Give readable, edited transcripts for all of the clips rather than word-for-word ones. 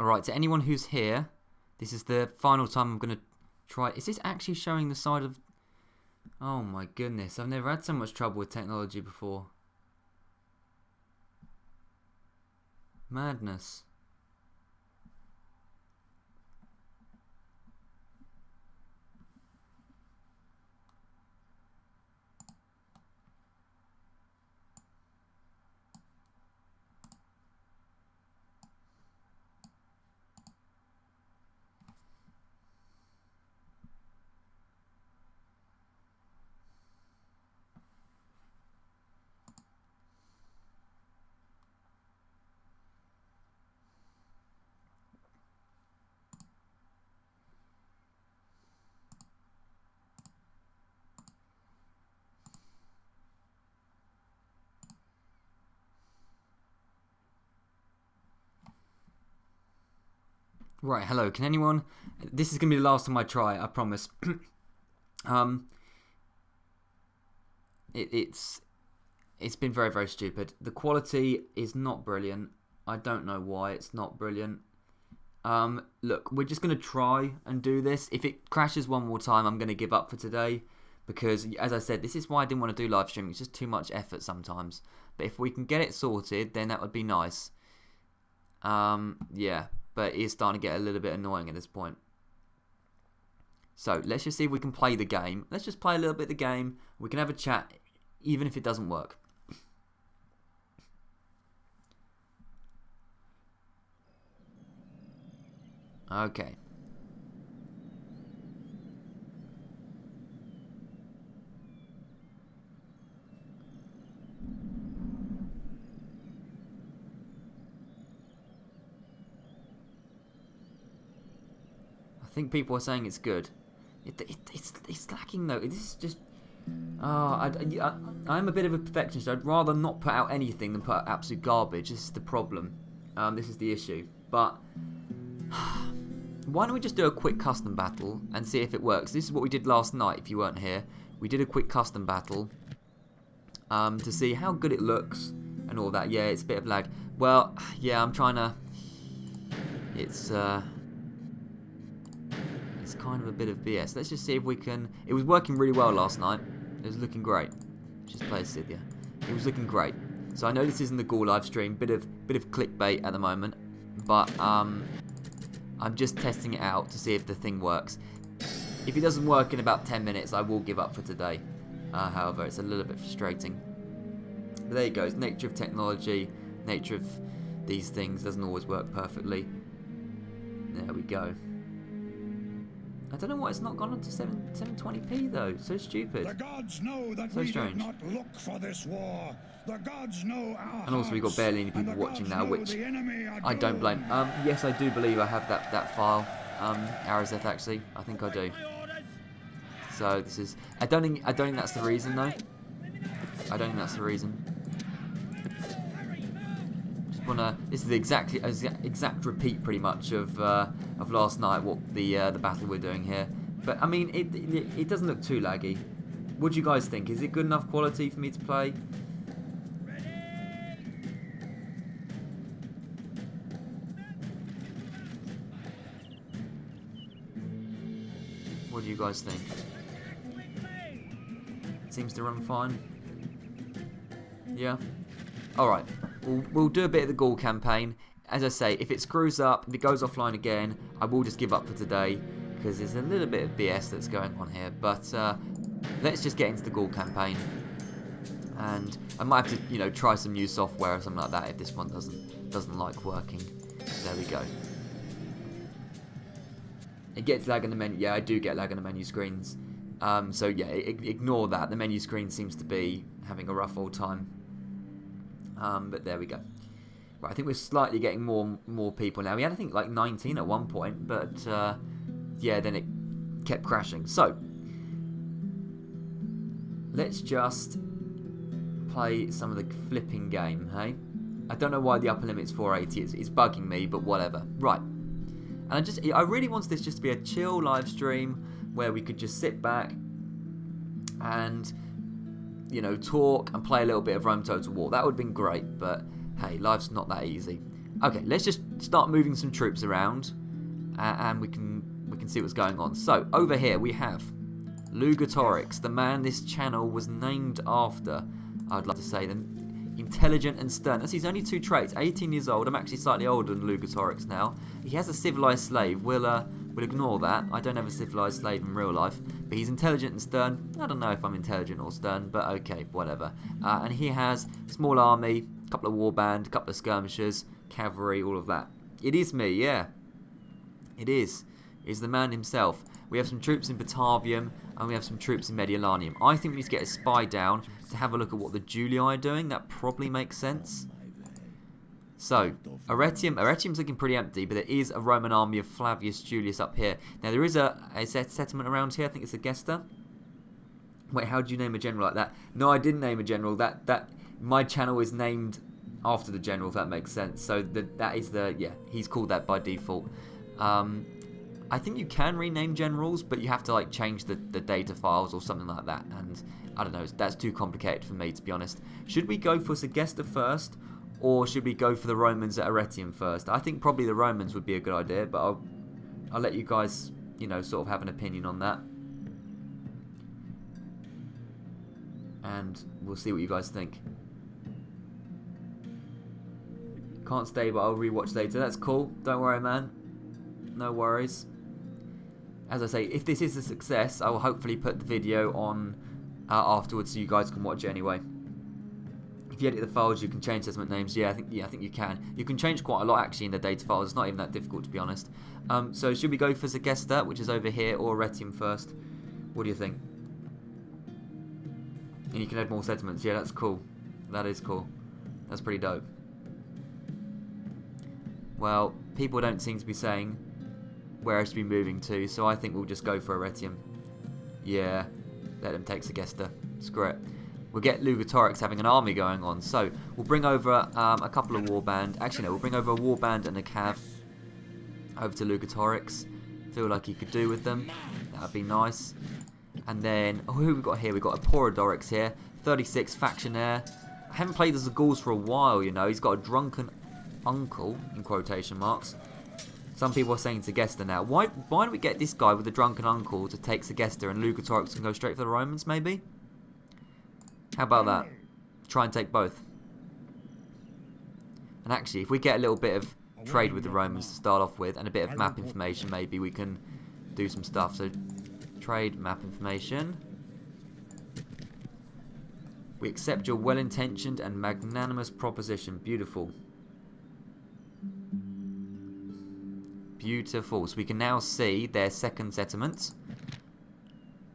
Alright, to anyone who's here, this is the final time I'm going to try. Is this actually showing the side of... Oh my goodness, I've never had so much trouble with technology before. Madness. Right, hello, can anyone... This is going to be the last time I try, I promise. It's been very, very stupid. The quality is not brilliant. I don't know why it's not brilliant. Look, we're just going to try and do this. If it crashes one more time, I'm going to give up for today. Because, as I said, this is why I didn't want to do live streaming. It's just too much effort sometimes. But if we can get it sorted, then that would be nice. Yeah. But it is starting to get a little bit annoying at this point. So, let's just see if we can play the game. Let's just play a little bit of the game. We can have a chat, even if it doesn't work. Okay. I think people are saying it's good. It's lacking though. This is just... I'm a bit of a perfectionist. I'd rather not put out anything than put out absolute garbage. This is the problem. This is the issue. But... why don't we just do a quick custom battle and see if it works? This is what we did last night if you weren't here. We did a quick custom battle to see how good it looks and all that. Yeah, it's a bit of lag. Well, yeah, I'm trying to... It's kind of a bit of BS. Let's just see if we can... It was working really well last night. It was looking great. Just play Scythia. It was looking great. So I know this isn't the Gaul live stream. Bit of clickbait at the moment. But I'm just testing it out to see if the thing works. If it doesn't work in about 10 minutes, I will give up for today. However, it's a little bit frustrating. But there you go. It's nature of technology. Nature of these things doesn't always work perfectly. There we go. I don't know why it's not gone on to 720p though. So stupid. The gods know that so we strange. did not look for this war. The gods know our and also we've got barely any people watching now, which I don't blame. Yes, I do believe I have that file. Arizeth actually, I think I do. So this is. I don't think that's the reason though. I don't think that's the reason. This is the exact repeat, pretty much, of last night. What the battle we're doing here, but I mean, it doesn't look too laggy. What do you guys think? Is it good enough quality for me to play? What do you guys think? Seems to run fine. Yeah. All right. We'll do a bit of the Gaul campaign. As I say, if it screws up, if it goes offline again, I will just give up for today because there's a little bit of BS that's going on here. But let's just get into the Gaul campaign, and I might have to, try some new software or something like that if this one doesn't like working. There we go. It gets lag in the menu. Yeah, I do get lag on the menu screens. So yeah, ignore that. The menu screen seems to be having a rough old time. But there we go. Right, I think we're slightly getting more people now. We had, I think, like 19 at one point, but yeah, then it kept crashing. So let's just play some of the flipping game, hey? I don't know why the upper limit's 480. It's bugging me, but whatever. Right, and I really wanted this just to be a chill live stream where we could just sit back and talk and play a little bit of Rome Total War. That would have been great, but hey, life's not that easy. Okay, let's just start moving some troops around, and we can see what's going on. So over here we have Lugatorix, the man this channel was named after. I'd like to say them. Intelligent and stern. That's his only 2 traits. 18 years old. I'm actually slightly older than Lugatorix now. He has a civilized slave. We'll ignore that. I don't have a civilized slave in real life. But he's intelligent and stern. I don't know if I'm intelligent or stern, but okay, whatever. And he has a small army, a couple of warband, a couple of skirmishers, cavalry, all of that. It is me, yeah. It is. It's the man himself. We have some troops in Batavium, and we have some troops in Mediolanium. I think we need to get a spy down to have a look at what the Julii are doing. That probably makes sense. So, Arretium's looking pretty empty, but there is a Roman army of Flavius Julius up here. Now, there is a settlement around here. I think it's Segestica. Wait, how do you name a general like that? No, I didn't name a general. My channel is named after the general, if that makes sense. So, he's called that by default. I think you can rename generals, but you have to like change the data files or something like that. And I don't know, that's too complicated for me, to be honest. Should we go for Segestica first, or should we go for the Romans at Arretium first? I think probably the Romans would be a good idea, but I'll let you guys, sort of have an opinion on that. And we'll see what you guys think. Can't stay, but I'll rewatch later. That's cool. Don't worry, man. No worries. As I say, if this is a success, I will hopefully put the video on afterwards so you guys can watch it anyway. If you edit the files, you can change settlement names. Yeah, I think you can. You can change quite a lot actually in the data files. It's not even that difficult, to be honest. So should we go for Segestica, which is over here, or Arretium first? What do you think? And you can add more settlements. Yeah, that's cool. That is cool. That's pretty dope. Well, people don't seem to be saying where I should be moving to, so I think we'll just go for Arretium. Yeah, let them take Segestica. Screw it. We'll get Lugatorix having an army going on, so we'll bring over a couple of warband. Actually, no, we'll bring over a warband and a cav over to Lugatorix. Feel like he could do with them. That would be nice. And then, who have we got here? We've got a Porodorix here, 36 factionaire. I haven't played as the Gauls for a while, He's got a drunken uncle, in quotation marks. Some people are saying Segestica now. Why don't we get this guy with the drunken uncle to take Segestica, and Lugatorix can go straight for the Romans, maybe? How about that? Try and take both. And actually, if we get a little bit of trade with the Romans to start off with, and a bit of map information, maybe we can do some stuff. So, trade, map information. We accept your well-intentioned and magnanimous proposition. Beautiful. Beautiful. So we can now see their second settlement.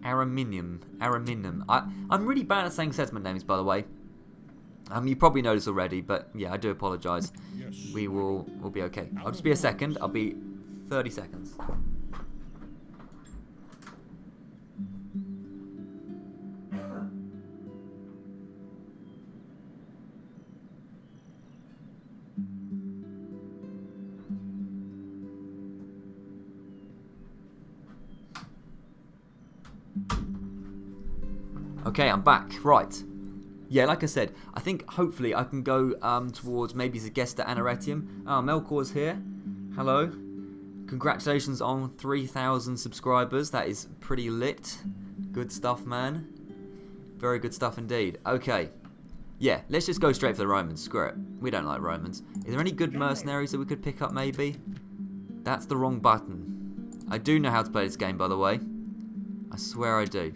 Ariminum. I'm really bad at saying settlement names, by the way. You probably know this already, but yeah, I do apologise. We'll be okay. I'll just be a second. I'll be 30 seconds. Okay, I'm back. Right. Yeah, like I said, I think hopefully I can go towards maybe Segestica and Arretium. Melkor's here. Hello. Congratulations on 3,000 subscribers. That is pretty lit. Good stuff, man. Very good stuff indeed. Okay. Yeah, let's just go straight for the Romans. Screw it. We don't like Romans. Is there any good mercenaries that we could pick up, maybe? That's the wrong button. I do know how to play this game, by the way. I swear I do.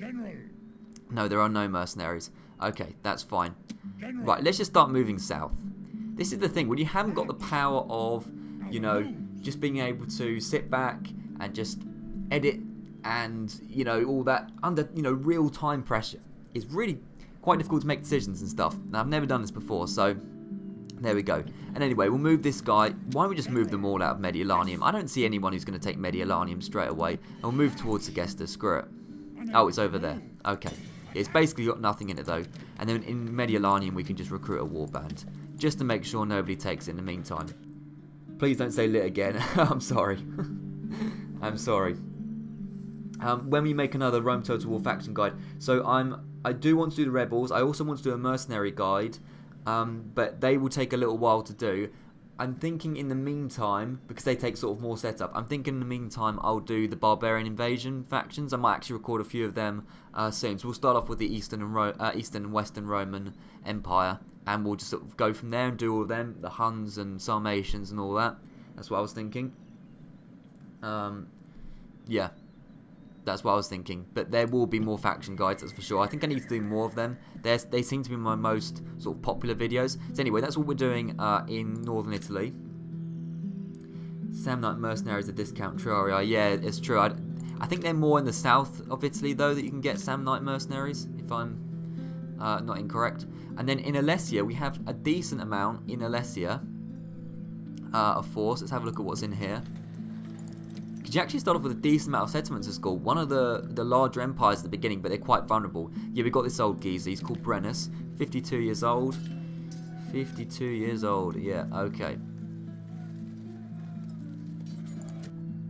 No, there are no mercenaries. Okay, that's fine. Right, let's just start moving south. This is the thing. When you haven't got the power of, just being able to sit back and just edit and, all that under, real-time pressure, it's really quite difficult to make decisions and stuff. Now, I've never done this before, so there we go. And anyway, we'll move this guy. Why don't we just move them all out of Mediolanium? I don't see anyone who's going to take Mediolanium straight away. And we'll move towards Segestica. Screw it. Oh, it's over there. Okay. It's basically got nothing in it, though. And then in Mediolanium, we can just recruit a warband. Just to make sure nobody takes it in the meantime. Please don't say lit again. I'm sorry. I'm sorry. When we make another Rome Total War faction guide. So I do want to do the rebels. I also want to do a mercenary guide. But they will take a little while to do. I'm thinking in the meantime, because they take sort of more setup, I'm thinking in the meantime I'll do the Barbarian Invasion factions. I might actually record a few of them soon. So we'll start off with the Eastern and Western Roman Empire, and we'll just sort of go from there and do all of them, the Huns and Sarmatians and all that. That's what I was thinking. Yeah. That's what I was thinking. But there will be more faction guides, that's for sure. I think I need to do more of them. They seem to be my most sort of popular videos. So anyway, that's what we're doing in Northern Italy. Samnite Mercenaries, a discount Triarii. Yeah, it's true. I think they're more in the south of Italy, though, that you can get Samnite Mercenaries, if I'm not incorrect. And then in Alesia, we have a decent amount in Alesia of force. Let's have a look at what's in here. You actually start off with a decent amount of settlements as Gaul. One of the larger empires at the beginning, but they're quite vulnerable. Yeah, we've got this old geezer. He's called Brennus. 52 years old. 52 years old. Yeah, okay.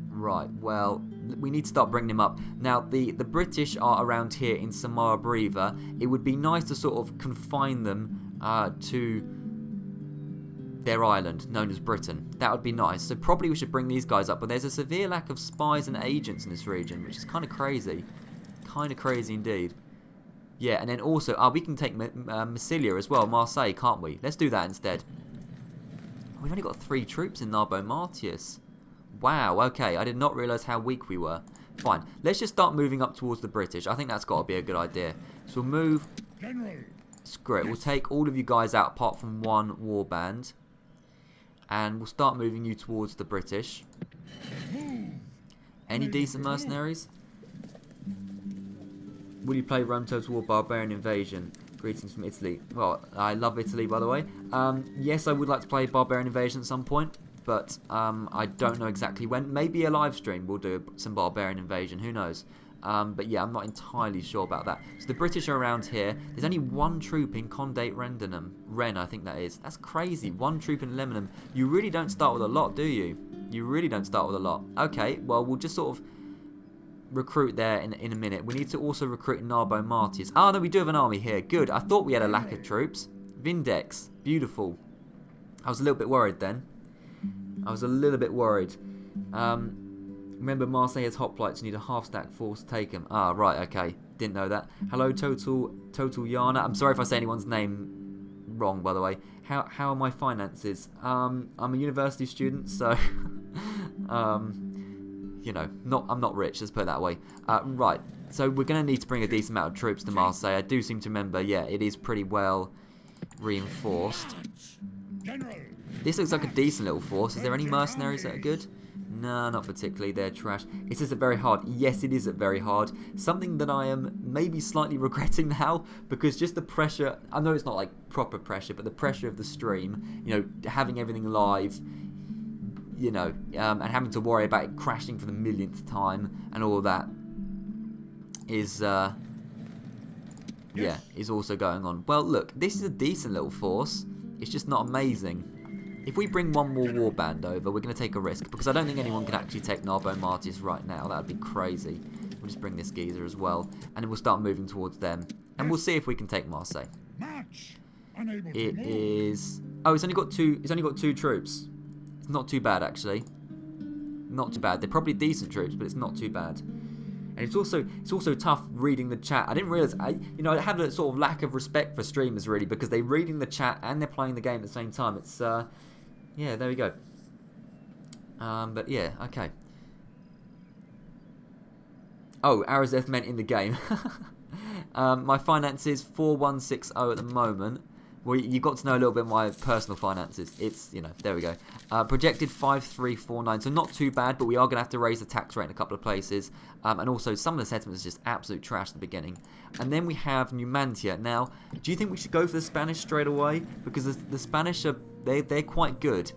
Right, well, we need to start bringing him up. Now, the British are around here in Samara Breva. It would be nice to sort of confine them to their island, known as Britain. That would be nice. So probably we should bring these guys up. But there's a severe lack of spies and agents in this region, which is kind of crazy. Kind of crazy indeed. Yeah, and then also, we can take Massilia as well, Marseille, can't we? Let's do that instead. We've only got 3 troops in Narbo Martius. Wow, okay. I did not realise how weak we were. Fine. Let's just start moving up towards the British. I think that's got to be a good idea. So we'll move... Screw it. We'll take all of you guys out apart from one warband. And we'll start moving you towards the British. Any decent mercenaries? Will you play Rome Total War Barbarian Invasion? Greetings from Italy. Well, I love Italy, by the way. Yes, I would like to play Barbarian Invasion at some point. But I don't know exactly when. Maybe a live stream will do some Barbarian Invasion. Who knows? But yeah, I'm not entirely sure about that. So the British are around here. There's only 1 troop in Condate Rendenum. Ren, I think that is. That's crazy. 1 troop in Leminum. You really don't start with a lot, do you? You really don't start with a lot. Okay, well, we'll just sort of recruit there in a minute. We need to also recruit in Narbo Martius. Oh, no, we do have an army here. Good. I thought we had a lack of troops. Vindex. Beautiful. I was a little bit worried then. I was a little bit worried. Remember, Marseille has hoplites. You need a half-stack force to take them. Ah, right, okay. Didn't know that. Hello, Total Yana. I'm sorry if I say anyone's name wrong, by the way. How are my finances? I'm a university student, so... you know, I'm not rich, let's put it that way. Right, so we're going to need to bring a decent amount of troops to Marseille. I do seem to remember, yeah, it is pretty well reinforced. This looks like a decent little force. Is there any mercenaries that are good? No, not particularly. They're trash. Is this very hard? Yes, it is very hard. Something that I am maybe slightly regretting now, because just the pressure, I know it's not like proper pressure, but the pressure of the stream, you know, having everything live, you know, and having to worry about it crashing for the millionth time and all of that is, yeah, is also going on. Well, look, this is a decent little force. It's just not amazing. If we bring one more warband over, we're going to take a risk, because I don't think anyone can actually take Narbo Martius right now. That would be crazy. We'll just bring this geezer as well, and then we'll start moving towards them, and we'll see if we can take Marseille. It is... Oh, it's only got 2. It's only got 2 troops. It's not too bad, actually. Not too bad. They're probably decent troops, but it's not too bad. And it's also tough reading the chat. I didn't realise, I have a sort of lack of respect for streamers, really, because they're reading the chat and they're playing the game at the same time. It's, yeah, there we go. But yeah, okay. Oh, Arazeth meant in the game. My finances, 4160 at the moment. Well, you got to know a little bit of my personal finances. It's, you know, there we go. Projected 5349, so not too bad, but we are going to have to raise the tax rate in a couple of places. And also, some of the settlements are just absolute trash at the beginning. And then we have Numantia. Now, do you think we should go for the Spanish straight away? Because the Spanish, they're quite good.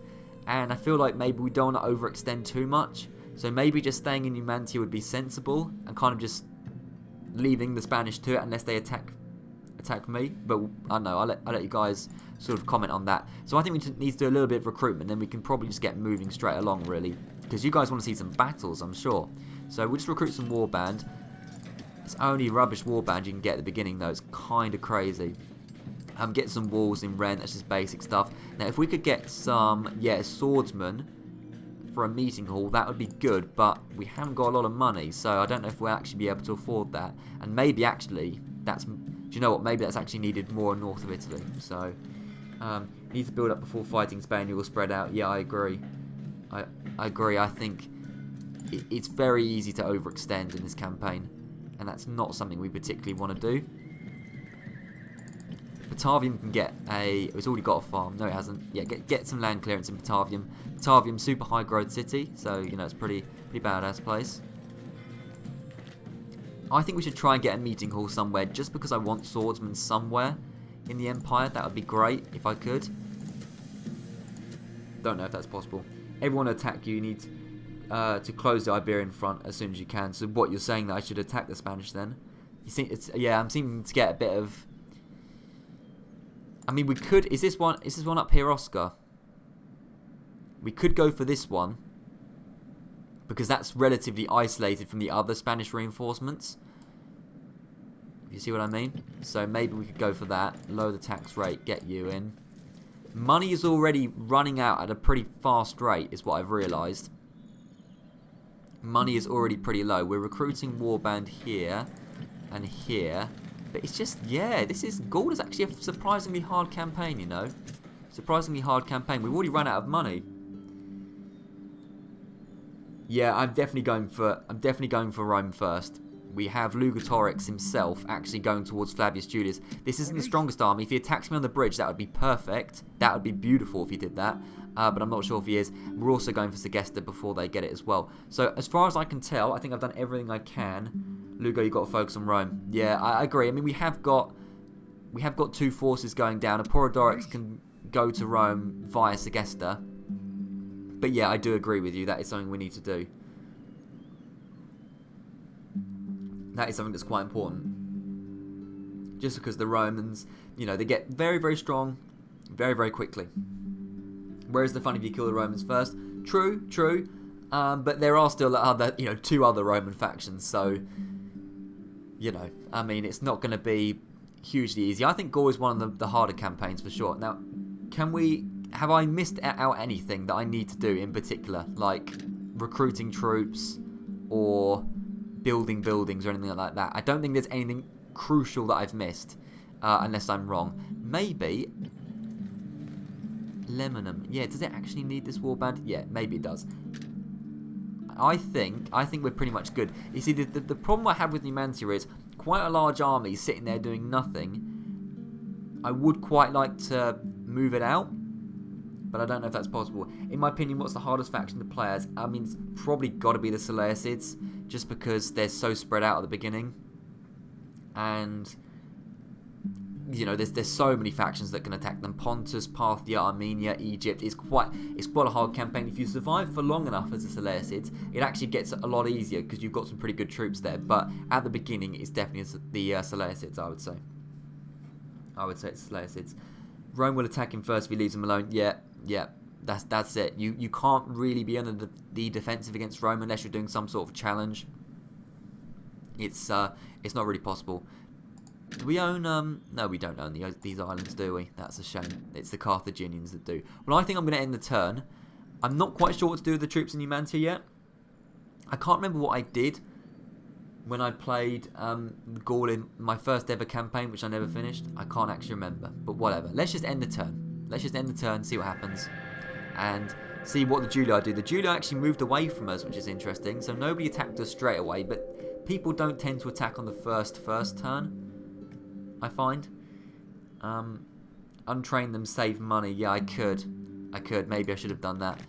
And I feel like maybe we don't want to overextend too much. So maybe just staying in Numantia would be sensible. And kind of just leaving the Spanish to it unless they attack me, but I don't know, I'll let you guys sort of comment on that. So I think we need to do a little bit of recruitment, then we can probably just get moving straight along, really, because you guys want to see some battles, I'm sure. So we'll just recruit some warband. It's only rubbish warband you can get at the beginning, though. It's kind of crazy. Get some walls in Ren, that's just basic stuff. Now, if we could get some, swordsmen for a meeting hall, that would be good, but we haven't got a lot of money, so I don't know if we'll actually be able to afford that. And maybe, actually, do you know what, maybe that's actually needed more north of Italy, so, need to build up before fighting Spain, you will spread out. Yeah, I agree. I agree, I think it's very easy to overextend in this campaign, and that's not something we particularly want to do. Batavium can get it's already got a farm. No, it hasn't. Yeah, get some land clearance in Batavium. Batavium, super high growth city, so you know it's pretty badass place. I think we should try and get a meeting hall somewhere, just because I want swordsmen somewhere in the Empire. That would be great if I could. Don't know if that's possible. Everyone attack you need to close the Iberian front as soon as you can. So what you're saying that I should attack the Spanish then? You think I'm seeming to get a bit of. I mean, we could. Is this one up here, Oscar? We could go for this one because that's relatively isolated from the other Spanish reinforcements. You see what I mean? So maybe we could go for that. Lower the tax rate, get you in. Money is already running out at a pretty fast rate, is what I've realised. Money is already pretty low. We're recruiting warband here and here. But it's just, Gaul is actually a surprisingly hard campaign, you know. Surprisingly hard campaign. We've already run out of money. Yeah, I'm definitely going for Rome first. We have Lugatorix himself actually going towards Flavius Julius. This isn't the strongest army. If he attacks me on the bridge, that would be perfect. That would be beautiful if he did that. But I'm not sure if he is. We're also going for Segestica before they get it as well. So as far as I can tell, I think I've done everything I can. Lugo, you've got to focus on Rome. Yeah, I agree. I mean, we have got two forces going down. Apollodorix can go to Rome via Segestica. But yeah, I do agree with you. That is something we need to do. That is something that's quite important. Just because the Romans, you know, they get very, very strong very, very quickly. Whereas the fun if you kill the Romans first. True. But there are still two other Roman factions. So, you know, I mean, it's not going to be hugely easy. I think Gaul is one of the harder campaigns for sure. Now, have I missed out anything that I need to do in particular? Like recruiting troops or building buildings or anything like that? I don't think there's anything crucial that I've missed, unless I'm wrong. Maybe Lemonum. Yeah, does it actually need this warband? Yeah, maybe it does. I think we're pretty much good. You see, the problem I have with Numantia is quite a large army sitting there doing nothing. I would quite like to move it out, but I don't know if that's possible. In my opinion, what's the hardest faction to play as? I mean, it's probably got to be the Seleucids, just because they're so spread out at the beginning. And, you know, there's so many factions that can attack them. Pontus, Parthia, Armenia, Egypt. It's quite a hard campaign. If you survive for long enough as the Seleucids, it actually gets a lot easier because you've got some pretty good troops there. But at the beginning, it's definitely the Seleucids, I would say. I would say it's Seleucids. Rome will attack him first if he leaves him alone. Yeah, that's it. You can't really be under the defensive against Rome unless you're doing some sort of challenge. It's not really possible. Do we own... No, we don't own these islands, do we? That's a shame. It's the Carthaginians that do. Well, I think I'm going to end the turn. I'm not quite sure what to do with the troops in Numantia yet. I can't remember what I did when I played Gaul in my first ever campaign, which I never finished. I can't actually remember. But whatever. Let's just end the turn. Let's just end the turn, see what happens. And see what the Julii do. The Julii actually moved away from us, which is interesting. So nobody attacked us straight away. But people don't tend to attack on the first turn, I find. Untrain them, save money. Yeah, I could. Maybe I should have done that.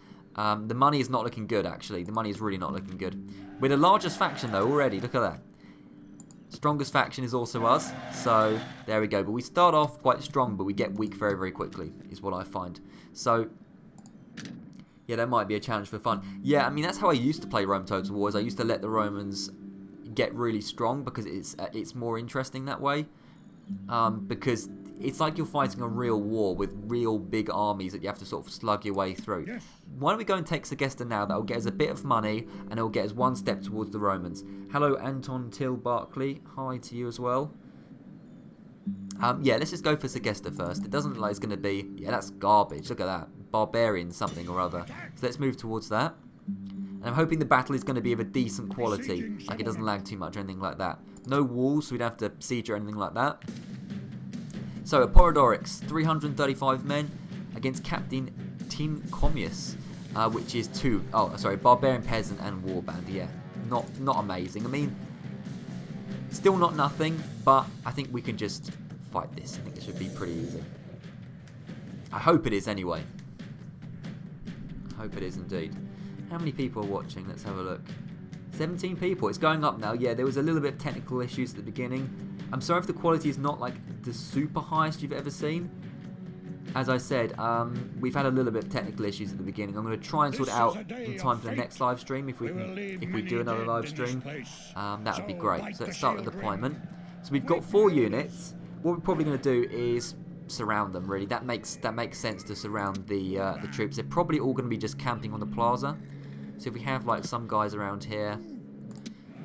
The money is not looking good, actually. The money is really not looking good. We're the largest faction, though, already. Look at that. Strongest faction is also us. So, there we go. But we start off quite strong, but we get weak very, very quickly, is what I find. So, yeah, that might be a challenge for fun. Yeah, I mean, that's how I used to play Rome Total Wars. I used to let the Romans get really strong because it's more interesting that way. Because it's like you're fighting a real war with real big armies that you have to sort of slug your way through. Yes. Why don't we go and take Segestica now? That will get us a bit of money and it will get us one step towards the Romans. Hello, Anton Till Barkley. Hi to you as well. Yeah, let's just go for Segestica first. It doesn't look like it's going to be... Yeah, that's garbage. Look at that. Barbarian something or other. So let's move towards that. And I'm hoping the battle is going to be of a decent quality. Like, it doesn't lag too much or anything like that. No walls, so we don't have to siege or anything like that. So, Apollodorix, 335 men against Captain Tincomius, which is Barbarian Peasant and Warband. Yeah, not amazing. I mean, still not nothing, but I think we can just fight this. I think it should be pretty easy. I hope it is anyway. I hope it is indeed. How many people are watching? Let's have a look. 17 people. It's going up now. Yeah, there was a little bit of technical issues at the beginning. I'm sorry if the quality is not like the super highest you've ever seen. As I said, we've had a little bit of technical issues at the beginning. I'm going to try and sort it out in time for the next live stream. If we do another live stream, that would be great. So let's start with deployment. So we've got 4 units. What we're probably going to do is surround them. Really, that makes sense to surround the troops. They're probably all going to be just camping on the plaza. So if we have like some guys around here,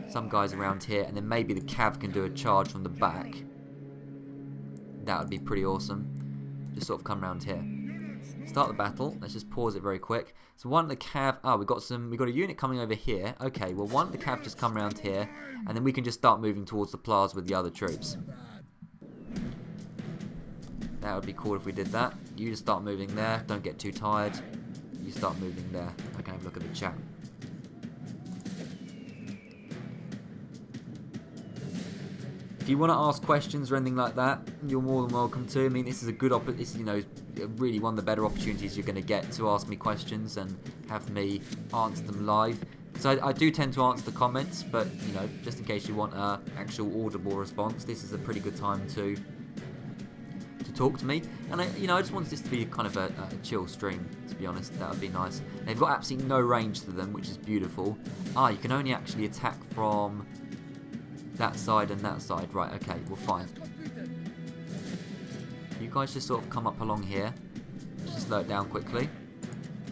and then maybe the cav can do a charge from the back. That would be pretty awesome. Just sort of come around here. Start the battle. Let's just pause it very quick. So one of the cav... Oh, we got a unit coming over here. Okay, well one of the cav just come around here, and then we can just start moving towards the plaza with the other troops. That would be cool if we did that. You just start moving there. Don't get too tired. You start moving there. I can have a look at the chat. If you want to ask questions or anything like that, you're more than welcome to. I mean, this is a good really one of the better opportunities you're going to get to ask me questions and have me answer them live. Because I do tend to answer the comments, but just in case you want an actual audible response, this is a pretty good time to talk to me. And I just want this to be kind of a chill stream, to be honest. That would be nice. They've got absolutely no range to them, which is beautiful. You can only actually attack from that side and that side. Right, okay, well fine. You guys just sort of come up along here. Just slow it down quickly.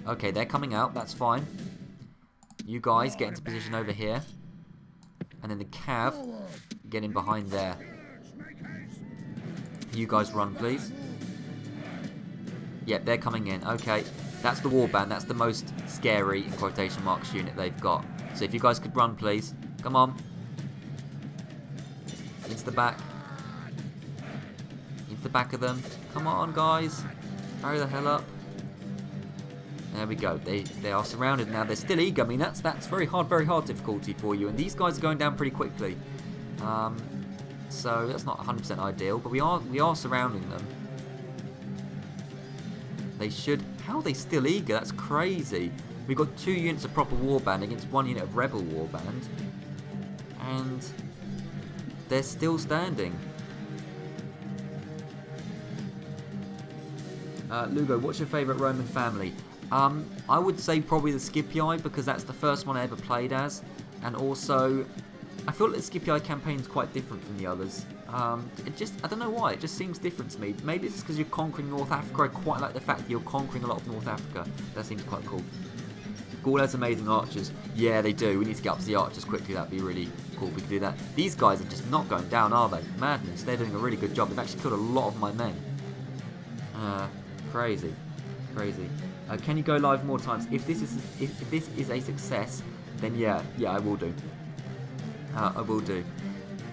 Okay, they're coming out, that's fine. You guys get into position over here. And then the cav get in behind there. You guys run, please. Yep, they're coming in. Okay, that's the warband. That's the most scary, in quotation marks, unit they've got. So if you guys could run, please. Come on. Into the back. Into the back of them. Come on, guys. Hurry the hell up. There we go. They are surrounded now. They're still eager. I mean, that's very hard difficulty for you. And these guys are going down pretty quickly. So that's not 100% ideal, but we are surrounding them. They should... How are they still eager? That's crazy. We've got 2 units of proper warband against 1 unit of rebel warband. And they're still standing. Lugo, what's your favourite Roman family? I would say probably the Scipii, because that's the first one I ever played as. And also... I feel like the Scipii campaign is quite different from the others. I don't know why, it just seems different to me. Maybe it's because you're conquering North Africa. I quite like the fact that you're conquering a lot of North Africa. That seems quite cool. Gaul has amazing archers. Yeah, they do. We need to get up to the archers quickly. That'd be really cool if we could do that. These guys are just not going down, are they? Madness. They're doing a really good job. They've actually killed a lot of my men. Crazy. Crazy. Can you go live more times? If this is a success, then yeah, I will do. I will do.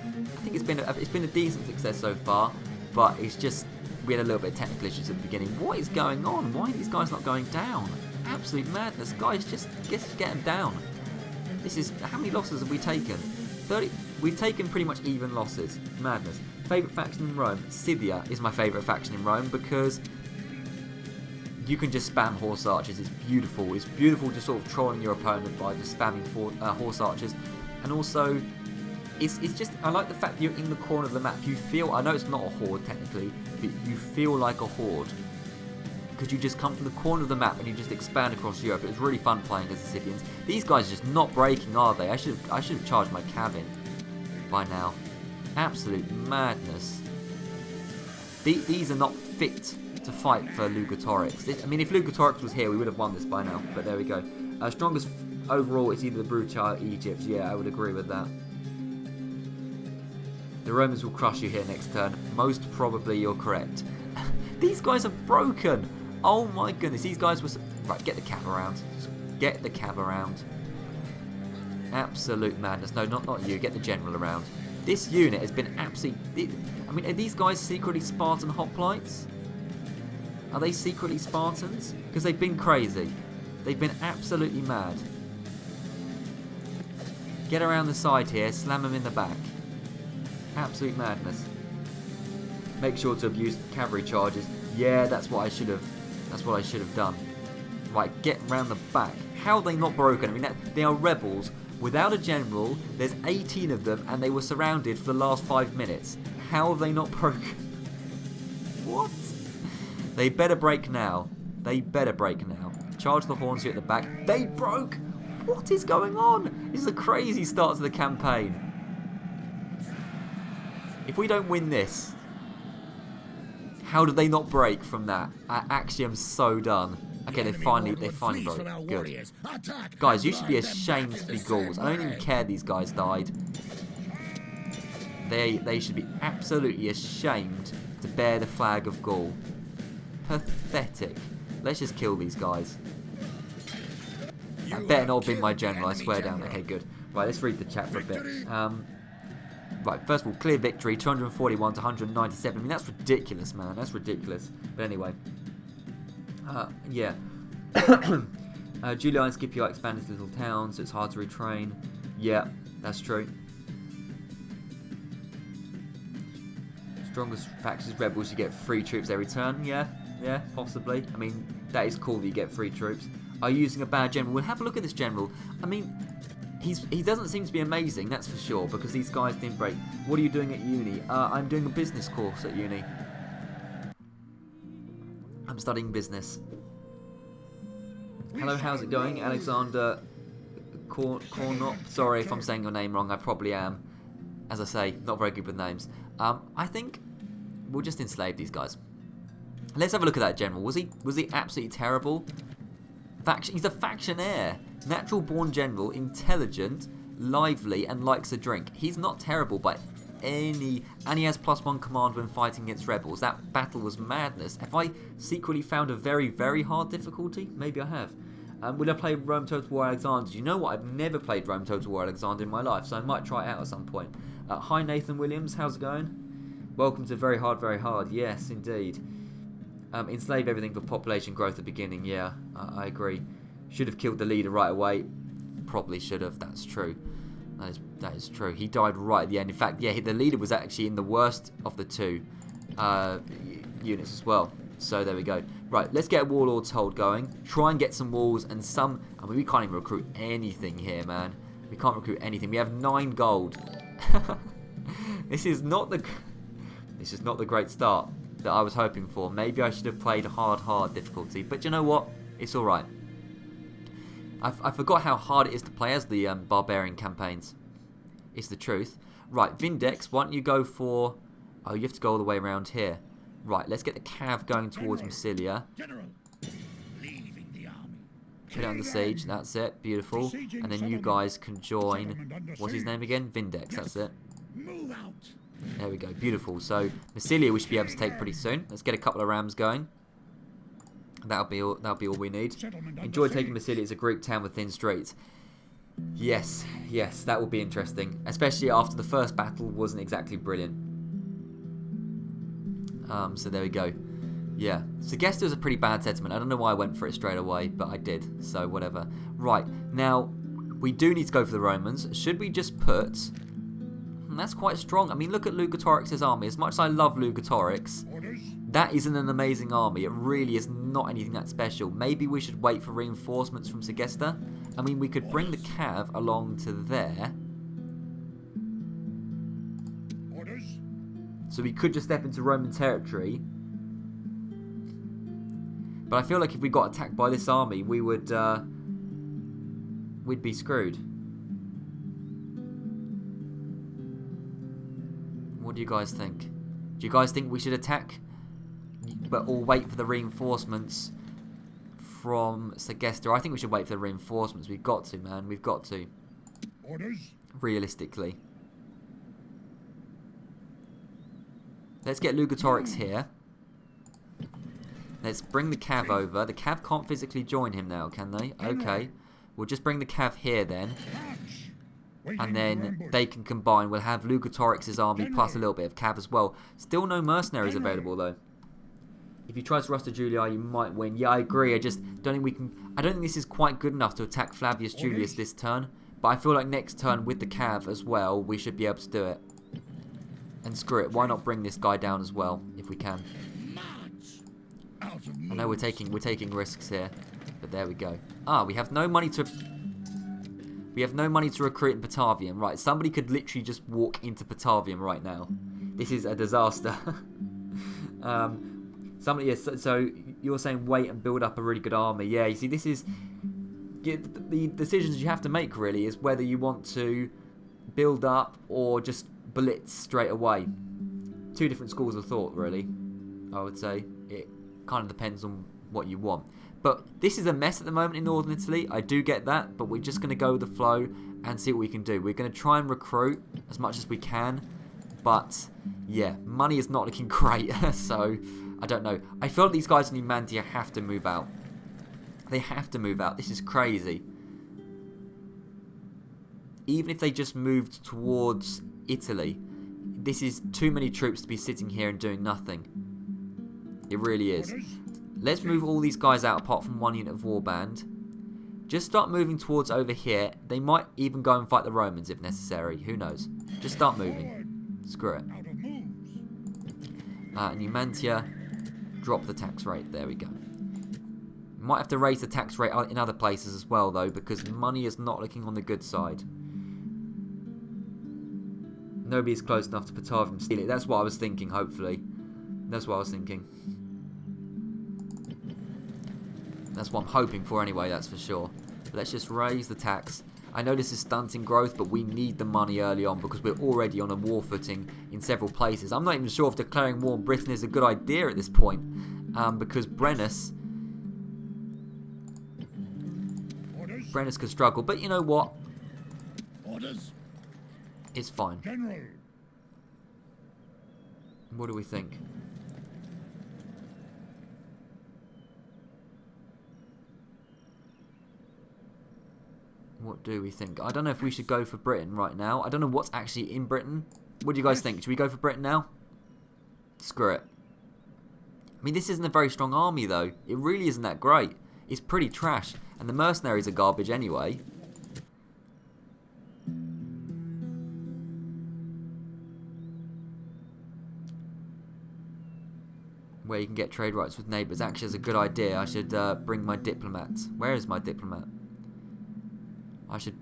I think it's been a decent success so far, but it's just we had a little bit of technical issues at the beginning. What is going on? Why are these guys not going down? Absolute madness, guys! Just get them down. This is how many losses have we taken? 30. We've taken pretty much even losses. Madness. Favorite faction in Rome? Scythia is my favorite faction in Rome because you can just spam horse archers. It's beautiful. It's beautiful just sort of trolling your opponent by just spamming horse archers. And also, it's just, I like the fact that you're in the corner of the map. You feel, I know it's not a horde technically, but you feel like a horde. Because you just come from the corner of the map and you just expand across Europe. It was really fun playing as the Scythians. These guys are just not breaking, are they? I should have charged my cabin by now. Absolute madness. These are not fit to fight for Lugatorix. I mean, if Lugatorix was here, we would have won this by now. But there we go. Strongest overall, it's either the Brutal or Egypt. Yeah, I would agree with that. The Romans will crush you here next turn. Most probably you're correct. These guys are broken. Oh my goodness. These guys were... Right, get the cab around. Get the cab around. Absolute madness. No, not you. Get the general around. This unit has been absolutely... I mean, are these guys secretly Spartan hoplites? Are they secretly Spartans? Because they've been crazy. They've been absolutely mad. Get around the side here. Slam them in the back. Absolute madness. Make sure to abuse cavalry charges. Yeah, that's what I should have. That's what I should have done. Right, get round the back. How are they not broken? I mean, they are rebels without a general. There's 18 of them, and they were surrounded for the last 5 minutes. How have they not broken? What? They better break now. They better break now. Charge the horns here at the back. They broke. What is going on? This is a crazy start to the campaign. If we don't win this, how did they not break from that? I actually am so done. Okay, they finally broke. Good. Guys, you should be ashamed to be Gauls. I don't even care these guys died. They should be absolutely ashamed to bear the flag of Gaul. Pathetic. Let's just kill these guys. That better not have been my general, I swear down. Okay, good. Right, let's read the chat for a bit. Right, first of all, clear victory, 241 to 197. I mean, that's ridiculous, man. That's ridiculous. But anyway. Yeah. Julian Scipio expanded to little towns, so it's hard to retrain. Yeah, that's true. Strongest factions, rebels, you get free troops every turn. Yeah, possibly. I mean, that is cool that you get free troops. Are you using a bad general? We'll have a look at this general. I mean... He doesn't seem to be amazing, that's for sure, because these guys didn't break. What are you doing at uni? I'm doing a business course at uni. I'm studying business. Hello, how's it going? Alexander Cornop. Sorry if I'm saying your name wrong, I probably am. As I say, not very good with names. I think we'll just enslave these guys. Let's have a look at that general. Was he absolutely terrible? He's a factionaire. Natural born general, intelligent, lively, and likes a drink. He's not terrible by any... And he has +1 command when fighting against rebels. That battle was madness. Have I secretly found a very, very hard difficulty? Maybe I have. Will I play Rome Total War Alexander? You know what? I've never played Rome Total War Alexander in my life, so I might try it out at some point. Hi, Nathan Williams. How's it going? Welcome to Very Hard, Very Hard. Yes, indeed. Enslave everything for population growth at the beginning. Yeah, I agree. Should have killed the leader right away. Probably should have. That's true. That is true. He died right at the end. In fact, yeah, the leader was actually in the worst of the two units as well. So there we go. Right, let's get a Warlord's Hold going. Try and get some walls and some... I mean, we can't even recruit anything here, man. We can't recruit anything. We have 9 gold. This is not the great start that I was hoping for. Maybe I should have played hard difficulty. But you know what? It's alright. I forgot how hard it is to play as the barbarian campaigns. It's the truth. Right, Vindex, why don't you go for... Oh, you have to go all the way around here. Right, let's get the cav going towards Massilia. Put down the siege, that's it, beautiful. And then you guys can join... What's his name again? Vindex, that's it. There we go, beautiful. So, Massilia we should be able to take pretty soon. Let's get a couple of rams going. That'll be all we need. Enjoy taking Massilia. It's a Greek town with thin streets. Yes, that will be interesting. Especially after the first battle wasn't exactly brilliant. So there we go. Yeah, Segestica is a pretty bad settlement. I don't know why I went for it straight away, but I did. So whatever. Right, now, we do need to go for the Romans. Should we just put... That's quite strong. I mean, look at Lugatorix's army. As much as I love Lugatorix, that isn't an amazing army. It really is not anything that special. Maybe we should wait for reinforcements from Segestica. I mean, we could bring the cav along to there. So we could just step into Roman territory. But I feel like if we got attacked by this army, we would... we'd be screwed. What do you guys think? Do you guys think we should attack? Or wait for the reinforcements from Segestica? I think we should wait for the reinforcements. We've got to, man. We've got to. Orders. Realistically. Let's get Lugatorix here. Let's bring the Cav over. The Cav can't physically join him now, can they? Okay. We'll just bring the Cav here then. And then they can combine. We'll have Lugatorix's army plus a little bit of Cav as well. Still no mercenaries available though. If you try to Rusta Julia, you might win. Yeah, I agree. I just don't think we can... I don't think this is quite good enough to attack Flavius Julius this turn. But I feel like next turn with the Cav as well, we should be able to do it. And screw it. Why not bring this guy down as well, if we can? I know we're taking risks here, but there we go. Ah, we have no money to recruit in Batavium. Right, somebody could literally just walk into Batavium right now. This is a disaster. Somebody, yes. So you're saying wait and build up a really good army. Yeah, you see, this is the decisions you have to make. Really, is whether you want to build up or just blitz straight away. Two different schools of thought, really. I would say it kind of depends on what you want. But this is a mess at the moment in Northern Italy. I do get that, but we're just going to go with the flow and see what we can do. We're going to try and recruit as much as we can, but yeah, money is not looking great. So I don't know. I feel like these guys in Numantia have to move out. They have to move out. This is crazy. Even if they just moved towards Italy, this is too many troops to be sitting here and doing nothing. It really is. Let's move all these guys out apart from one unit of warband. Just start moving towards over here. They might even go and fight the Romans if necessary. Who knows? Just start moving. Screw it. Numantia, drop the tax rate. There we go. Might have to raise the tax rate in other places as well, though, because money is not looking on the good side. Nobody is close enough to Batavium to steal it. That's what I was thinking, hopefully. That's what I was thinking. That's what I'm hoping for anyway, that's for sure. But let's just raise the tax. I know this is stunting growth, but we need the money early on because we're already on a war footing in several places. I'm not even sure if declaring war on Britain is a good idea at this point. Because Brennus could struggle. But you know what? It's fine. What do we think? What do we think? I don't know if we should go for Britain right now. I don't know what's actually in Britain. What do you guys think? Should we go for Britain now? Screw it. I mean, this isn't a very strong army, though. It really isn't that great. It's pretty trash. And the mercenaries are garbage anyway. Where you can get trade rights with neighbours. Actually, is a good idea. I should bring my diplomat. Where is my diplomat? I should...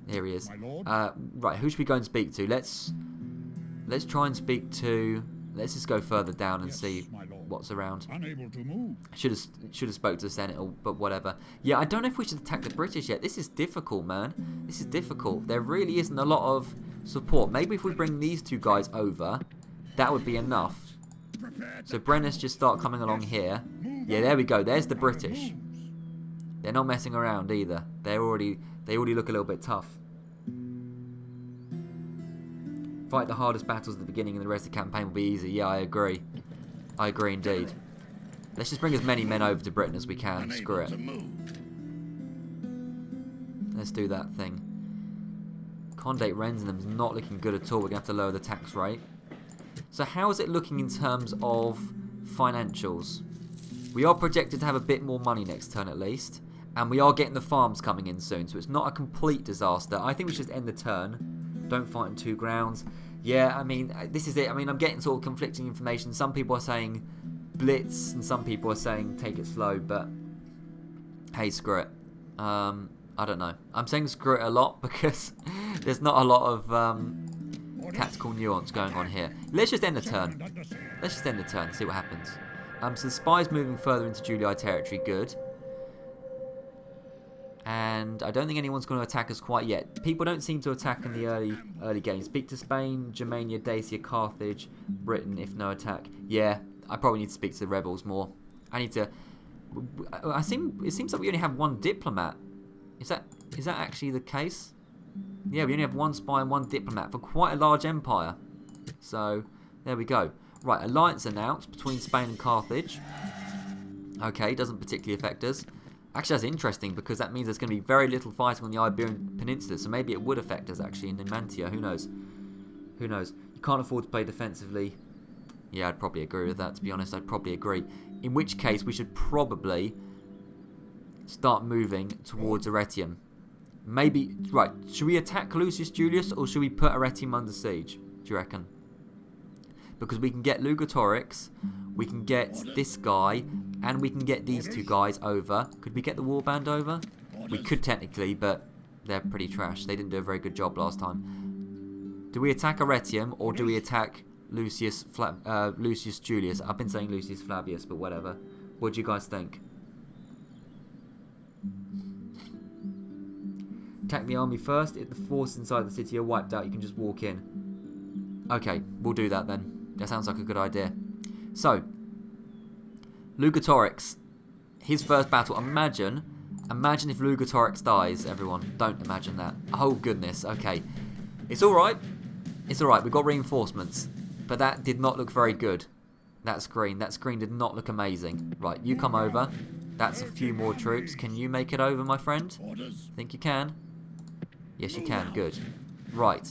Here he is. Right, who should we go and speak to? Let's try and speak to... Let's just go further down and see what's around. Should have spoke to the Senate, but whatever. Yeah, I don't know if we should attack the British yet. This is difficult, man. This is difficult. There really isn't a lot of support. Maybe if we bring these two guys over, that would be enough. So Brennus just start coming along here. Yeah, there we go. There's the British. They're not messing around either. They already look a little bit tough. Fight the hardest battles at the beginning and the rest of the campaign will be easy. Yeah, I agree. I agree indeed. Let's just bring as many men over to Britain as we can. Screw it. Let's do that thing. Condate Rensenham's not looking good at all. We're going to have to lower the tax rate. So how is it looking in terms of financials? We are projected to have a bit more money next turn at least. And we are getting the farms coming in soon. So it's not a complete disaster. I think we should just end the turn. Don't fight on 2 grounds. Yeah, I mean, this is it. I mean, I'm getting sort of conflicting information. Some people are saying blitz and some people are saying take it slow. But hey, screw it. I don't know. I'm saying screw it a lot because there's not a lot of tactical nuance going on here. Let's just end the turn. Let's just end the turn and see what happens. So the spy's moving further into Julii territory. Good. And I don't think anyone's going to attack us quite yet. People don't seem to attack in the early games. Speak to Spain, Germania, Dacia, Carthage, Britain, if no attack. Yeah, I probably need to speak to the rebels more. I need to... It seems like we only have 1 diplomat. Is that actually the case? Yeah, we only have 1 spy and 1 diplomat for quite a large empire. So, there we go. Right, alliance announced between Spain and Carthage. Okay, doesn't particularly affect us. Actually, that's interesting because that means there's going to be very little fighting on the Iberian Peninsula, so maybe it would affect us actually in Numantia. Who knows? Who knows? You can't afford to play defensively. Yeah, I'd probably agree with that, to be honest. I'd probably agree. In which case, we should probably start moving towards Arretium. Maybe, right, should we attack Lucius Julius or should we put Arretium under siege? Do you reckon? Because we can get Lugatorix, we can get this guy, and we can get these two guys over. Could we get the warband over? We could technically, but they're pretty trash. They didn't do a very good job last time. Do we attack Arretium or do we attack Lucius Julius? I've been saying Lucius Flavius, but whatever. What do you guys think? Attack the army first. If the force inside the city are wiped out, you can just walk in. Okay, we'll do that then. That sounds like a good idea. So, Lugatorix, his first battle. Imagine if Lugatorix dies, everyone. Don't imagine that. Oh, goodness. Okay. It's alright. It's alright. We've got reinforcements. But that did not look very good. That screen. That screen did not look amazing. Right, you come over. That's a few more troops. Can you make it over, my friend? Think you can? Yes, you can. Good. Right.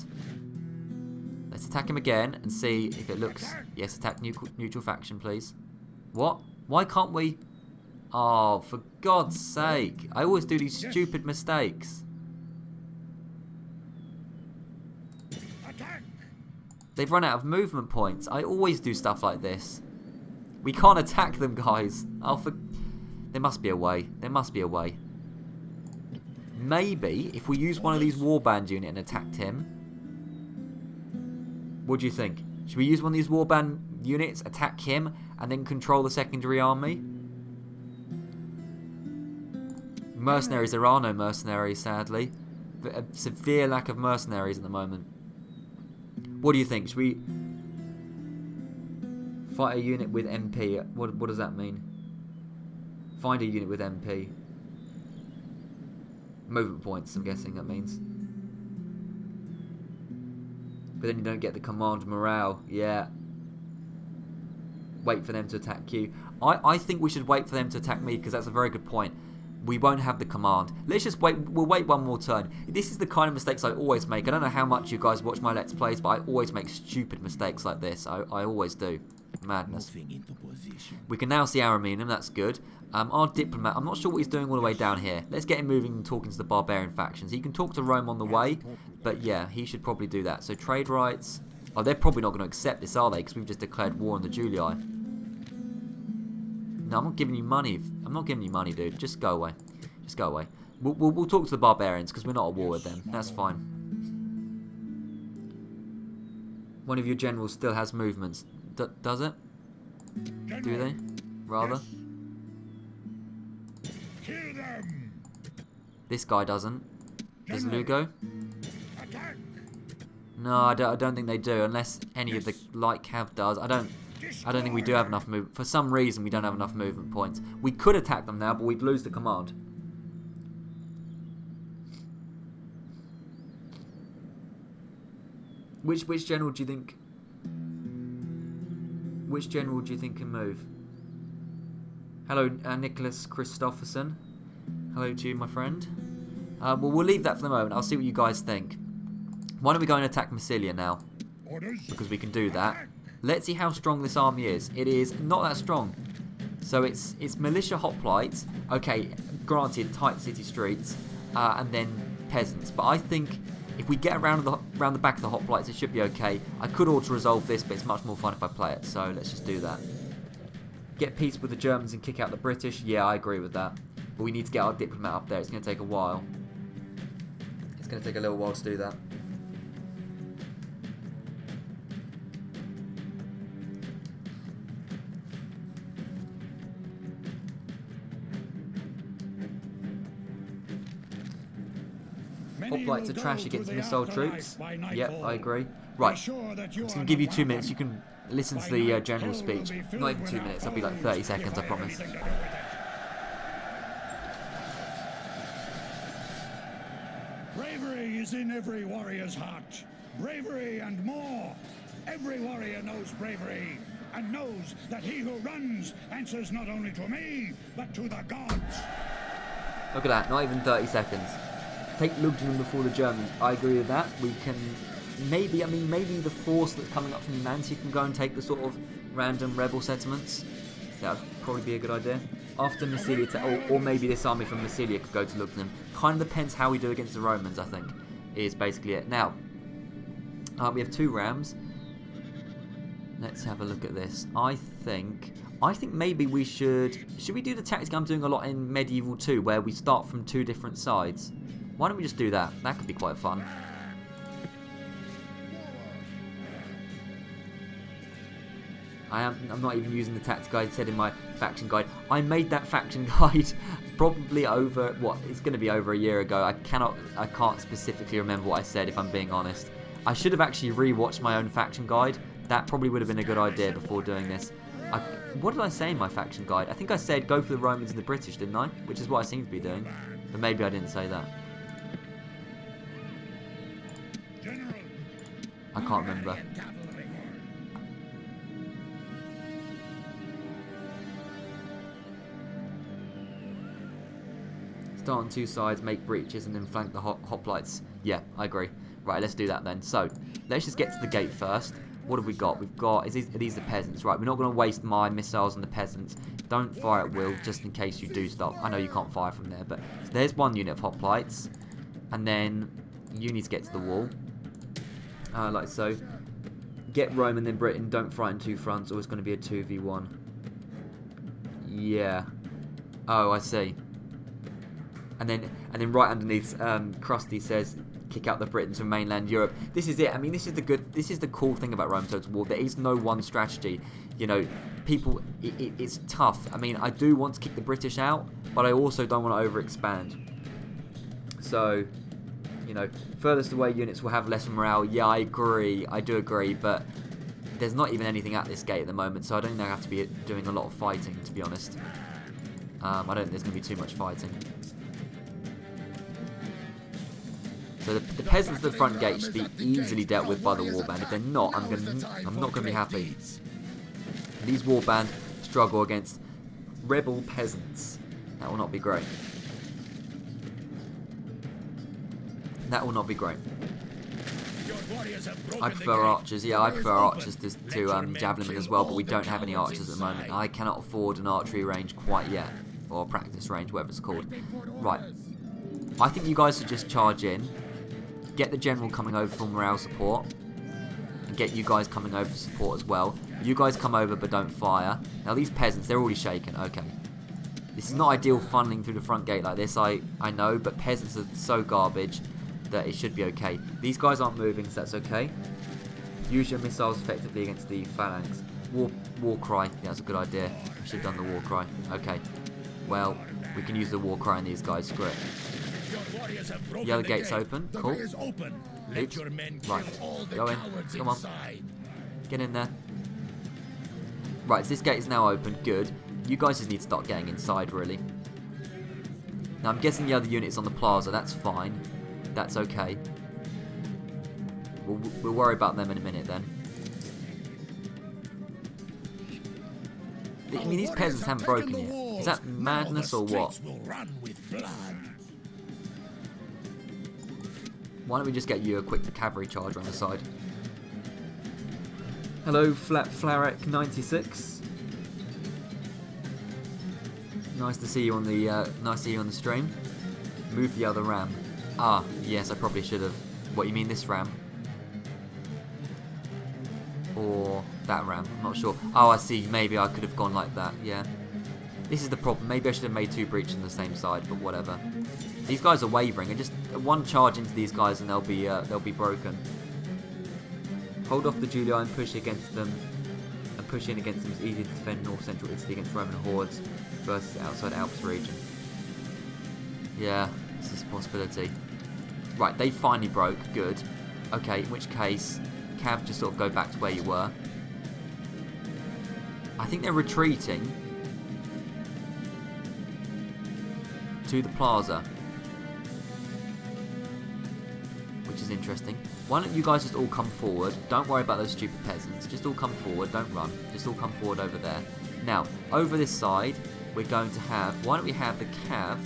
Let's attack him again and see if it looks... Yes, attack neutral faction, please. What? Why can't we... Oh, for God's sake. I always do these stupid mistakes. They've run out of movement points. I always do stuff like this. We can't attack them, guys. Oh, for... There must be a way. There must be a way. Maybe if we use one of these warband unit and attacked him... What do you think? Should we use one of these warband units, attack him, and then control the secondary army? Mercenaries. There are no mercenaries, sadly. A severe lack of mercenaries at the moment. What do you think? Should we fight a unit with MP? What does that mean? Find a unit with MP. Movement points, I'm guessing that means. But then you don't get the command morale. Yeah. Wait for them to attack you. I think we should wait for them to attack me because that's a very good point. We won't have the command. Let's just wait. We'll wait one more turn. This is the kind of mistakes I always make. I don't know how much you guys watch my Let's Plays, but I always make stupid mistakes like this. I always do. Madness. We can now see Ariminum. That's good. Our diplomat, I'm not sure what he's doing all the way down here. Let's get him moving and talking to the barbarian factions. He can talk to Rome on the way, but yeah, he should probably do that. So trade rights. Oh, they're probably not going to accept this, are they? Because we've just declared war on the Julii. No, I'm not giving you money. I'm not giving you money, dude. Just go away. Just go away. We'll talk to the barbarians because we're not at war with them. That's fine. One of your generals still has movements. Does it? Do they? Rather. Kill them. This guy doesn't. Does Lugo? No, I don't think they do, unless any of the light cav does. I don't think we do have enough movement. For some reason, we don't have enough movement points. We could attack them now, but we'd lose the command. Which general do you think? Which general do you think can move? Hello, Nicholas Christopherson. Hello to you, my friend. Well, we'll leave that for the moment. I'll see what you guys think. Why don't we go and attack Massilia now? Because we can do that. Let's see how strong this army is. It is not that strong. So it's militia hoplites. Okay, granted, tight city streets, and then peasants. But I think if we get around the back of the hoplites, it should be okay. I could auto-resolve this, but it's much more fun if I play it. So let's just do that. Get peace with the Germans and kick out the British. Yeah, I agree with that. But we need to get our diplomat up there. It's going to take a while. It's going to take a little while to do that. Hoplites are trash against missile troops. Yep, I agree. Right, I'm just going to give you 2 minutes. You can listen to the general speech. Not even 2 minutes, I'll be like 30 seconds, I promise. Bravery is in every warrior's heart. Bravery and more. Every warrior knows bravery. and knows that he who runs answers not only to me, but to the gods. Look at that, not even 30 seconds. Take Lugdunum before the Germans. I agree with that. We can maybe, maybe the force that's coming up from humanity can go and take the sort of random rebel settlements. That would probably be a good idea. After Massilia, or maybe this army from Massilia could go to Lugdunum. Kind of depends how we do against the Romans, I think, is basically it. Now, we have 2 rams. Let's have a look at this. I think maybe we should we do the tactic I'm doing a lot in Medieval 2, where we start from 2 different sides? Why don't we just do that? That could be quite fun. I'm not even using the tactic guide said in my faction guide. I made that faction guide probably over, it's going to be over a year ago. I can't specifically remember what I said, if I'm being honest. I should have actually re-watched my own faction guide. That probably would have been a good idea before doing this. What did I say in my faction guide? I think I said go for the Romans and the British, didn't I? Which is what I seem to be doing. But maybe I didn't say that. I can't remember. Start on 2 sides, make breaches, and then flank the hoplites. Yeah, I agree. Right, let's do that then. So, let's just get to the gate first. What have we got? We've got... Are these the peasants? Right, we're not going to waste my missiles on the peasants. Don't fire at will, just in case you do stop. I know you can't fire from there, but... So there's 1 unit of hoplites. And then you need to get to the wall. Like so. Get Rome and then Britain. Don't frighten 2 fronts, or it's going to be a 2v1. Yeah. Oh, I see. And then right underneath, Krusty says, kick out the Britons from mainland Europe. This is it. I mean, this is the cool thing about Rome Total War. There is no one strategy. You know, people, it's tough. I mean, I do want to kick the British out, but I also don't want to overexpand. So, you know, furthest away units will have less morale. Yeah, I agree. I do agree, but there's not even anything at this gate at the moment, so I don't think I have to be doing a lot of fighting, to be honest. I don't think there's going to be too much fighting. So the peasants at the front gate should be easily dealt with by the warband. If they're not, I'm not going to be happy. These warband struggle against rebel peasants. That will not be great. That will not be great. I prefer archers. Yeah, I prefer archers to javelinmen as well, but we don't have any archers at the moment. I cannot afford an archery range quite yet, or practice range, whatever it's called. Right. I think you guys should just charge in. Get the general coming over for morale support, and get you guys coming over for support as well. You guys come over but don't fire. Now these peasants, they're already shaken. Okay. This is not ideal funneling through the front gate like this, I know, but peasants are so garbage that it should be okay. These guys aren't moving, so that's okay. Use your missiles effectively against the phalanx. War cry. Yeah, that's a good idea. I should have done the war cry. Okay. Well, we can use the war cry on these guys. Screw it. Yeah, the gate's open. Cool. Right. Go in. Come on. Get in there. Right, so this gate is now open. Good. You guys just need to start getting inside, really. Now, I'm guessing the other unit's on the plaza. That's fine. That's okay. We'll worry about them in a minute, then. I mean, these peasants haven't broken yet. Is that madness or what? Why don't we just get you a quick cavalry charge on the side? Hello, Flarek 96. Nice to see you on the stream. Move the other ram. Ah, yes, I probably should have. What, you mean this ram? Or that ram? I'm not sure. Oh, I see. Maybe I could have gone like that. Yeah. This is the problem. Maybe I should have made 2 breaches on the same side, but whatever. These guys are wavering, and just one charge into these guys and they'll be broken. Hold off the Julii and push against them, and push in against them is easy to defend North Central Italy against Roman hordes versus outside Alps region. Yeah, this is a possibility. Right, they finally broke. Good. Okay, in which case, Cav, just sort of go back to where you were. I think they're retreating to the plaza. which is interesting. Why don't you guys just all come forward? Don't worry about those stupid peasants. Just all come forward. Don't run. Just all come forward over there. Now, over this side, we're going to have... Why don't we have the cav?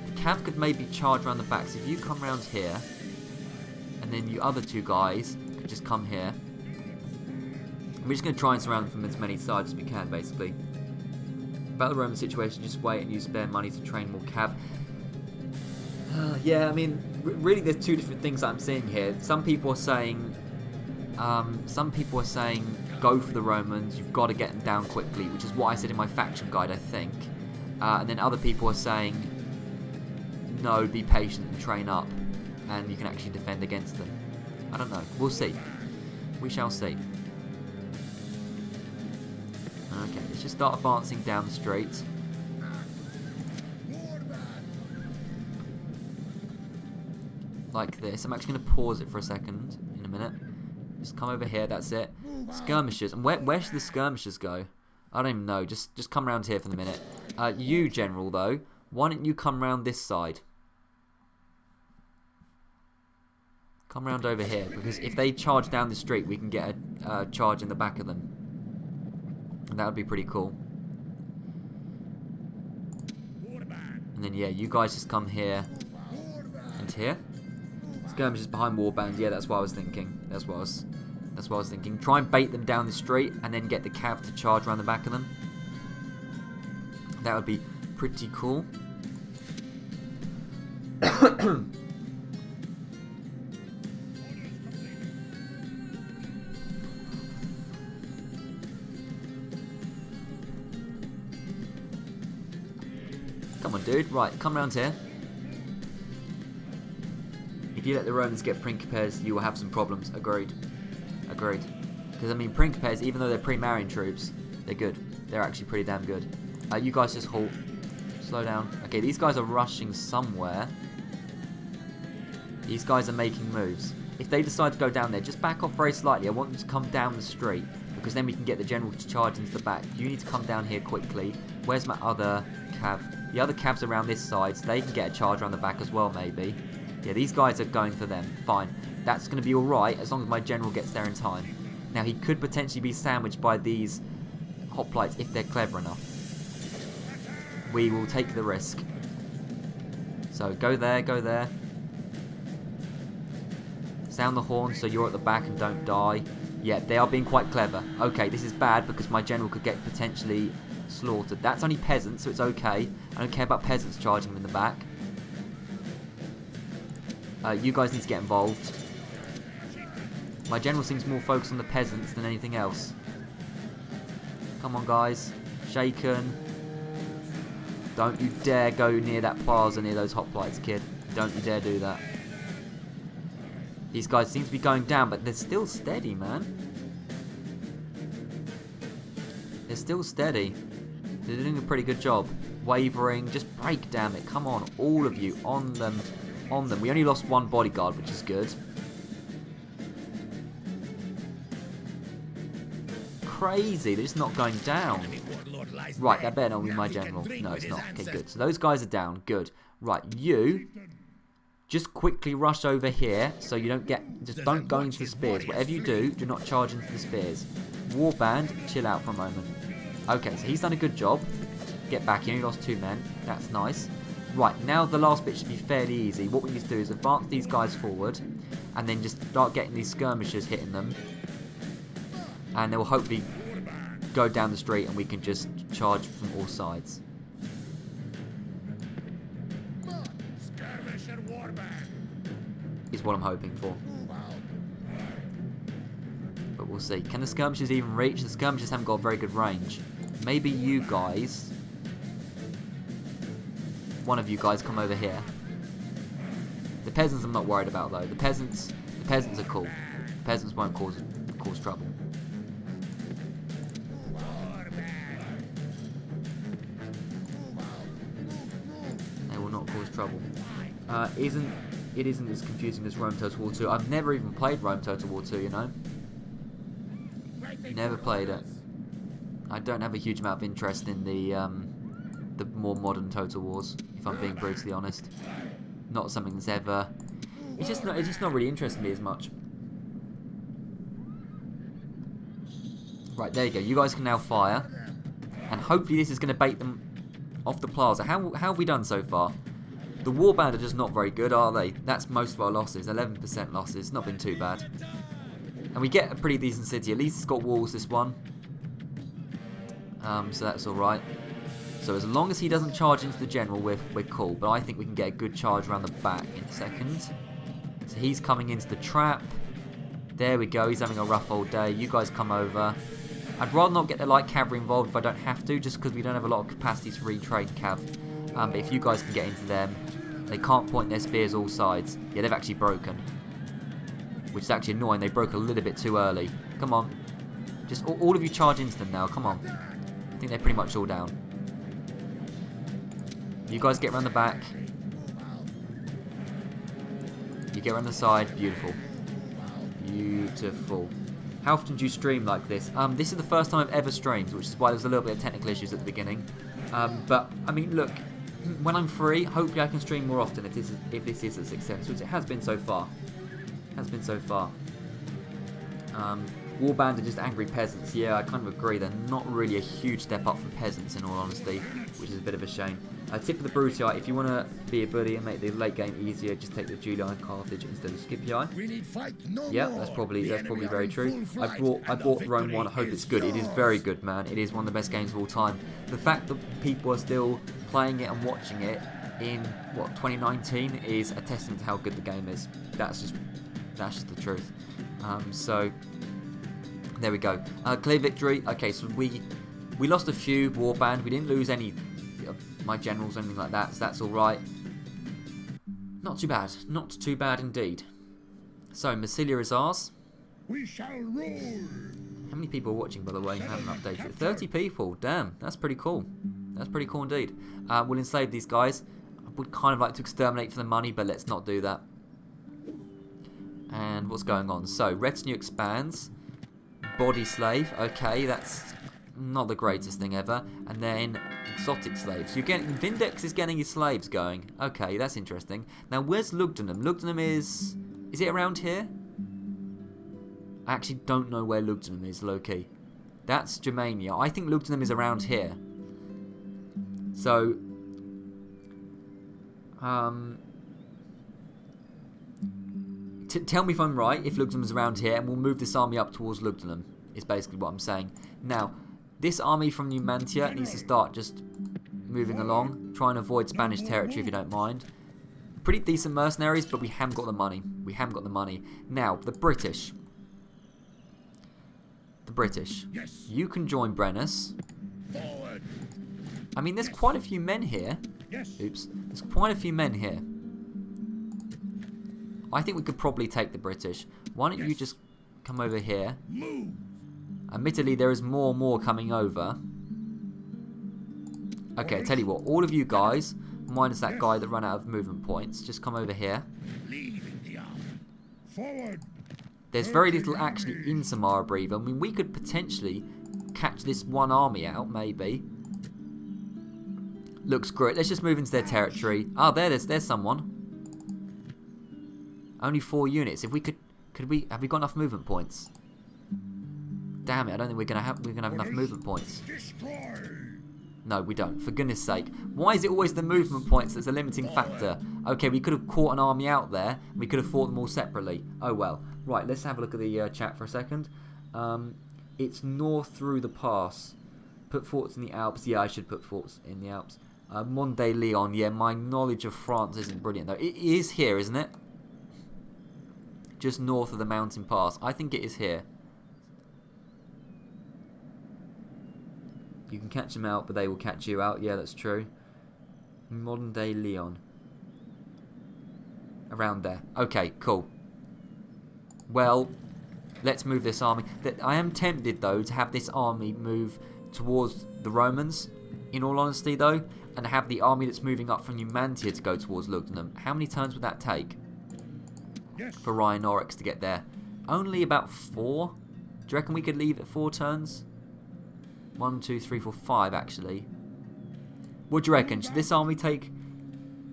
The cav could maybe charge around the back. So if you come around here, and then you other two guys could just come here. We're just going to try and surround them from as many sides as we can, basically. About the Roman situation, just wait and use spare money to train more cav. Yeah, I mean, really, there's two different things that I'm seeing here. Some people are saying, go for the Romans. You've got to get them down quickly, which is what I said in my faction guide, I think. And then other people are saying, no, be patient and train up, and you can actually defend against them. I don't know. We'll see. We shall see. Okay, let's just start advancing down the street. Like this. I'm actually going to pause it for a second in a minute. Just come over here, that's it. Skirmishers. And where should the skirmishers go? I don't even know. Just come around here for the minute. You, General, though, why don't you come around this side? Come around over here, because if they charge down the street, we can get a charge in the back of them. And that would be pretty cool. And then, yeah, you guys just come here and here. Skirmishers behind warbands. Yeah, that's what I was thinking. That's what I was thinking. Try and bait them down the street and then get the cav to charge around the back of them. That would be pretty cool. Come on, dude. Right, come around here. If you let the Romans get Principes, you will have some problems. Agreed. Agreed. Because, I mean, Principes, even though they're pre-Marian troops, they're good. They're actually pretty damn good. You guys just halt. Slow down. Okay, these guys are rushing somewhere. These guys are making moves. If they decide to go down there, just back off very slightly. I want them to come down the street, because then we can get the general to charge into the back. You need to come down here quickly. Where's my other cav? The other cavs around this side, so they can get a charge around the back as well, maybe. Yeah, these guys are going for them. Fine. That's going to be alright, as long as my general gets there in time. Now, he could potentially be sandwiched by these hoplites if they're clever enough. We will take the risk. So, go there, go there. Sound the horn so you're at the back and don't die. Yeah, they are being quite clever. Okay, this is bad because my general could get potentially slaughtered. That's only peasants, so it's okay. I don't care about peasants charging them in the back. You guys need to get involved. My general seems more focused on the peasants than anything else. Come on, guys. Shaken. Don't you dare go near that plaza near those hoplites, kid. Don't you dare do that. These guys seem to be going down, but they're still steady, man. They're still steady. They're doing a pretty good job. Wavering. Just break, damn it. Come on, all of you. On them. On them. We only lost one bodyguard, which is good. Crazy. They're just not going down. Right, that better not be my general. No, it's not. Okay, good. So those guys are down. Good. Right, you just quickly rush over here so you don't get... Just don't go into the spears. Whatever you do, do not charge into the spears. Warband, chill out for a moment. Okay, so he's done a good job. Get back. He only lost 2 men. That's nice. Right, now the last bit should be fairly easy. What we need to do is advance these guys forward and then just start getting these skirmishers hitting them. And they will hopefully go down the street and we can just charge from all sides. Is what I'm hoping for. But we'll see. Can the skirmishers even reach? The skirmishers haven't got very good range. Maybe you guys... One of you guys come over here. The peasants I'm not worried about though. The peasants are cool. The peasants won't cause trouble. They will not cause trouble. It isn't as confusing as Rome Total War 2. I've never even played Rome Total War 2, you know. Never played it. I don't have a huge amount of interest in the more modern Total Wars, if I'm being brutally honest. Not something that's ever It's just not really interesting me as much. Right, there you go. You guys can now fire. And hopefully this is going to bait them off the plaza. How have we done so far? The warband are just not very good, are they? That's most of our losses. 11% losses. Not been too bad. And we get a pretty decent city. At least it's got walls, this one. So that's alright. So as long as he doesn't charge into the general, we're cool. But I think we can get a good charge around the back in a second. So he's coming into the trap. There we go. He's having a rough old day. You guys come over. I'd rather not get the light cavalry involved if I don't have to, just because we don't have a lot of capacity to retrain cav. But if you guys can get into them, they can't point their spears all sides. Yeah, they've actually broken. Which is actually annoying. They broke a little bit too early. Come on. Just all of you charge into them now. Come on. I think they're pretty much all down. You guys get around the back. You get around the side. Beautiful. Beautiful. How often do you stream like this? This is the first time I've ever streamed, which is why there was a little bit of technical issues at the beginning. But, I mean, look, when I'm free, hopefully I can stream more often if this is a success, which it has been so far. Warband are just angry peasants. Yeah, I kind of agree. They're not really a huge step up from peasants, in all honesty, which is a bit of a shame. Tip of the Brutii, if you want to be a buddy and make the late game easier, just take the Julian Carthage instead of Scipii. Yeah, that's probably very true. I bought Rome 1. I hope it's good. It is very good, man. It is one of the best games of all time. The fact that people are still playing it and watching it in 2019 is a testament to how good the game is. That's just the truth. So there we go. Clear victory. Okay, so we lost a few warband. We didn't lose any of my generals or anything like that, so that's all right. Not too bad. Not too bad indeed. So Massilia is ours. We shall rule. How many people are watching, by the way? I haven't updated. 30 people. Damn, that's pretty cool. That's pretty cool indeed. We'll enslave these guys. I would kind of like to exterminate for the money, but let's not do that. And what's going on? So, retinue expands. Body slave. Okay, that's not the greatest thing ever. And then exotic slaves. You're getting Vindex is getting his slaves going. Okay, that's interesting. Now, where's Lugdunum? Lugdunum is it around here? I actually don't know where Lugdunum is, low-key. That's Germania. I think Lugdunum is around here. So, tell me if I'm right, if Lugdunum's around here, and we'll move this army up towards Lugdunum, is basically what I'm saying. Now, this army from Numantia needs to start just moving along. Try and avoid Spanish territory if you don't mind. Pretty decent mercenaries, but we haven't got the money. We haven't got the money. Now, the British. The British. Yes. You can join Brennus. Forward. I mean, there's quite a few men here. Yes. Oops. There's quite a few men here. I think we could probably take the British. Why don't you just come over here? Move. Admittedly, there is more coming over. Okay, I tell you what. All of you guys, minus that guy that ran out of movement points, just come over here. Leaving the army. Forward. There's very little actually in Samara Breve. I mean, we could potentially catch this one army out, maybe. Looks great. Let's just move into their territory. Ah, there's someone. Only 4 units. If we have we got enough movement points? Damn it! I don't think we're gonna have enough movement points. Destroy. No, we don't. For goodness sake, why is it always the movement points that's a limiting factor? Okay, we could have caught an army out there. We could have fought them all separately. Oh well. Right, let's have a look at the chat for a second. It's north through the pass. Put forts in the Alps. Yeah, I should put forts in the Alps. Monde Leon. Yeah, my knowledge of France isn't brilliant though. It is here, isn't it? Just north of the mountain pass. I think it is here. You can catch them out, but they will catch you out. Yeah, that's true. Modern day Leon. Around there. Okay, cool. Well, let's move this army. I am tempted, though, to have this army move towards the Romans, in all honesty, though, and have the army that's moving up from Numantia to go towards Lugdunum. How many turns would that take? Yes. For Ryan Oryx to get there? Only about 4? Do you reckon we could leave it 4 turns? 1, 2, 3, 4, 5 actually. What do you reckon? Should this army take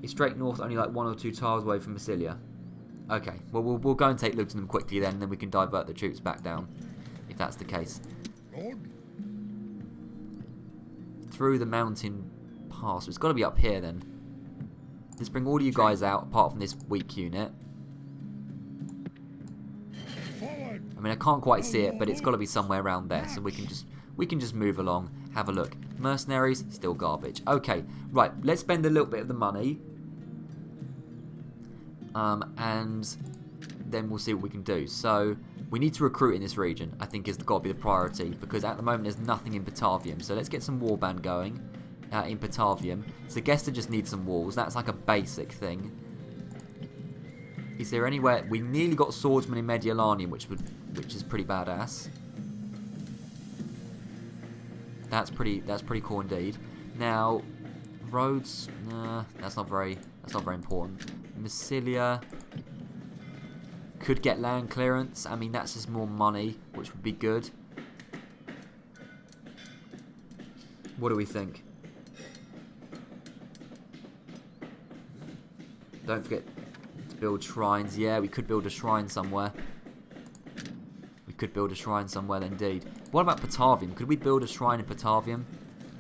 it straight north, only like 1 or 2 tiles away from Massilia? Okay, well, we'll go and take Lutenham quickly then, and then we can divert the troops back down, if that's the case. Lord, Through the mountain pass. So it's got to be up here then. Let's bring all you guys out, apart from this weak unit. forward. I mean, I can't quite see it, but it's got to be somewhere around there, so we can just move along, have a look. Mercenaries, still garbage. Okay, right, let's spend a little bit of the money. And then we'll see what we can do. So, we need to recruit in this region, I think, has got to be the priority, because at the moment there's nothing in Batavium. So let's get some warband going in Batavium. Segestica just needs some walls. That's like a basic thing. Is there anywhere... We nearly got swordsmen in Mediolanium, which is pretty badass. That's pretty cool indeed. Now, roads, nah, that's not very important. Massilia could get land clearance. I mean, that's just more money, which would be good. What do we think? Don't forget to build shrines. Yeah, we could build a shrine somewhere. We could build a shrine somewhere indeed. What about Batavium? Could we build a shrine in Batavium?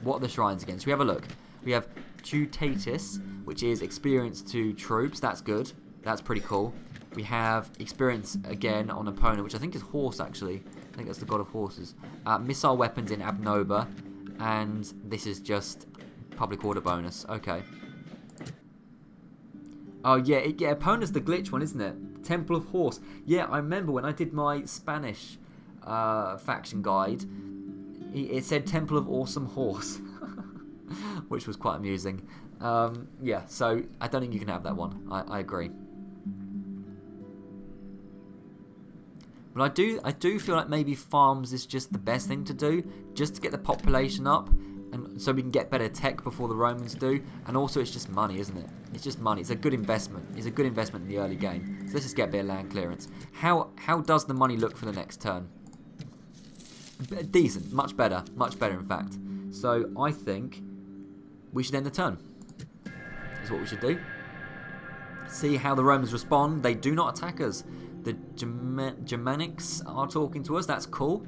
What are the shrines again? So we have a look. We have Tutatis, which is experience to troops. That's good. That's pretty cool. We have experience again on opponent, which I think is horse actually. I think that's the god of horses. Missile weapons in Abnoba, and this is just public order bonus. Okay. Oh yeah, opponent's the glitch one, isn't it? Temple of Horse. Yeah, I remember when I did my Spanish faction guide, it said Temple of Awesome Horse, which was quite amusing. Yeah, so I don't think you can have that one. I agree. But I do feel like maybe farms is just the best thing to do, just to get the population up, and so we can get better tech before the Romans do. And also, it's just money, isn't it? It's just money. It's a good investment. It's a good investment in the early game. So let's just get a bit of land clearance. How does the money look for the next turn? Decent, much better in fact. So I think we should end the turn. Is what we should do. See how the Romans respond. They do not attack us. The Germanics are talking to us. That's cool.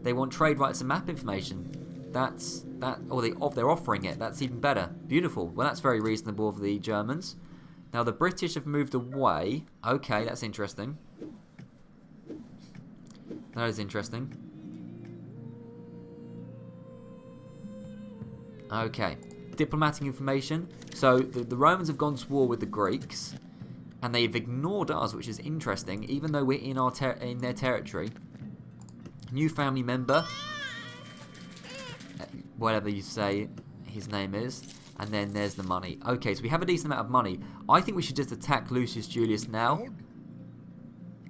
They want trade rights and map information. They're offering it. That's even better. Beautiful. Well, that's very reasonable of the Germans. Now the British have moved away. Okay, that's interesting. That is interesting. Okay, diplomatic information. So the Romans have gone to war with the Greeks, and they've ignored us, which is interesting, even though we're in their territory. New family member, whatever you say his name is, and then there's the money. Okay, so we have a decent amount of money. I think we should just attack Lucius Julius now.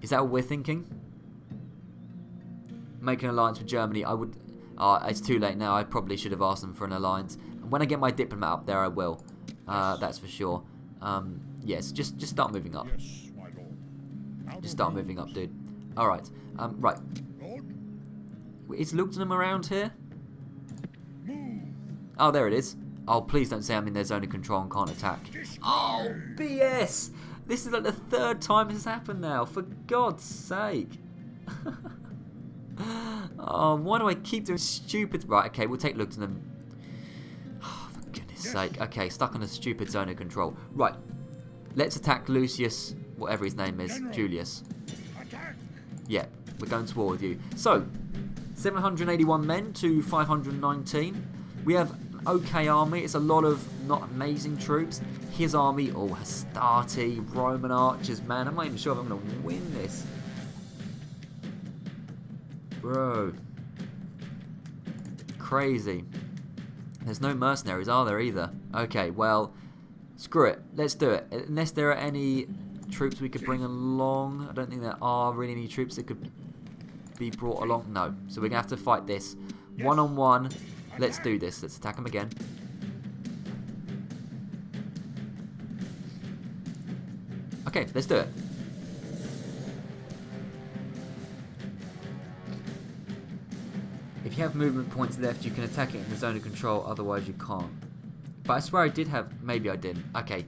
Is that what we're thinking? Make an alliance with Germany. I would... it's too late now. I probably should have asked them for an alliance. And when I get my diplomat up there, I will. That's for sure. Yes, just start moving up. Yes, my lord. Just start moving up, dude. Alright. Right. Lord, Is Lutenham around here? move. Oh, there it is. Oh, please don't say I'm in their zone of control and can't attack. Oh, BS! This is like the third time this has happened now. For God's sake. Oh, why do I keep doing stupid... Right, okay, we'll take Lutenham. Oh, for goodness sake. Okay, stuck on a stupid zone of control. Right. Let's attack Lucius, whatever his name is, General. Julius. Attack. Yeah, we're going to war with you. So, 781 men to 519. We have an okay army. It's a lot of not amazing troops. His army, oh, Hastati, Roman archers, man. I'm not even sure if I'm going to win this. Bro. Crazy. There's no mercenaries, are there, either? Okay, well, screw it. Let's do it. Unless there are any troops we could bring along. I don't think there are really any troops that could be brought along. No. So we're going to have to fight this. One-on-one. Let's do this. Let's attack them again. Okay, let's do it. If you have movement points left, you can attack it in the zone of control, otherwise you can't. But I swear I did have... Maybe I didn't. Okay,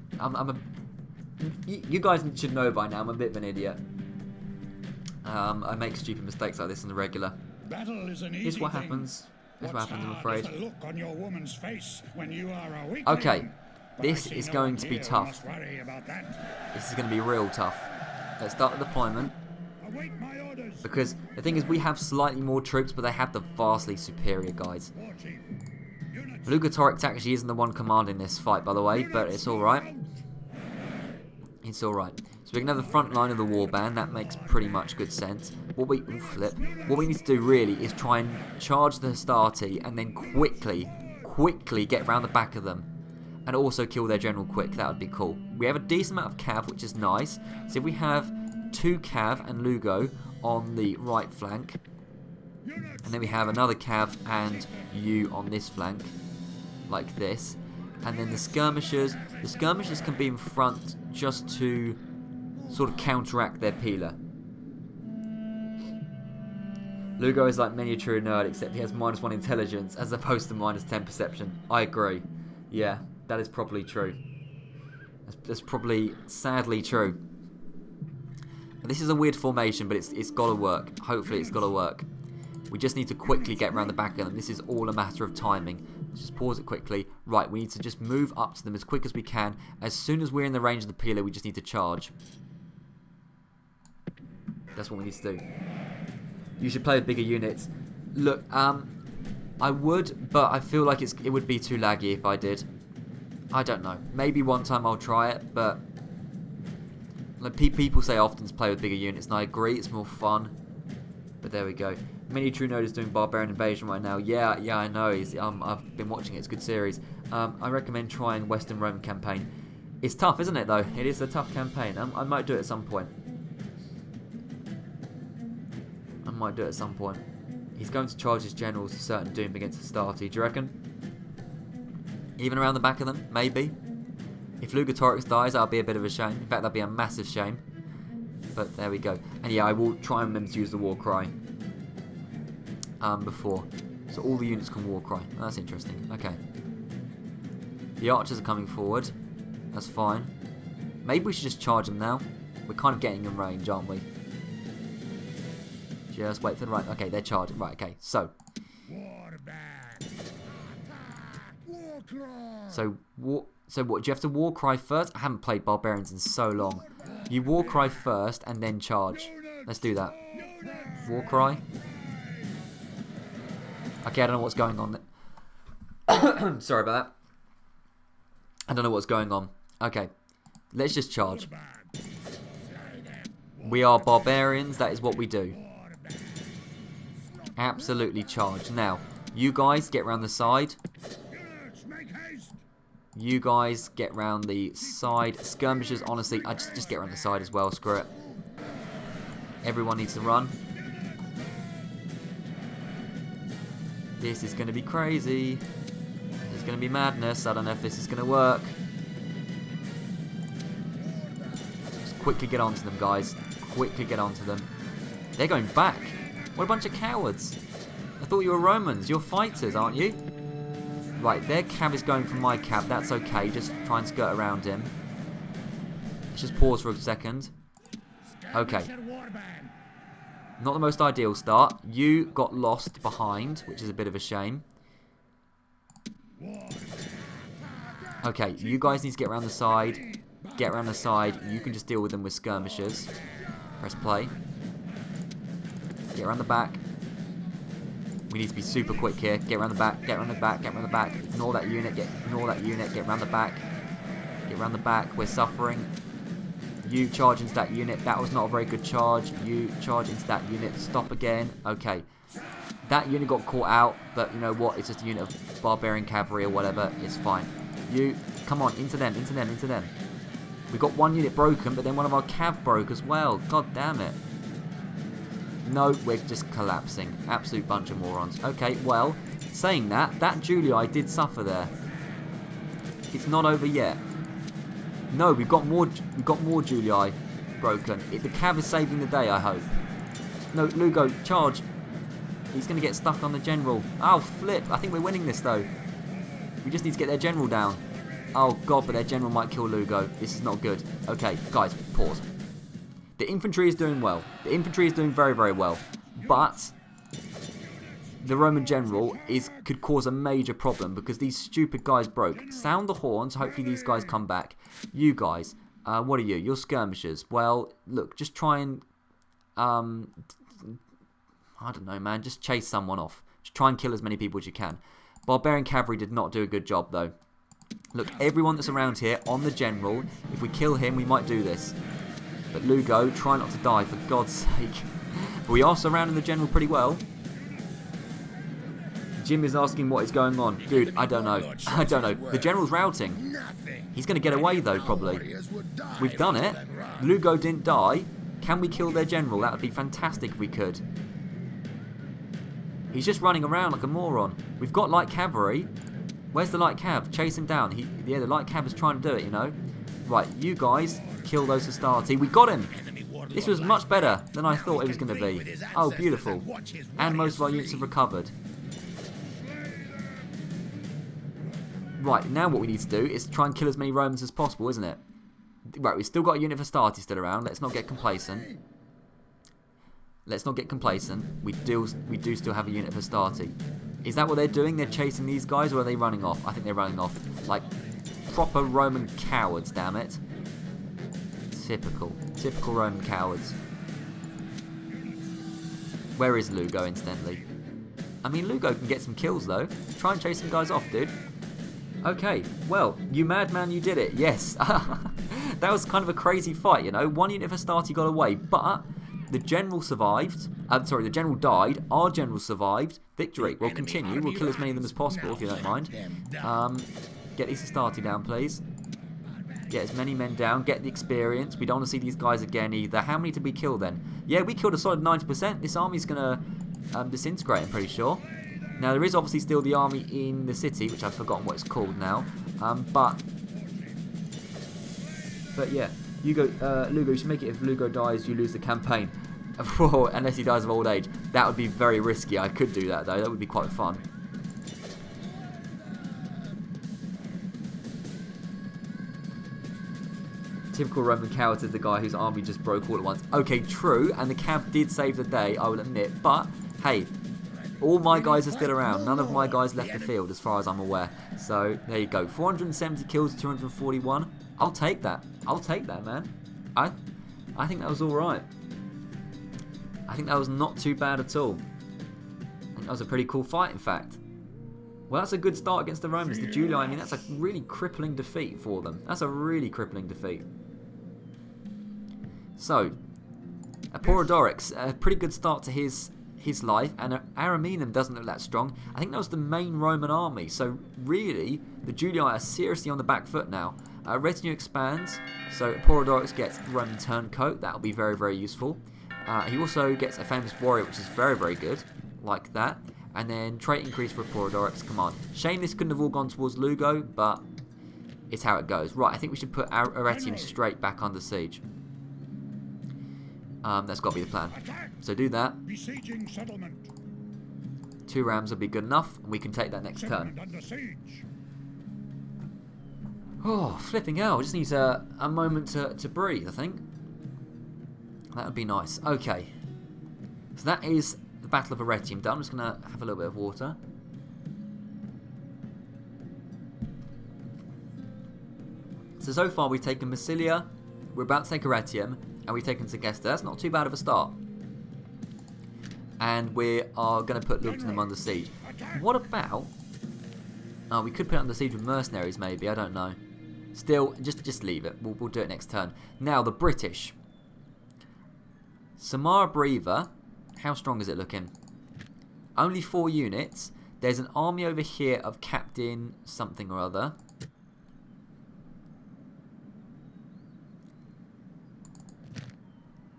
You guys should know by now I'm a bit of an idiot. I make stupid mistakes like this on the regular. Battle is an easy Here's what thing. happens. Here's what What's happens, I'm hard is afraid. the look on your woman's face when you are a weakling. Okay, But I this see is no going one to be here who tough. must worry about that. This is going to be real tough. Let's start the deployment. Await my orders. Because the thing is, we have slightly more troops, but they have the vastly superior guys. War chief. Units. Lugatorix actually isn't the one commanding this fight, by the way, but it's alright. It's alright. So we can have the front line of the warband. That makes pretty much good sense. What we need to do really is try and charge the Hastati and then quickly get round the back of them. And also kill their general quick. That would be cool. We have a decent amount of cav, which is nice. So if we have 2 cav and Lugo on the right flank, and then we have another cav and you on this flank, like this, and then the skirmishers can be in front just to sort of counteract their peeler. Lugo is like miniature nerd, except he has -1 intelligence as opposed to -10 perception. I agree. Yeah, that is probably true. That's probably sadly true. This is a weird formation, but it's got to work. Hopefully it's got to work. We just need to quickly get around the back of them. This is all a matter of timing. Let's just pause it quickly. Right, we need to just move up to them as quick as we can. As soon as we're in the range of the peeler, we just need to charge. That's what we need to do. You should play with bigger units. Look, I would, but I feel like it would be too laggy if I did. I don't know. Maybe one time I'll try it, but like people say often to play with bigger units, and I agree, it's more fun. But there we go. Mini True Node is doing Barbarian Invasion right now. Yeah, I know. I've been watching it. It's a good series. I recommend trying Western Roman campaign. It's tough, isn't it, though? It is a tough campaign. I might do it at some point. He's going to charge his generals to certain doom against Hastati. Do you reckon? Even around the back of them? Maybe. If Lugatorix dies, that'll be a bit of a shame. In fact, that'll be a massive shame. But there we go. And yeah, I will try and remember to use the war cry. Before. So all the units can war cry. Oh, that's interesting. Okay. The archers are coming forward. That's fine. Maybe we should just charge them now. We're kind of getting in range, aren't we? Just wait for the right. Okay, they're charging. Right, okay. So. So what? Do you have to war cry first? I haven't played barbarians in so long. You war cry first and then charge. Let's do that. War cry. Okay, I don't know what's going on. Sorry about that. I don't know what's going on. Okay, let's just charge. We are barbarians. That is what we do. Absolutely charge. Now, you guys get round the side. You guys get round the side. Skirmishers, honestly, I just get round the side as well. Screw it. Everyone needs to run. This is going to be crazy. This is going to be madness. I don't know if this is going to work. Just quickly get onto them, guys. Quickly get onto them. They're going back. What a bunch of cowards. I thought you were Romans. You're fighters, aren't you? Right, their cab is going for my cab. That's okay. Just try and skirt around him. Let's just pause for a second. Okay. Not the most ideal start. You got lost behind, which is a bit of a shame. Okay, you guys need to get around the side. Get around the side. You can just deal with them with skirmishers. Press play. Get around the back. We need to be super quick here. Get around the back. Get around the back. Get around the back. Ignore that unit. Ignore that unit. Get around the back. Get around the back. We're suffering. You charge into that unit. That was not a very good charge. You charge into that unit. Stop again. Okay. That unit got caught out, but you know what? It's just a unit of barbarian cavalry or whatever. It's fine. You, come on, into them, into them, into them. We got one unit broken, but then one of our cav broke as well. God damn it. No, we're just collapsing. Absolute bunch of morons. Okay, well, saying that, that Julii did suffer there. It's not over yet. No, we've got more Julii broken. The cav is saving the day, I hope. No, Lugo, charge. He's going to get stuck on the general. Oh, flip. I think we're winning this, though. We just need to get their general down. Oh, God, but their general might kill Lugo. This is not good. Okay, guys, pause. The infantry is doing well. The infantry is doing very, very well. But the Roman general could cause a major problem because these stupid guys broke. Sound the horns. Hopefully these guys come back. You guys, what are you? You're skirmishers. Well, look, just try and... I don't know, man. Just chase someone off. Just try and kill as many people as you can. Barbarian cavalry did not do a good job, though. Look, everyone that's around here on the general, if we kill him, we might do this. But Lugo, try not to die, for God's sake. But we are surrounding the general pretty well. Jim is asking what is going on. Dude, I don't know. I don't know. The general's routing. He's going to get away, though, probably. We've done it. Lugo didn't die. Can we kill their general? That would be fantastic if we could. He's just running around like a moron. We've got light cavalry. Where's the light cav? Chase him down. Yeah, the light cav is trying to do it, you know. Right, you guys, kill those Hastati. We got him. This was much better than I thought it was going to be. Oh, beautiful. And most of our units have recovered. Right, now what we need to do is try and kill as many Romans as possible, isn't it? Right, we've still got a unit of Hastati still around. Let's not get complacent. Let's not get complacent. We do still have a unit of Hastati. Is that what they're doing? They're chasing these guys, or are they running off? I think they're running off. Like, proper Roman cowards, damn it. Typical. Typical Roman cowards. Where is Lugo, incidentally? I mean, Lugo can get some kills, though. Try and chase some guys off, dude. Okay, well, you madman, you did it. Yes. That was kind of a crazy fight, you know. One unit of Hastati got away, but the general survived. Sorry, the general died. Our general survived. Victory. We'll continue. We'll kill as many of them as possible, if you don't mind. Get these Hastati down, please. Get as many men down. Get the experience. We don't want to see these guys again either. How many did we kill then? Yeah, we killed a solid 90%. This army's going to disintegrate, I'm pretty sure. Now, there is obviously still the army in the city, which I've forgotten what it's called now. But yeah, Lugo, you should make it if Lugo dies, you lose the campaign. Unless he dies of old age. That would be very risky. I could do that, though. That would be quite fun. Typical Roman coward is the guy whose army just broke all at once. Okay, true, and the cav did save the day, I will admit. But, hey, all my guys are still around. None of my guys left the field, as far as I'm aware. So, there you go. 470 kills, 241. I'll take that. I'll take that, man. I think that was alright. I think that was not too bad at all. I think that was a pretty cool fight, in fact. Well, that's a good start against the Romans. The Julii, I mean, that's a really crippling defeat for them. That's a really crippling defeat. So, Apollodorix, a pretty good start to his life, and Ariminum doesn't look that strong. I think that was the main Roman army. So, really, the Julii are seriously on the back foot now. Retinue expands, so Apollodorix gets Roman turncoat. That'll be very, very useful. He also gets a famous warrior, which is very, very good, like that. And then trait increase for Apollodorix. Come on. Shame this couldn't have all gone towards Lugo, but it's how it goes. Right, I think we should put Arretium straight back under siege. That's got to be the plan. So do that. Besieging settlement. 2 rams will be good enough, and we can take that next turn. Under siege. Oh, flipping hell. Just needs a moment to breathe, I think. That would be nice. Okay. So that is the Battle of Arretium done. I'm just going to have a little bit of water. So far we've taken Massilia, we're about to take Arretium, and we've taken Segestica. That's not too bad of a start. And we are going to put Lugdunum under siege. What about... Oh, we could put it under siege with mercenaries, maybe. I don't know. Still, just leave it. We'll do it next turn. Now, the British. Samara Breather. How strong is it looking? Only 4 units. There's an army over here of Captain something or other.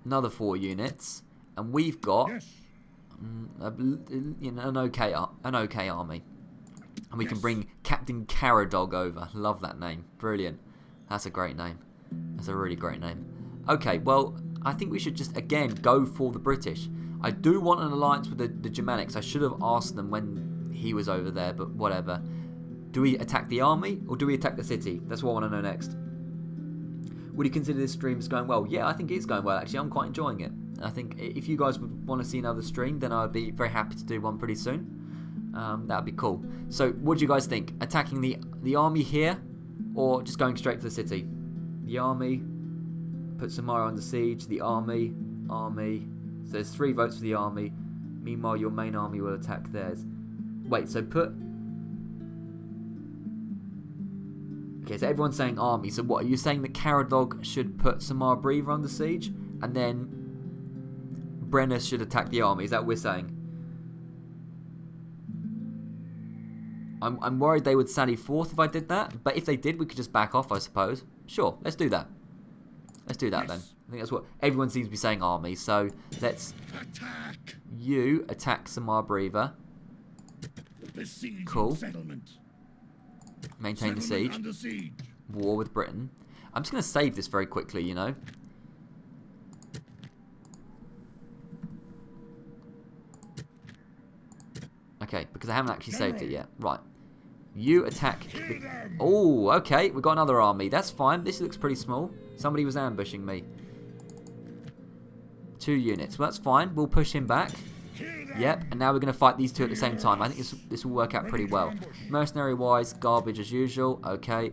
Another 4 units. And we've got an okay army. And we can bring Captain Caradog over. Love that name. Brilliant. That's a great name. That's a really great name. Okay, well, I think we should just, again, go for the British. I do want an alliance with the Germanics. I should have asked them when he was over there, but whatever. Do we attack the army or do we attack the city? That's what I want to know next. Would you consider this stream as going well? Yeah, I think it is going well, actually. I'm quite enjoying it. I think if you guys would want to see another stream, then I would be very happy to do one pretty soon. That would be cool. So, what do you guys think? Attacking the army here or just going straight for the city? The army, put Samara under siege. The army. So there's 3 votes for the army. Meanwhile, your main army will attack theirs. Wait, so put... Okay, so everyone's saying army. So what, are you saying that Caradog should put Samara Breather under siege? And then Brennus should attack the army? Is that what we're saying? I'm worried they would sally forth if I did that. But if they did, we could just back off, I suppose. Sure, let's do that. Let's do that then. I think that's what everyone seems to be saying, army. So let's... Attack! You attack Samara Breather. Cool. Maintain the siege. War with Britain. I'm just going to save this very quickly, you know. Okay, because I haven't actually saved it yet. Right. You attack... Oh, okay. We've got another army. That's fine. This looks pretty small. Somebody was ambushing me. 2 units. Well, that's fine. We'll push him back. Yep. And now we're going to fight these 2 at the same time. I think this will work out pretty well. Mercenary-wise, garbage as usual. Okay.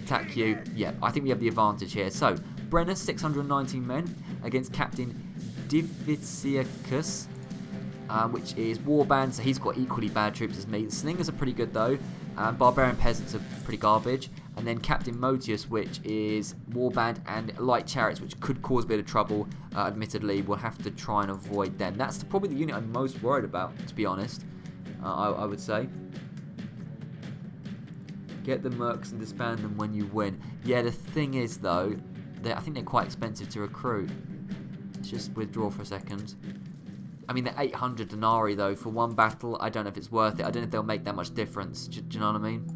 Attack you. Yep. I think we have the advantage here. So, Brennus, 619 men against Captain Diviciacus. Which is Warband, so he's got equally bad troops as me. The Slingers are pretty good though. Barbarian Peasants are pretty garbage. And then Captain Motius, which is Warband and Light Chariots, which could cause a bit of trouble. Admittedly, we'll have to try and avoid them. That's probably the unit I'm most worried about, to be honest. I would say. Get the Mercs and disband them when you win. Yeah, the thing is though, I think they're quite expensive to recruit. Let's just withdraw for a second. I mean, they're 800 denarii, though, for one battle. I don't know if it's worth it. I don't know if they'll make that much difference. Do you know what I mean?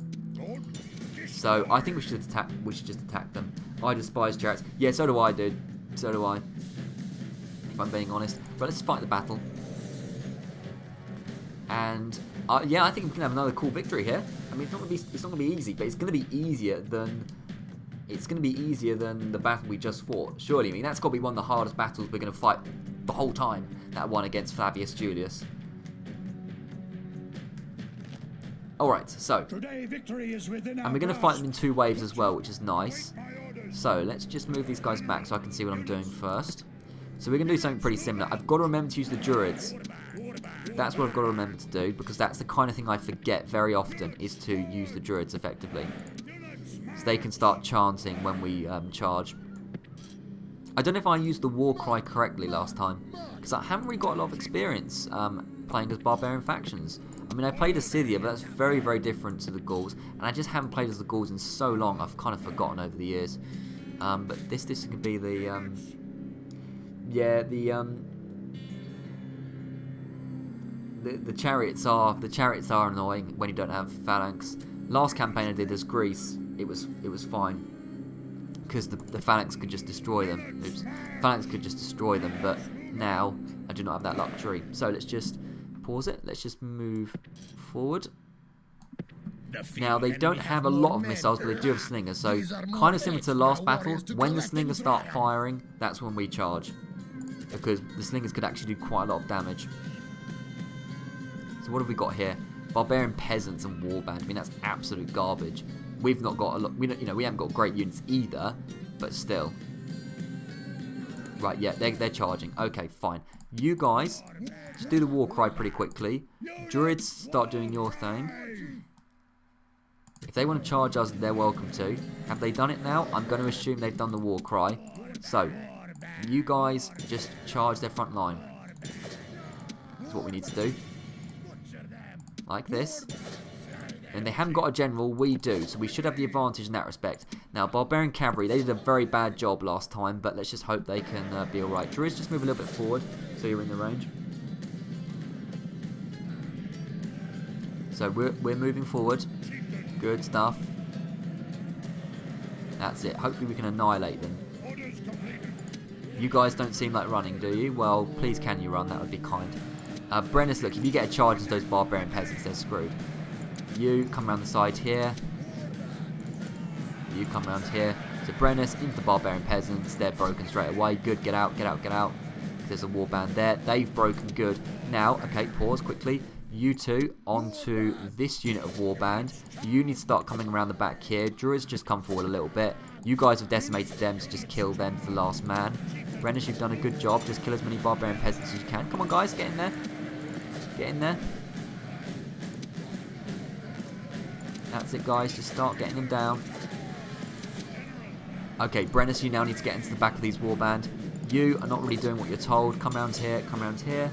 So, I think we should just attack them. I despise chariots. Yeah, so do I, dude. So do I. If I'm being honest. But let's fight the battle. And, yeah, I think we can have another cool victory here. I mean, it's not gonna be easy, but it's gonna be easier than... It's going to be easier than the battle we just fought. Surely, I mean, that's got to be one of the hardest battles we're going to fight the whole time. That one against Flavius Julius. Alright, so. Today, victory is within our and we're going to fight them in 2 waves as well, which is nice. So, let's just move these guys back so I can see what I'm doing first. So, we're going to do something pretty similar. I've got to remember to use the Druids. That's what I've got to remember to do, because that's the kind of thing I forget very often, is to use the Druids effectively. So they can start chanting when we charge. I don't know if I used the war cry correctly last time, because I haven't really got a lot of experience playing as barbarian factions. I mean, I played as Scythia, but that's very, very different to the Gauls, and I just haven't played as the Gauls in so long, I've kind of forgotten over the years. But this can be the, the chariots are annoying when you don't have phalanx. Last campaign I did as Greece, it was fine, because the phalanx could just destroy them. Phalanx could just destroy them, but now I do not have that luxury. So let's just pause it. Let's just move forward. Now they don't have a lot of missiles, but they do have slingers. So kind of similar to the last battle. When the slingers start firing, that's when we charge, because the slingers could actually do quite a lot of damage. So what have we got here? Barbarian Peasants and Warband. I mean, that's absolute garbage. We've not got a lot. We haven't got great units either, but still. Right, yeah, they're charging. Okay, fine. You guys, just do the war cry pretty quickly. Druids, start doing your thing. If they want to charge us, they're welcome to. Have they done it now? I'm going to assume they've done the war cry. So, you guys just charge their front line. That's what we need to do. Like this. And they haven't got a general, we do, so we should have the advantage in that respect. Now, Barbarian Cavalry, they did a very bad job last time, but let's just hope they can be alright. Druids, just move a little bit forward, so you're in the range. So we're moving forward. Good stuff. That's it. Hopefully we can annihilate them. You guys don't seem like running, do you? Well, please can you run, that would be kind. Brennus, look, if you get a charge as those Barbarian Peasants, they're screwed. You come around the side here. You come around here. So Brennus into the barbarian peasants. They're broken straight away. Good, get out, get out, get out. There's a warband there. They've broken good. Now, okay, pause quickly. You two onto this unit of warband. You need to start coming around the back here. Druids just come forward a little bit. You guys have decimated them, so just kill them to the last man. Brennus, you've done a good job. Just kill as many barbarian peasants as you can. Come on, guys, get in there. Get in there. That's it, guys. Just start getting them down. Okay, Brennus, you now need to get into the back of these warband. You are not really doing what you're told. Come around here. Come around here.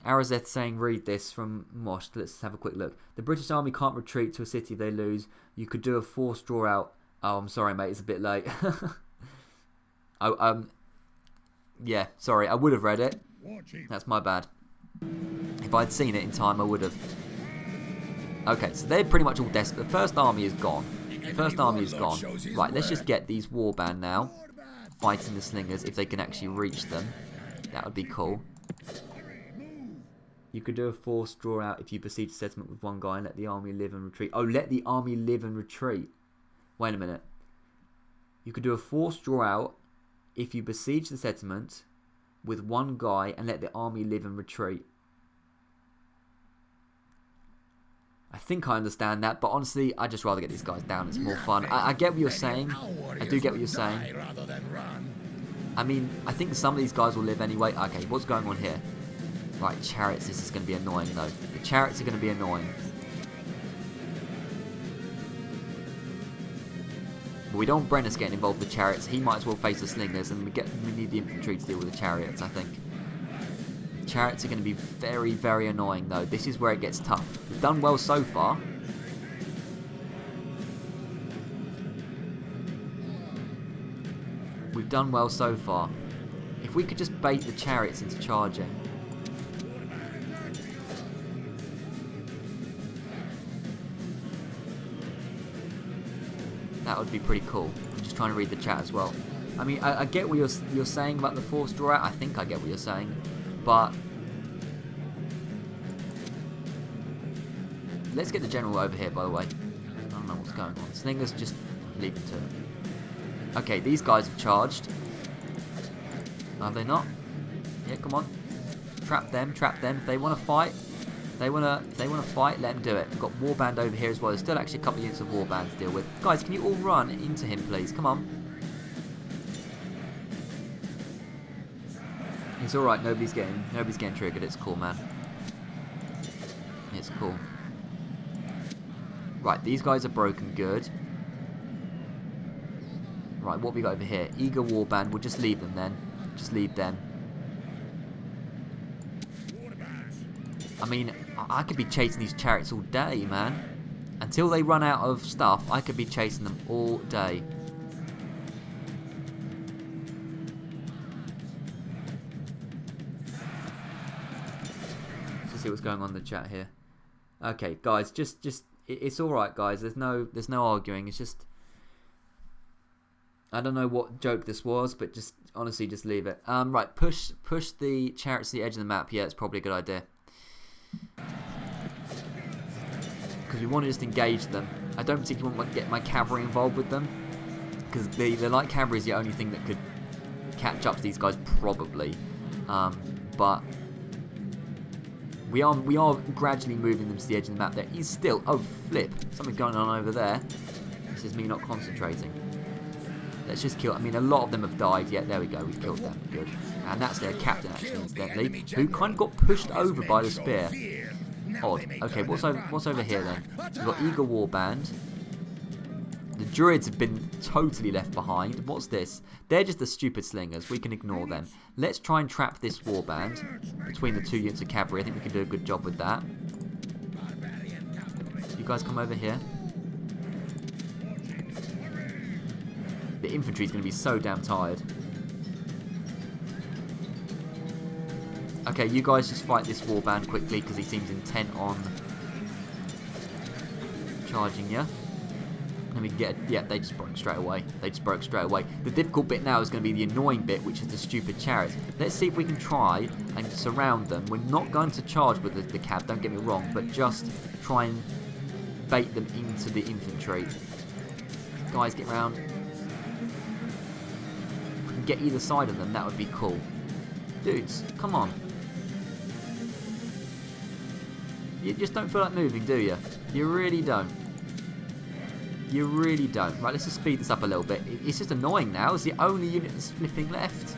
Arazeth saying, read this from Mosh. Let's have a quick look. The British army can't retreat to a city if they lose. You could do a forced draw out. Oh, I'm sorry, mate. It's a bit late. Oh, yeah, sorry. I would have read it. That's my bad. If I'd seen it in time, I would have. Okay, so they're pretty much all desperate. The first army is gone. The first army is gone. Right, let's just get these warband now. Fighting the slingers if they can actually reach them. That would be cool. You could do a forced draw out if you besiege the settlement with one guy and let the army live and retreat. Oh, let the army live and retreat. Wait a minute. You could do a forced draw out if you besiege the settlement with one guy and let the army live and retreat. I think I understand that, but honestly, I'd just rather get these guys down. It's more fun. I get what you're saying. I do get what you're saying. I mean, I think some of these guys will live anyway. Okay, what's going on here? Right, chariots. This is going to be annoying, though. The chariots are going to be annoying. But we don't want Brennus getting involved with the chariots. He might as well face the slingers, and we need the infantry to deal with the chariots, I think. Chariots are going to be very, very annoying, though. This is where it gets tough. We've done well so far. We've done well so far. If we could just bait the chariots into charging. That would be pretty cool. I'm just trying to read the chat as well. I mean, I get what you're saying about the forced draw out. I think I get what you're saying. But let's get the general over here, by the way. I don't know what's going on. Slingers, just leave it to it. Okay, these guys have charged. Have they not? Yeah, come on. Trap them, trap them. If they want to fight, they want to fight, let them do it. We've got warband over here as well. There's still actually a couple of units of warband to deal with. Guys, can you all run into him, please? Come on. It's alright, nobody's getting triggered. It's cool, man. It's cool. Right, these guys are broken good. Right, what have we got over here? Eager warband. We'll just leave them then. Just leave them. I mean, I could be chasing these chariots all day, man. Until they run out of stuff, I could be chasing them all day. See what's going on in the chat here. Okay, guys, just it's all right, guys. There's no arguing. It's just I don't know what joke this was, but just honestly, just leave it. Right, push the chariots to the edge of the map. Yeah, it's probably a good idea because we want to just engage them. I don't particularly want to get my cavalry involved with them because the light cavalry is the only thing that could catch up to these guys probably, but. We are gradually moving them to the edge of the map. There is still... Oh, flip. Something going on over there. This is me not concentrating. Let's just kill... I mean, a lot of them have died. Yeah, there we go. We've killed them. Good. And that's their captain, actually, incidentally. Who kind of got pushed over by the spear. Odd. Okay, what's over here, then? We've got Eager Warband. The Druids have been totally left behind. What's this? They're just the stupid slingers. We can ignore them. Let's try and trap this warband between the two units of cavalry. I think we can do a good job with that. You guys come over here. The infantry's going to be so damn tired. Okay, you guys just fight this warband quickly because he seems intent on charging you. And we can get yeah, they just broke straight away. They just broke straight away. The difficult bit now is going to be the annoying bit, which is the stupid chariots. Let's see if we can try and surround them. We're not going to charge with the cav, don't get me wrong, but just try and bait them into the infantry. Guys, get round. If we can get either side of them, that would be cool. Dudes, come on. You just don't feel like moving, do you? You really don't. You really don't. Right, let's just speed this up a little bit. It's just annoying now. It's the only unit that's flipping left.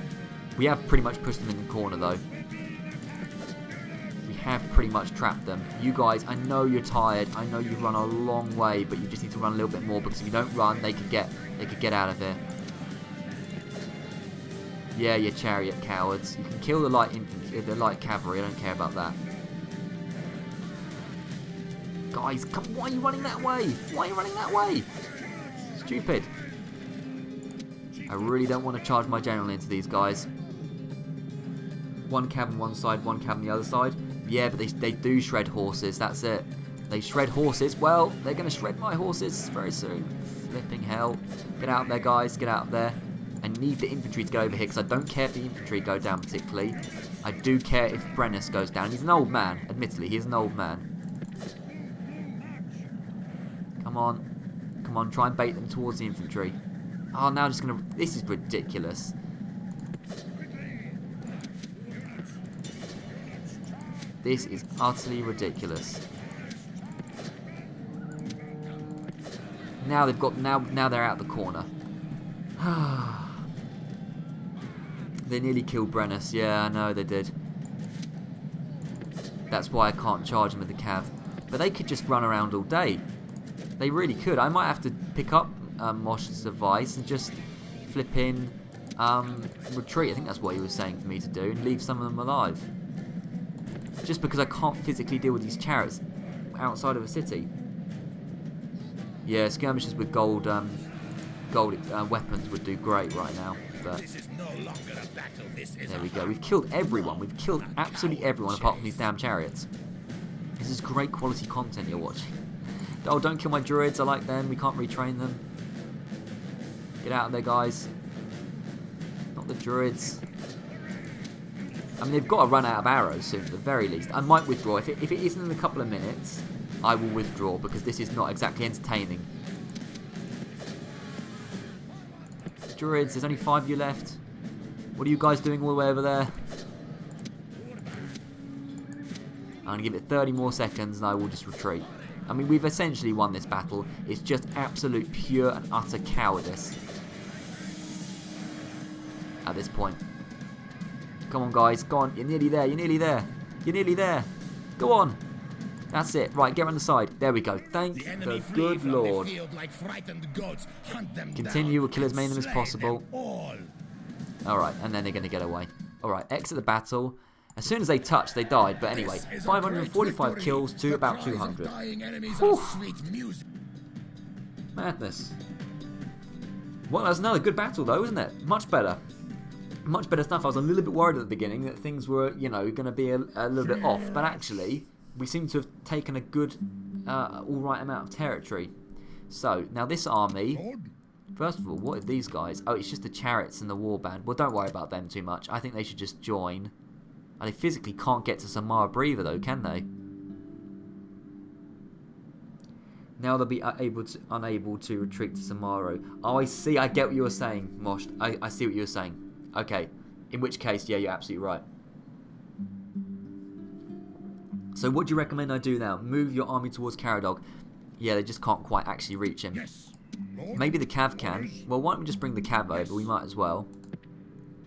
We have pretty much pushed them in the corner, though. We have pretty much trapped them. You guys, I know you're tired. I know you've run a long way, but you just need to run a little bit more, because if you don't run, they could get out of here. Yeah, you chariot cowards. You can kill the light infantry, the light cavalry. I don't care about that. Guys, come! Why are you running that way? Why are you running that way? Stupid. I really don't want to charge my general into these guys. One cav on one side, one cav on the other side. Yeah, but they do shred horses. That's it. They shred horses. Well, they're going to shred my horses very soon. Flipping hell. Get out there, guys. Get out there. I need the infantry to go over here, because I don't care if the infantry go down particularly. I do care if Brennus goes down. He's an old man. Admittedly, he's an old man. Come on. Come on, try and bait them towards the infantry. Oh, now just going to... This is ridiculous. This is utterly ridiculous. Now they've got... Now they're out the corner. They nearly killed Brennus. Yeah, I know they did. That's why I can't charge them with the cav. But they could just run around all day. They really could. I might have to pick up Mosh's advice and just flip in retreat. I think that's what he was saying for me to do, and leave some of them alive. Just because I can't physically deal with these chariots outside of a city. Yeah, skirmishes with gold weapons would do great right now. But there we go. We've killed everyone. We've killed absolutely everyone apart from these damn chariots. This is great quality content you're watching. Oh, don't kill my druids. I like them. We can't retrain them. Get out of there, guys. Not the druids. I mean, they've got to run out of arrows soon, at the very least. I might withdraw. If it isn't in a couple of minutes, I will withdraw, because this is not exactly entertaining. Druids, there's only 5 of you left. What are you guys doing all the way over there? I'm going to give it 30 more seconds and I will just retreat. I mean, we've essentially won this battle. It's just absolute pure and utter cowardice at this point. Come on, guys. Go on. You're nearly there. You're nearly there. You're nearly there. Go on. That's it. Right, get on the side. There we go. Thank the good Lord. Continue. We'll kill as many of them as possible. Alright, and then they're going to get away. Alright, exit the battle. As soon as they touched, they died. But anyway, 545 kills to about 200. Whew. Madness. Well, that was another good battle, though, isn't it? Much better. Much better stuff. I was a little bit worried at the beginning that things were, you know, going to be a little bit off. But actually, we seem to have taken a good, all-right amount of territory. So, now this army... First of all, what are these guys? Oh, it's just the chariots and the warband. Well, don't worry about them too much. I think they should just join. They physically can't get to Samara Breather, though, can they? Now they'll be unable to retreat to Samaro. Oh, I see. I get what you were saying, Mosh. I see what you were saying. Okay. In which case, yeah, you're absolutely right. So what do you recommend I do now? Move your army towards Caradog. Yeah, they just can't quite actually reach him. Yes. Maybe the cav can. Well, why don't we just bring the cav over? We might as well.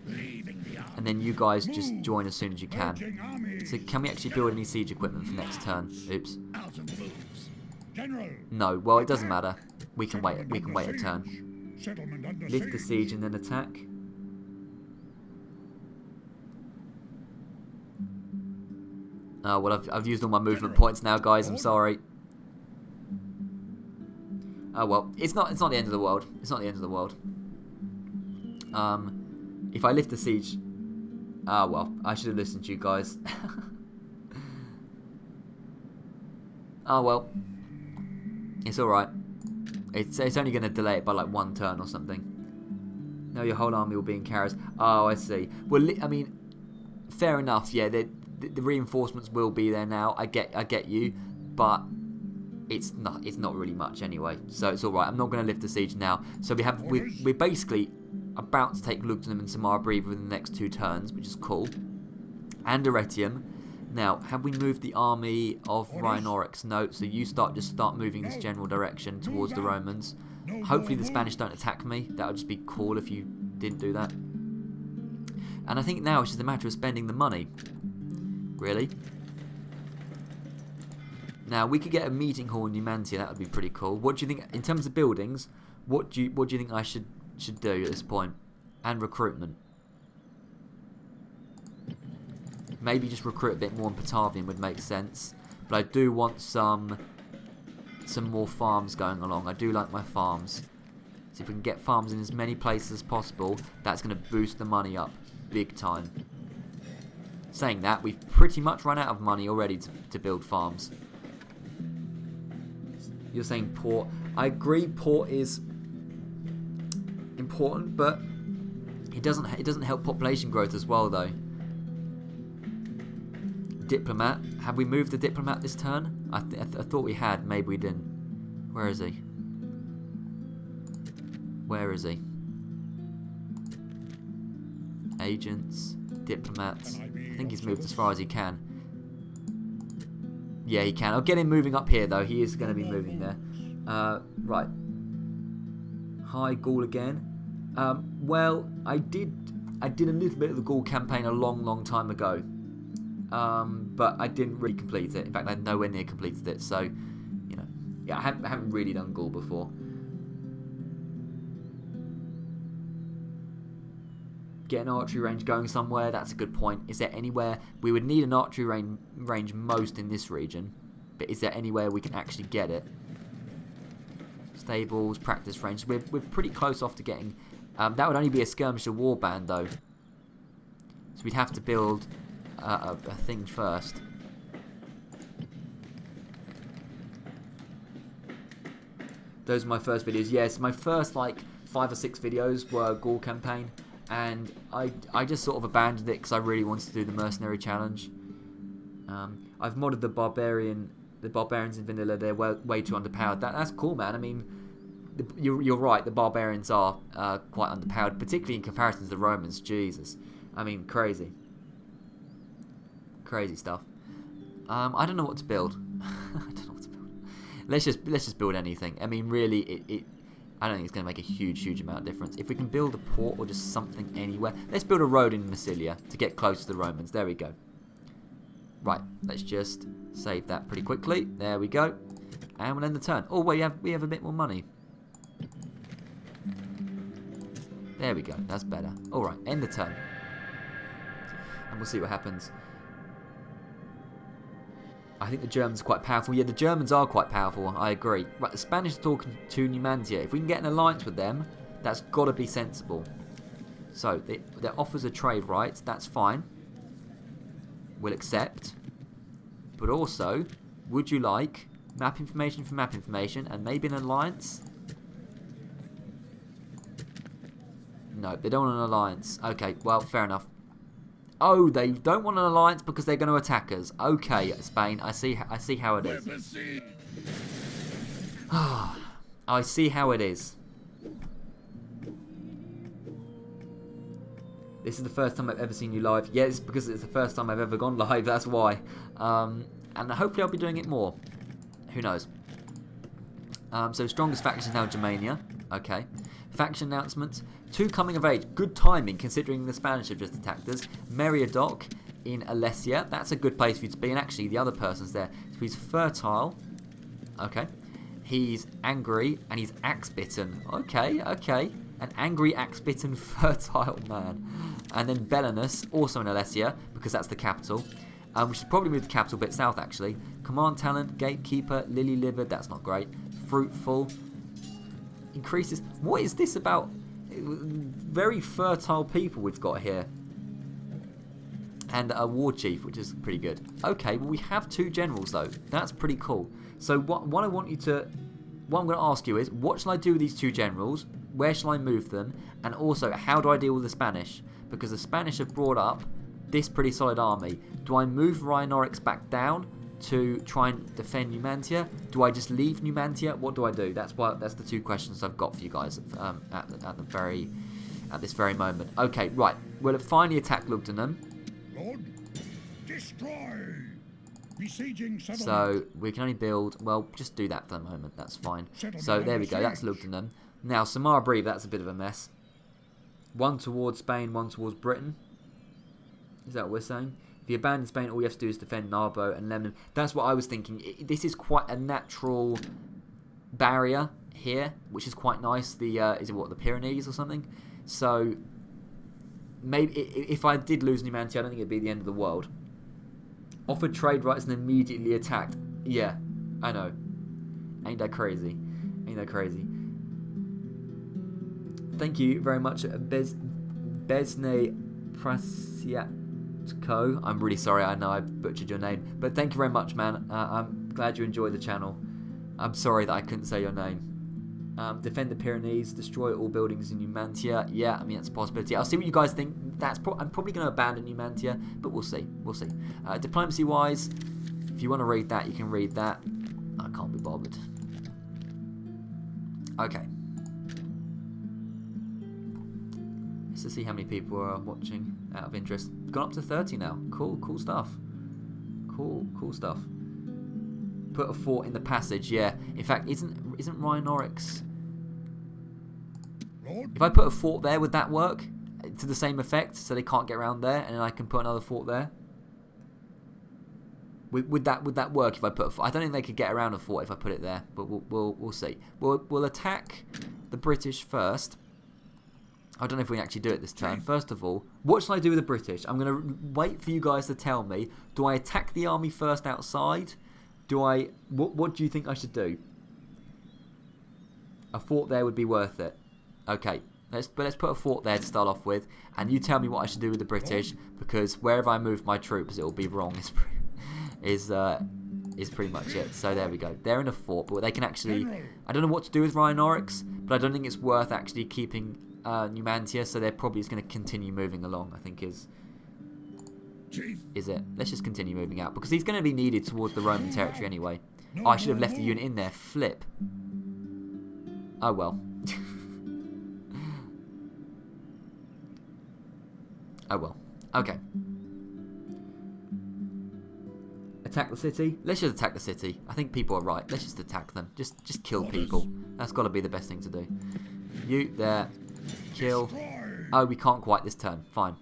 And then you guys just join as soon as you can. So can we actually build any siege equipment for next turn? Oops. No, well, it doesn't matter. We can wait. We can wait a turn. Lift the siege and then attack. Oh, well, I've used all my movement points now, guys. I'm sorry. Oh well, it's not the end of the world. It's not the end of the world. If I lift the siege, well, I should have listened to you guys. Oh well, it's all right. It's only going to delay it by like 1 turn or something. No, your whole army will be in Karas. Oh, I see. Well, I mean, fair enough. Yeah, the reinforcements will be there now. I get you, but it's not really much anyway. So it's all right. I'm not going to lift the siege now. So we're basically about to take Lugdunum and Samara Breather within the next 2 turns, which is cool. And Arretium. Now, have we moved the army of Rhinoryx? No, so you just start moving this general direction towards the Romans. Hopefully the Spanish don't attack me. That would just be cool if you didn't do that. And I think now it's just a matter of spending the money. Really? Now, we could get a meeting hall in Numantia. That would be pretty cool. What do you think, in terms of buildings, what do you think I should do at this point? And recruitment. Maybe just recruit a bit more in Patavium would make sense. But I do want some more farms going along. I do like my farms. So if we can get farms in as many places as possible, that's going to boost the money up big time. Saying that, we've pretty much run out of money already to build farms. You're saying port. I agree, port is important, but it doesn't help population growth as well, though. Diplomat. Have we moved the diplomat this turn? I thought we had. Maybe we didn't. Where is he? Where is he? Agents. Diplomats. I think he's moved as far as he can. Yeah, he can. I'll get him moving up here, though. He is going to be moving there. Right. Hi, Gaul again. Well, I did a little bit of the Gaul campaign a long time ago. But I didn't really complete it. In fact, I nowhere near completed it. So, you know, yeah, I haven't really done Gaul before. Get an archery range going somewhere. That's a good point. Is there anywhere we would need an archery range most in this region? But is there anywhere we can actually get it? Stables, practice range. We're pretty close off to getting. That would only be a skirmisher warband though. So we'd have to build a thing first. Those are my first videos. Yes, my first like 5 or 6 videos were Gaul campaign, and I just sort of abandoned it because I really wanted to do the mercenary challenge. I've modded the barbarians in vanilla. They're way too underpowered. That's cool, man. I mean, you're right. The barbarians are quite underpowered, particularly in comparison to the Romans. Jesus, I mean, crazy stuff. I don't know what to build. I don't know what to build. Let's just build anything. I mean, really, I don't think it's going to make a huge amount of difference. If we can build a port or just something anywhere, let's build a road in Massilia to get close to the Romans. There we go. Right, let's just save that pretty quickly. There we go, and we'll end the turn. Oh, we have a bit more money. There we go. That's better. All right, end the turn, and we'll see what happens. I think the Germans are quite powerful. Yeah, the Germans are quite powerful. I agree. Right, the Spanish are talking to Numantia. If we can get an alliance with them, that's got to be sensible. So, their offers a trade rights. That's fine. We'll accept. But also, would you like map information for map information and maybe an alliance? No, they don't want an alliance. Okay, well, fair enough. Oh, they don't want an alliance because they're going to attack us. Okay, Spain, I see how it is. I see how it is. This is the first time I've ever seen you live. Yeah, it's because it's the first time I've ever gone live, that's why. And hopefully I'll be doing it more. Who knows? So strongest faction is now Germania. Okay. Faction announcements. 2 coming of age. Good timing considering the Spanish have just attacked us. Meriadoc in Alesia. That's a good place for you to be. And actually the other person's there. So he's fertile. Okay. He's angry and he's axe-bitten. Okay. An angry, axe-bitten, fertile man. And then Belenus, also in Alesia, because that's the capital. We should probably move the capital a bit south, actually. Command talent, gatekeeper, lily-livered. That's not great. Fruitful. Increases. What is this about? Very fertile people we've got here. And a war chief, which is pretty good. Okay, well we have 2 generals though. That's pretty cool. So what I want you to what I'm going to ask you is, what shall I do with these two generals? Where shall I move them? And also, how do I deal with the Spanish? Because the Spanish have brought up this pretty solid army. Do I move Rhinorix back down to try and defend Numantia? Do I just leave Numantia? What do I do? That's the two questions I've got for you guys at this very moment. Okay, right. We'll finally attack Lugdunum. Lord, destroy. Besieging settlement. So we can only build. Well, just do that for the moment. That's fine. So there we go. That's Lugdunum. Now Samara Breve. That's a bit of a mess. One towards Spain, one towards Britain. Is that what we're saying? If you abandon Spain, all you have to do is defend Narbo and Lemnon. That's what I was thinking. This is quite a natural barrier here, which is quite nice. Is it what, the Pyrenees or something? So maybe if I did lose Numantia, I don't think it'd be the end of the world. Offered trade rights and immediately attacked. Yeah, I know. Ain't that crazy? Ain't that crazy? Thank you very much, Besne Prasiatko. I'm really sorry, I know I butchered your name. But thank you very much, man. I'm glad you enjoyed the channel. I'm sorry that I couldn't say your name. Defend the Pyrenees, destroy all buildings in Numantia. Yeah, I mean, that's a possibility. I'll see what you guys think. I'm probably going to abandon Numantia, but we'll see. We'll see. Diplomacy-wise, if you want to read that, you can read that. I can't be bothered. Okay. Let's just see how many people are watching out of interest. Gone up to 30 now. Cool stuff. Cool stuff. Put a fort in the passage, yeah. In fact, isn't Rhinorix... If I put a fort there, would that work? To the same effect, so they can't get around there, and then I can put another fort there? Would that work if I put a fort? I don't think they could get around a fort if I put it there, but we'll see. We'll attack the British first. I don't know if we can actually do it this turn. First of all, what shall I do with the British? I'm going to wait for you guys to tell me. Do I attack the army first outside? What do you think I should do? A fort there would be worth it. Okay, let's put a fort there to start off with, and you tell me what I should do with the British, because wherever I move my troops, it will be wrong. Is pretty much it. So there we go. They're in a fort, but they can actually... I don't know what to do with Rhinorix, but I don't think it's worth actually keeping Numantia, so they're probably just going to continue moving along, I think is it. Let's just continue moving out, because he's going to be needed towards the Roman territory anyway. Oh, I should have left the unit in there. Flip. Oh well. Oh well. Okay. Attack the city? Let's just attack the city. I think people are right. Let's just attack them. Just kill people. That's got to be the best thing to do. You there. Kill. Oh, we can't quite this turn. Fine.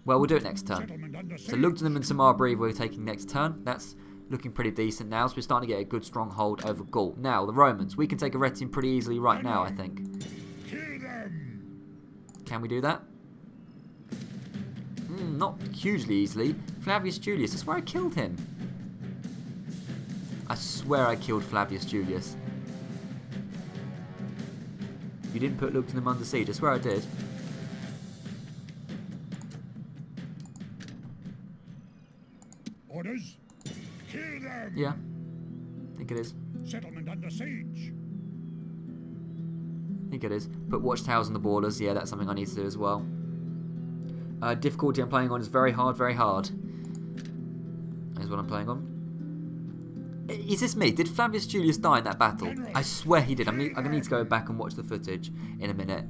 Well, we'll do it next turn. So Lugdunum and Samara Breve we're taking next turn. That's looking pretty decent now. So we're starting to get a good stronghold over Gaul. Now, the Romans. We can take Arretium pretty easily right now, I think. Can we do that? Not hugely easily. Flavius Julius. I swear I killed him. I swear I killed Flavius Julius. You didn't put Lugdunum under siege. I swear I did. Orders. Kill them. Yeah. I think it is. Settlement under siege. I think it is. Put watchtowers on the borders. Yeah, that's something I need to do as well. Difficulty I'm playing on is very hard, very hard. Is what I'm playing on. Is this me? Did Flavius Julius die in that battle? I swear he did. I'm going to need to go back and watch the footage in a minute.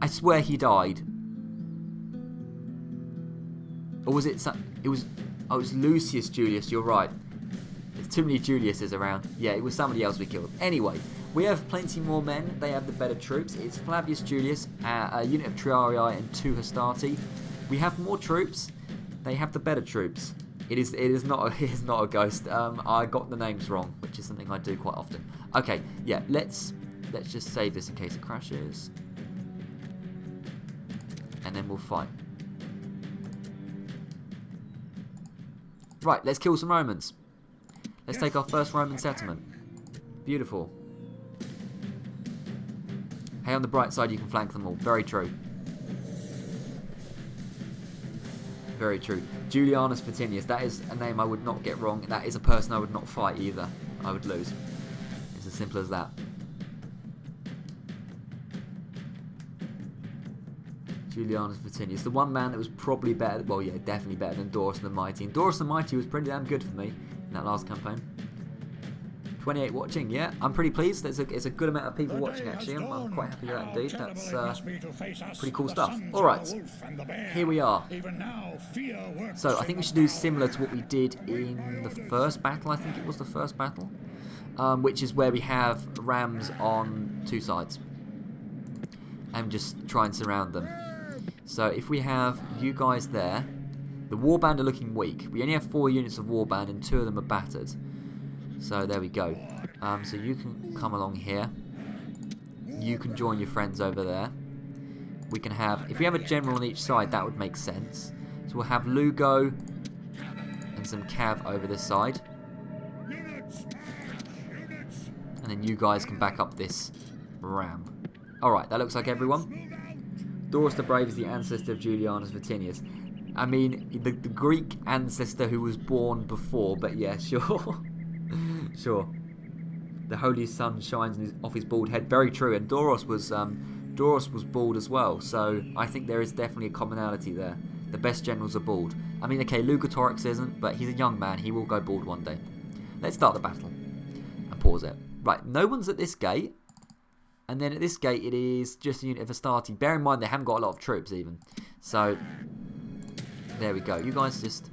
I swear he died. Or was it... It was Lucius Julius. You're right. There's too many Juliuses around. Yeah, it was somebody else we killed. Anyway, we have plenty more men. They have the better troops. It's Flavius Julius, a unit of Triarii and 2 Hastati. We have more troops. They have the better troops. It is not a ghost. I got the names wrong, which is something I do quite often. Okay, yeah, let's just save this in case it crashes. And then we'll fight. Right, let's kill some Romans. Let's take our first Roman settlement. Beautiful. Hey, on the bright side, you can flank them all. Very true. Very true. Julianus Vatinius. That is a name I would not get wrong. That is a person I would not fight either. I would lose. This as simple as that. Julianus Vatinius, the one man that was probably better, well yeah, definitely better than Doris the Mighty. And Doris the Mighty was pretty damn good for me in that last campaign. 28 watching, yeah, I'm pretty pleased. It's a good amount of people watching actually. I'm quite happy with that indeed. That's pretty cool stuff. Alright, here we are. So I think we should do similar to what we did in the first battle. I think it was the first battle, which is where we have rams on two sides and just try and surround them. So if we have you guys there, the warband are looking weak. We only have 4 units of warband and 2 of them are battered. So there we go. So you can come along here. You can join your friends over there. We can have, if we have a general on each side, that would make sense. So we'll have Lugo and some Cav over this side. And then you guys can back up this ram. Alright, that looks like everyone. Doris the Brave is the ancestor of Julianus Vatinius. I mean, the Greek ancestor who was born before, but yeah, sure. Sure. The holy sun shines off his bald head. Very true. And Doros was bald as well. So I think there is definitely a commonality there. The best generals are bald. I mean, okay, Lugatorix isn't, but he's a young man. He will go bald one day. Let's start the battle and pause it. Right, no one's at this gate. And then at this gate, it is just a unit of Astarte. Bear in mind, they haven't got a lot of troops even. So there we go. You guys just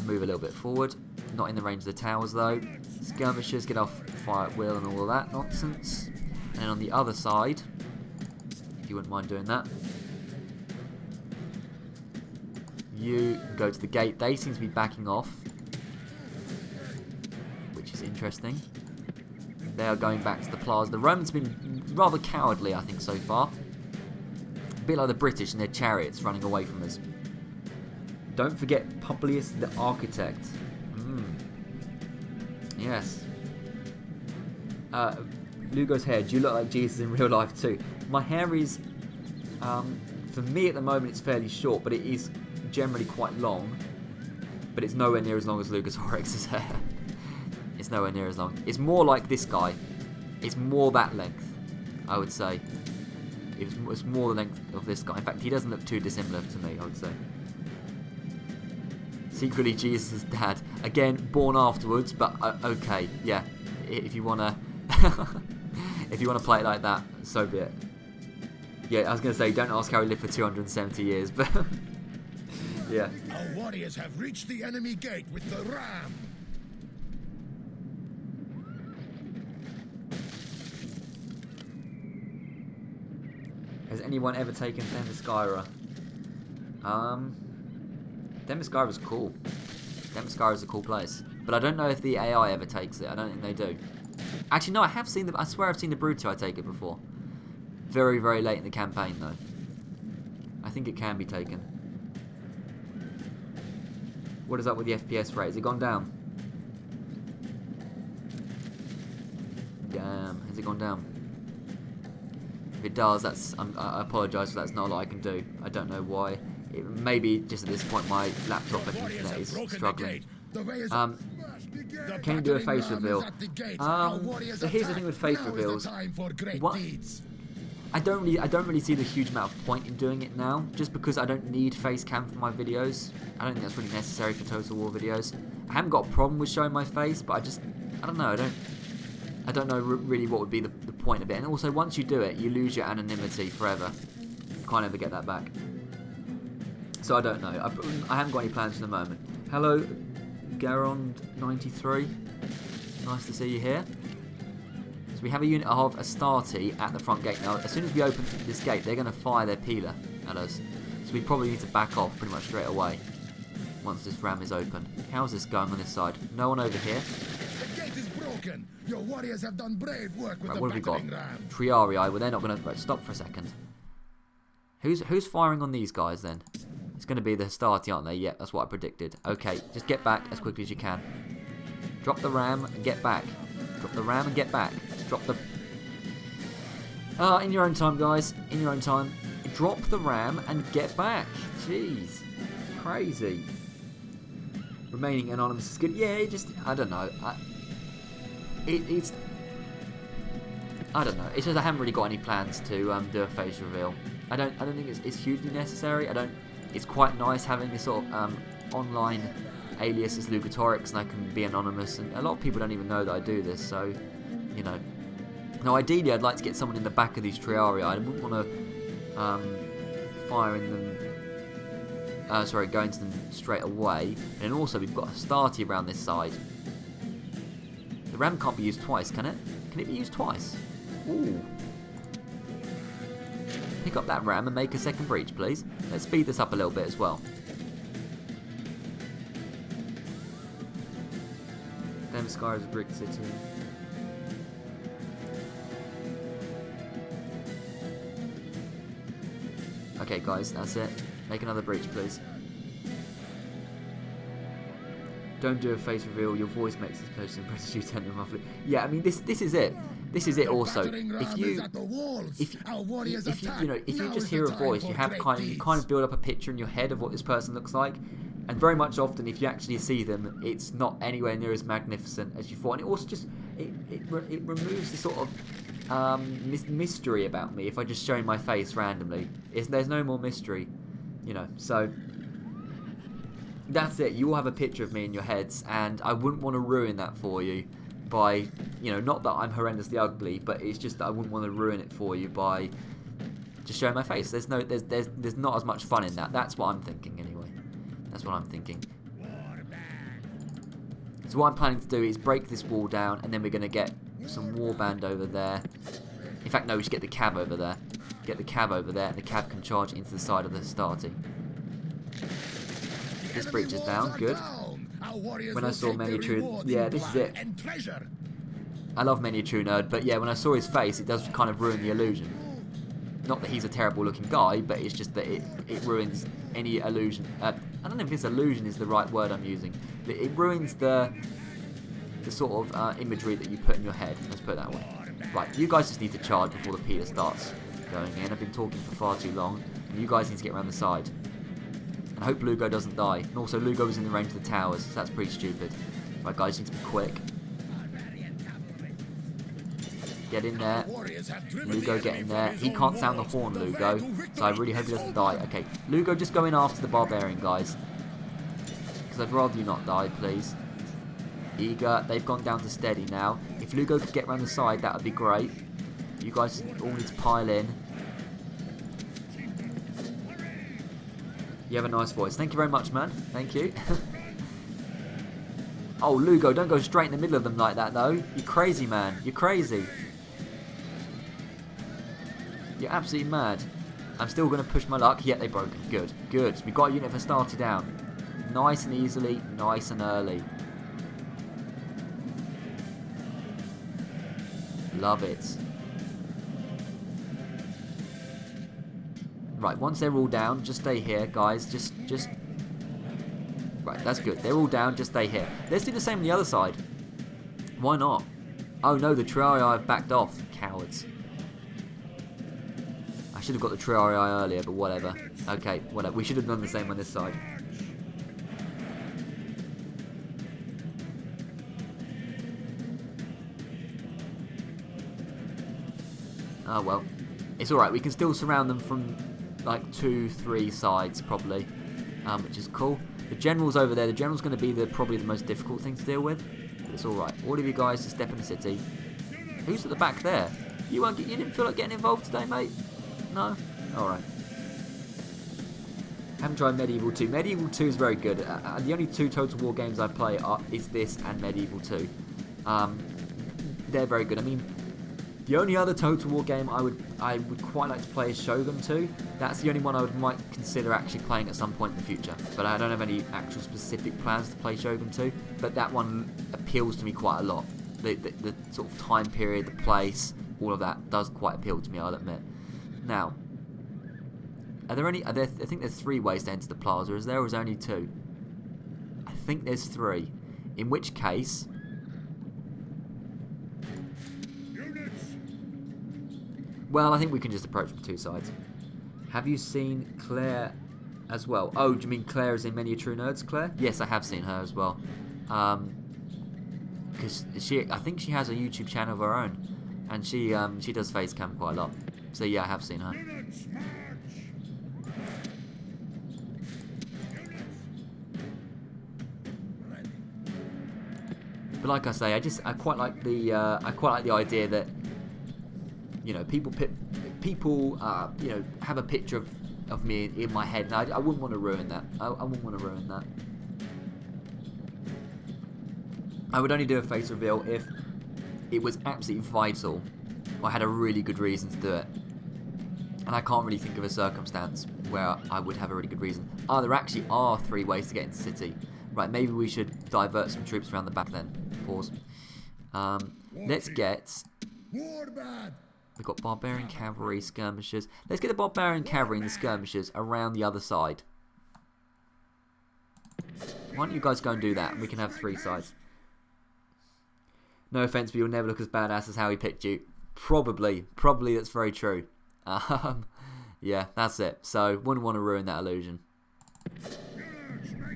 move a little bit forward. Not in the range of the towers though. Skirmishers, get off fire at will and all of that nonsense. And then on the other side, if you wouldn't mind doing that, you go to the gate. They seem to be backing off, which is interesting. They are going back to the plaza. The Romans have been rather cowardly, I think, so far. A bit like the British and their chariots running away from us. Don't forget Publius the Architect. Yes. Lugo's hair. Do you look like Jesus in real life too? My hair is, for me at the moment, it's fairly short, but it is generally quite long. But it's nowhere near as long as Lugatorix's hair. It's nowhere near as long. It's more like this guy. It's more that length, I would say. It's more the length of this guy. In fact, he doesn't look too dissimilar to me, I would say. Secretly Jesus' dad. Again, born afterwards, but okay, yeah. If you wanna if you wanna play it like that, so be it. Yeah, I was gonna say, don't ask how he lived for 270 years, but yeah. Our warriors have reached the enemy gate with the ram. Has anyone ever taken Themyscira? Themyscira's cool. Themyscira's a cool place. But I don't know if the AI ever takes it. I don't think they do. Actually, no, I have seen I swear I've seen the Brutii take it before. Very, very late in the campaign, though. I think it can be taken. What is up with the FPS rate? Has it gone down? Damn, has it gone down? If it does, I apologise for that. That's not a lot I can do. I don't know why. Maybe just at this point my laptop and internet is struggling. Can you do a face reveal? So here's the thing with face reveals. What? I don't really see the huge amount of point in doing it now, just because I don't need face cam for my videos. I don't think that's really necessary for Total War videos. I haven't got a problem with showing my face, but I don't know. I don't know really what would be the point of it. And also, once you do it, you lose your anonymity forever. You can't ever get that back. So I don't know. I haven't got any plans for the moment. Hello, Garond93. Nice to see you here. So we have a unit of Astarte at the front gate. Now, as soon as we open this gate, they're going to fire their peeler at us. So we probably need to back off pretty much straight away once this ram is open. How's this going on this side? No one over here. The gate is broken. Your warriors have done brave work with Right, the what have we got? ram. Triarii. Well, they're not going to... Right, stop for a second. Who's firing on these guys then? It's going to be the Astarte, aren't they? Yeah, that's what I predicted. Okay, just get back as quickly as you can. Drop the ram and get back. Drop the ram and get back. Drop the... in your own time, guys. In your own time. Drop the ram and get back. Jeez. Crazy. Remaining anonymous is good. Yeah, I don't know. I don't know. It's just I haven't really got any plans to do a face reveal. I don't think it's hugely necessary. It's quite nice having this sort of online alias as Lugatorix, and I can be anonymous, and a lot of people don't even know that I do this, so, you know. Now, ideally, I'd like to get someone in the back of these Triarii. I wouldn't want to fire in them, go into them straight away. And also, we've got a Astarte around this side. The ram can't be used twice, can it? Can it be used twice? Ooh. Pick up that ram and make a second breach, please. Let's speed this up a little bit as well. Themyscira is a brick city. Okay, guys, that's it. Make another breach, please. Don't do a face reveal. Your voice makes this person impress you tender and muffly. Yeah, I mean, this is it. This is it. Also, if you just hear a voice, you kind of build up a picture in your head of what this person looks like. And very much often, if you actually see them, it's not anywhere near as magnificent as you thought. And it also just it removes the sort of mystery about me if I just show my face randomly. There's no more mystery, you know. So that's it. You all have a picture of me in your heads, and I wouldn't want to ruin that for you by, you know, not that I'm horrendously ugly, but it's just that I wouldn't want to ruin it for you by just showing my face. There's not as much fun in that. That's what I'm thinking anyway. That's what I'm thinking. So what I'm planning to do is break this wall down, and then we're going to get some warband over there. In fact, no, we should get the cab over there. Get the cab over there, and the cab can charge into the side of the Astarte. This breach is down, good. When I saw Miniature, yeah, this is it. I love Miniature Nerd, but yeah, when I saw his face, it does kind of ruin the illusion. Not that he's a terrible looking guy, but it's just that it ruins any illusion. I don't know if this illusion is the right word I'm using. It ruins the sort of imagery that you put in your head. Let's put it that way. Right, you guys just need to charge before the Peter starts going in. I've been talking for far too long, and you guys need to get around the side. And I hope Lugo doesn't die. And also, Lugo is in the range of the towers, so that's pretty stupid. Right, guys, you need to be quick. Get in there. Lugo, get in there. He can't sound the horn, Lugo, so I really hope he doesn't die. Okay, Lugo, just go in after the Barbarian, guys. Because I'd rather you not die, please. Eager, they've gone down to steady now. If Lugo could get around the side, that would be great. You guys all need to pile in. You have a nice voice. Thank you very much, man. Thank you. Oh, Lugo, don't go straight in the middle of them like that, though. You're crazy, man. You're crazy. You're absolutely mad. I'm still going to push my luck. Yeah, they broke it. Good. Good. We got a unit for Astarte down. Nice and easily. Nice and early. Love it. Right, once they're all down, just stay here, guys. Just... Right, that's good. They're all down, just stay here. Let's do the same on the other side. Why not? Oh no, the Triarii have backed off. Cowards. I should have got the Triarii earlier, but whatever. Okay, whatever. We should have done the same on this side. Oh well. It's alright, we can still surround them from like 2-3 sides probably, which is cool. The general's over there. The general's going to be probably the most difficult thing to deal with. But it's alright. All of you guys to step in the city. Who's at the back there? You didn't feel like getting involved today, mate? No? Alright. Haven't tried Medieval 2. Medieval 2 is very good. The only two Total War games I play is this and Medieval 2. They're very good. I mean, the only other Total War game I would quite like to play is Shogun 2. That's the only one I might consider actually playing at some point in the future. But I don't have any actual specific plans to play Shogun 2. But that one appeals to me quite a lot. The sort of time period, the place, all of that does quite appeal to me, I'll admit. Now, I think there's 3 ways to enter the plaza. Is there, or is there only 2? I think there's 3. In which case... Well, I think we can just approach from 2 sides. Have you seen Claire as well? Oh, do you mean Claire is in Miniature Nerds, Claire? Yes, I have seen her as well. Because I think she has a YouTube channel of her own. And she does face cam quite a lot. So yeah, I have seen her. Units march! But like I say, I quite like the idea that, you know, people you know, have a picture of me in my head, and I wouldn't want to ruin that. I wouldn't want to ruin that. I would only do a face reveal if it was absolutely vital, or I had a really good reason to do it. And I can't really think of a circumstance where I would have a really good reason. Ah, there actually are 3 ways to get into the city. Right, maybe we should divert some troops around the back then. Pause. Let's get... We've got barbarian cavalry, skirmishers. Let's get the barbarian cavalry and the skirmishers around the other side. Why don't you guys go and do that, and we can have 3 sides. No offense, but you'll never look as badass as how he picked you. Probably that's very true. Yeah, that's it. So, wouldn't want to ruin that illusion.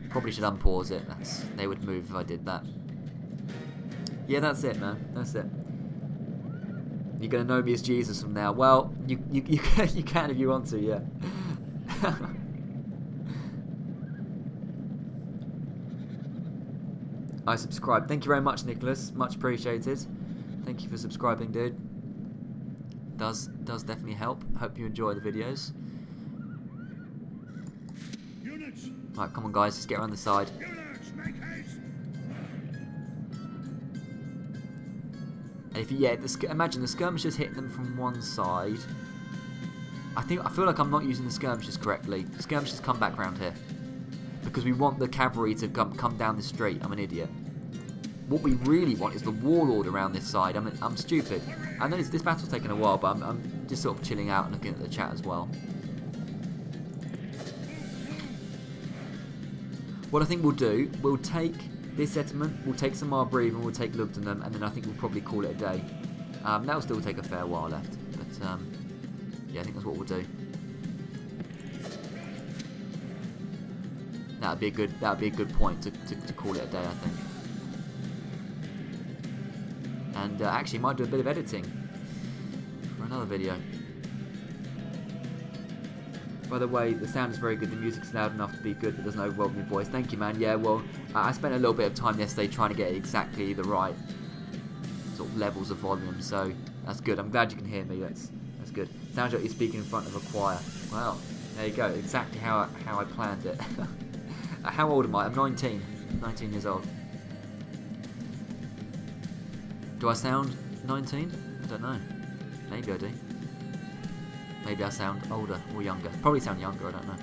Probably should unpause it. They would move if I did that. Yeah, that's it, man. That's it. You're gonna know me as Jesus from now. Well, you can if you want to, yeah. I subscribed. Thank you very much, Nicholas. Much appreciated. Thank you for subscribing, dude. Does definitely help. Hope you enjoy the videos. Right, come on, guys. Let's get around the side. And if imagine the skirmishers hitting them from one side. I feel like I'm not using the skirmishers correctly. The skirmishers come back round here because we want the cavalry to come down the street. I'm an idiot. What we really want is the warlord around this side. I'm stupid. I know this battle's taken a while, but I'm just sort of chilling out and looking at the chat as well. What I think we'll do, we'll take this settlement, we'll take some Marbrieve, and we'll take Lugdunum, and then I think we'll probably call it a day. That'll still take a fair while left, but yeah, I think that's what we'll do. That'd be a good point to call it a day, I think. And actually, might do a bit of editing for another video. By the way, the sound is very good. The music's loud enough to be good, but doesn't overwhelm your voice. Thank you, man. Yeah, well, I spent a little bit of time yesterday trying to get exactly the right sort of levels of volume, so that's good. I'm glad you can hear me. That's good. Sounds like you're speaking in front of a choir. Well, there you go. Exactly how I planned it. How old am I? I'm 19. 19 years old. Do I sound 19? I don't know. Maybe I do. Maybe I sound older or younger. Probably sound younger, I don't know.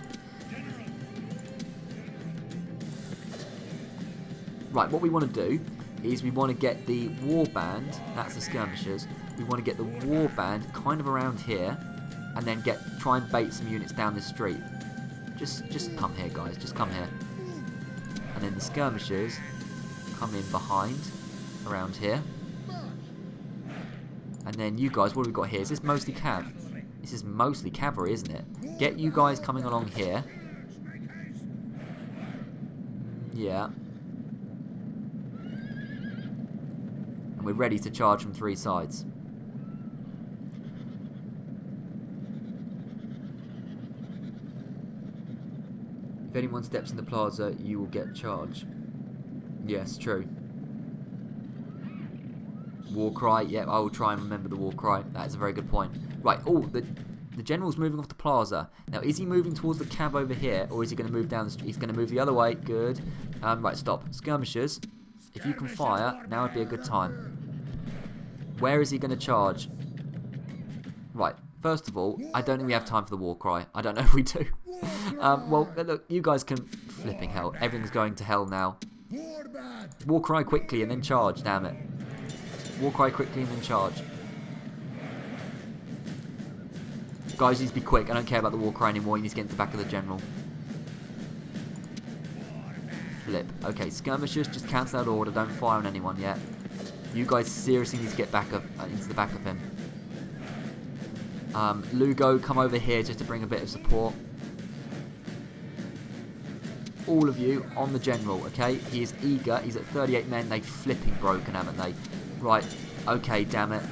Right, what we want to do is we want to get the warband, that's the skirmishers, we want to get the warband kind of around here, and then try and bait some units down this street. Just come here, guys, just come here. And then the skirmishers come in behind, around here. And then you guys, what have we got here? Is this mostly cav? This is mostly cavalry, isn't it? Get you guys coming along here. Yeah. And we're ready to charge from 3 sides. If anyone steps in the plaza, you will get charged. Yes, true. War cry, yeah, I will try and remember the war cry. That is a very good point. Right, oh, the general's moving off the plaza. Now, is he moving towards the cab over here, or is he going to move down the street? He's going to move the other way. Good. Right, stop. Skirmishers, if you can fire, now would be a good time. Where is he going to charge? Right, first of all, I don't think we have time for the war cry. I don't know if we do. Well, look, you guys can... Flipping hell. Everything's going to hell now. War cry quickly and then charge, damn it. War cry quickly and then charge. Guys, you need to be quick. I don't care about the war cry anymore. You need to get into the back of the general. Flip. Okay, skirmishers, just cancel that order. Don't fire on anyone yet. You guys seriously need to get back into the back of him. Lugo, come over here just to bring a bit of support. All of you on the general, okay? He is eager. He's at 38 men. They've flipping broken, haven't they? Right. Okay, damn it.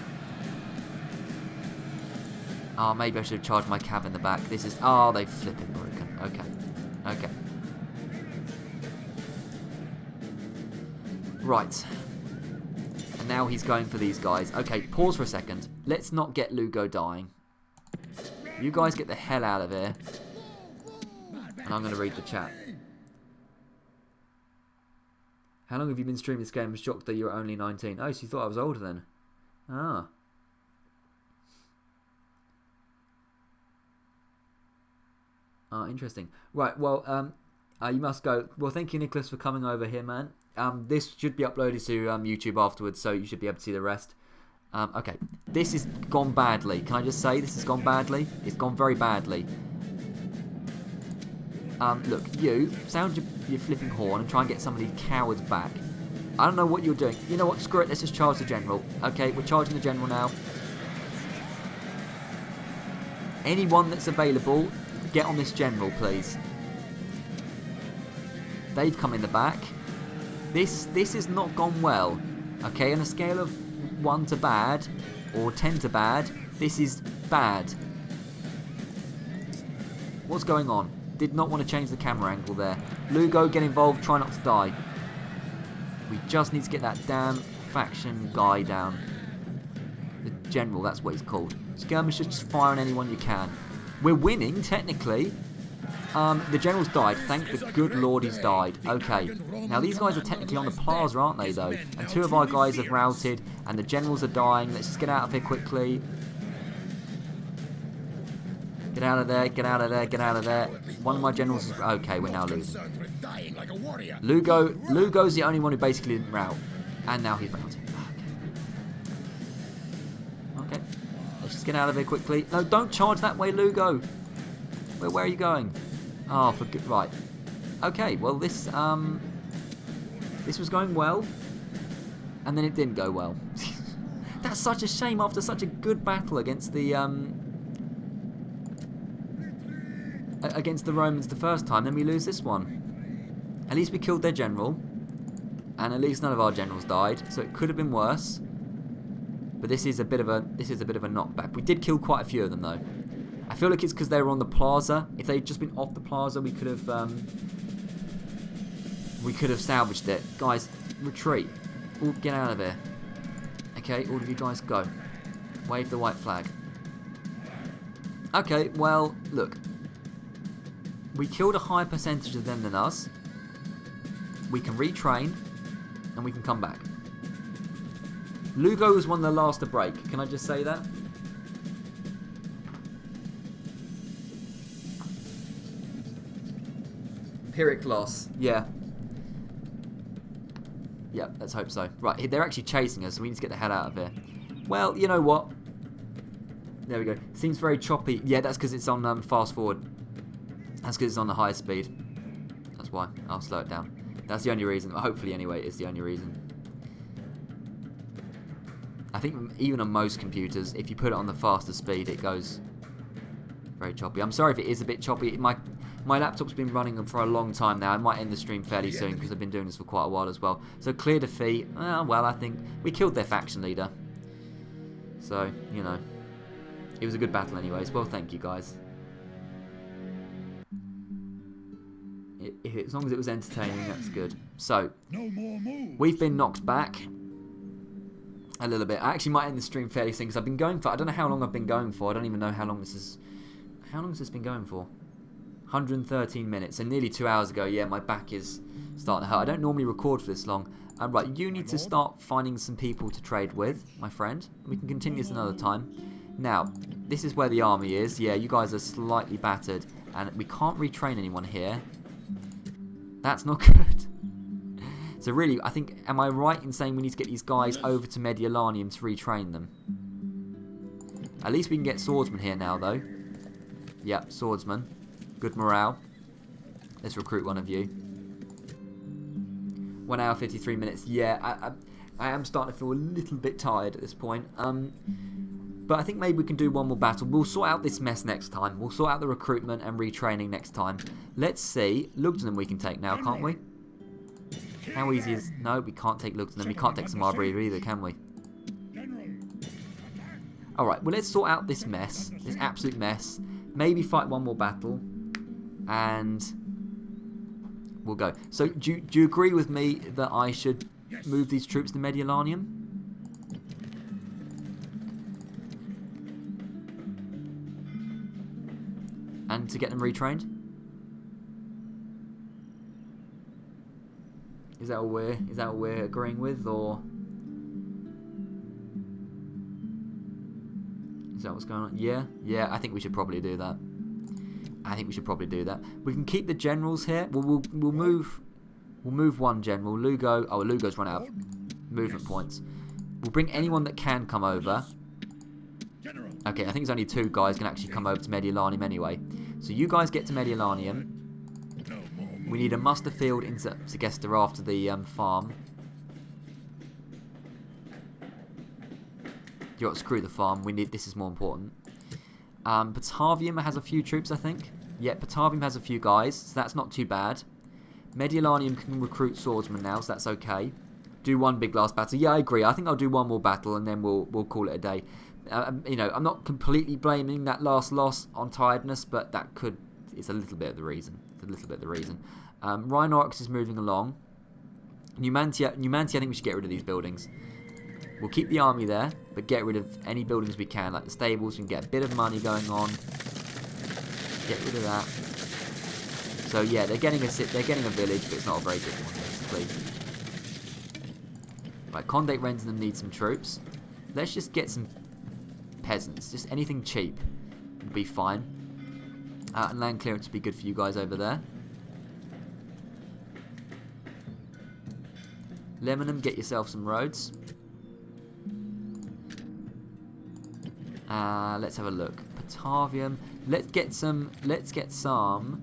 Oh, maybe I should have charged my cab in the back. This is... Oh, they flipping broken. Okay. Okay. Right. And now he's going for these guys. Okay, pause for a second. Let's not get Lugo dying. You guys get the hell out of here. And I'm going to read the chat. How long have you been streaming this game? I'm shocked that you're only 19. Oh, so you thought I was older then? Ah. Interesting. Right, well, you must go. Well, thank you, Nicholas, for coming over here, man. This should be uploaded to YouTube afterwards, so you should be able to see the rest. Okay, this has gone badly. Can I just say this has gone badly? It's gone very badly. Look, you, sound your flipping horn and try and get some of these cowards back. I don't know what you're doing. You know what? Screw it. Let's just charge the general. Okay, we're charging the general now. Anyone that's available, get on this general, please. They've come in the back. This has not gone well. Okay, on a scale of 1 to bad, or 10 to bad, this is bad. What's going on? Did not want to change the camera angle there. Lugo, get involved. Try not to die. We just need to get that damn faction guy down. The general, that's what he's called. Skirmishers, just fire on anyone you can. We're winning, technically. The general's died. Thank the good Lord he's died. Okay. Now, these guys are technically on the plaza, aren't they, though? And 2 of our guys have routed, and the generals are dying. Let's just get out of here quickly. Get out of there, get out of there, get out of there. One of my generals is... Okay, we're now losing. Lugo's the only one who basically didn't rout. And now he's routed. Okay. Let's just get out of here quickly. No, don't charge that way, Lugo. Where are you going? Oh, for good... Right. Okay, well, this was going well. And then it didn't go well. That's such a shame after such a good battle against the... against the Romans the first time, then we lose this one. At least we killed their general, and at least none of our generals died, so it could have been worse. But this is a bit of a knockback. We did kill quite a few of them though. I feel like it's because they were on the plaza. If they'd just been off the plaza, we could have salvaged it. Guys, retreat. All get out of here. Okay, all of you guys go. Wave the white flag. Okay, well, look. We killed a higher percentage of them than us. We can retrain, and we can come back. Lugo was one of the last to break. Can I just say that? Pyrrhic loss. Yeah. Yeah, let's hope so. Right, they're actually chasing us, so we need to get the hell out of here. Well, you know what? There we go. Seems very choppy. Yeah, that's because it's on fast forward. That's because it's on the high speed. That's why. I'll slow it down. That's the only reason. Hopefully, anyway, it's the only reason. I think even on most computers, if you put it on the faster speed, it goes very choppy. I'm sorry if it is a bit choppy. My laptop's been running for a long time now. I might end the stream fairly soon because I've been doing this for quite a while as well. So clear defeat. Well, I think we killed their faction leader. So, you know, it was a good battle anyways. Well, thank you guys. As long as it was entertaining, that's good. So, we've been knocked back a little bit. I actually might end the stream fairly soon because I've been going for... I don't know how long I've been going for. I don't even know how long this is... How long has this been going for? 113 minutes. And nearly 2 hours ago, yeah, my back is starting to hurt. I don't normally record for this long. Right, you need to start finding some people to trade with, my friend. We can continue this another time. Now, this is where the army is. Yeah, you guys are slightly battered. And we can't retrain anyone here. That's not good. So really, I think, am I right in saying we need to get these guys over to Mediolanium to retrain them? At least we can get swordsmen here now, though. Yep, swordsman. Good morale. Let's recruit one of you. 1 hour, 53 minutes. Yeah, I am starting to feel a little bit tired at this point. But I think maybe we can do one more battle. We'll sort out this mess next time. We'll sort out the recruitment and retraining next time. Let's see. Lugdunum we can take now, can't we? How easy is... No, we can't take Lugdunum. We can't take Samarbri either, can we? Alright, well let's sort out this mess. This absolute mess. Maybe fight one more battle. And we'll go. So, do you agree with me that I should move these troops to Mediolanum? And to get them retrained? Is that what we're agreeing with, or is that what's going on? Yeah, I think we should probably do that. We can keep the generals here. We'll move one general. Lugo. Oh, Lugo's run out of movement points. We'll bring anyone that can come over. Okay, I think there's only 2 guys can actually come over to Mediolanum anyway. So you guys get to Mediolanum. We need a muster field into Segestica after the farm. You got to screw the farm. This is more important. Batavium has a few troops, I think. Yeah, Batavium has a few guys, so that's not too bad. Mediolanum can recruit swordsmen now, so that's okay. Do one big last battle. Yeah, I agree. I think I'll do one more battle and then we'll call it a day. You know, I'm not completely blaming that last loss on tiredness, but it's a little bit of the reason. Rhinox is moving along. Numantia, I think we should get rid of these buildings. We'll keep the army there, but get rid of any buildings we can, like the stables. We can get a bit of money going on. Get rid of that. So yeah, they're getting a village, but it's not a very good one, basically. Right, Condate Rentinum needs some troops. Let's just get some peasants. Just anything cheap would be fine. And land clearance would be good for you guys over there. Lemonum, get yourself some roads. Let's have a look. Batavium. Let's get some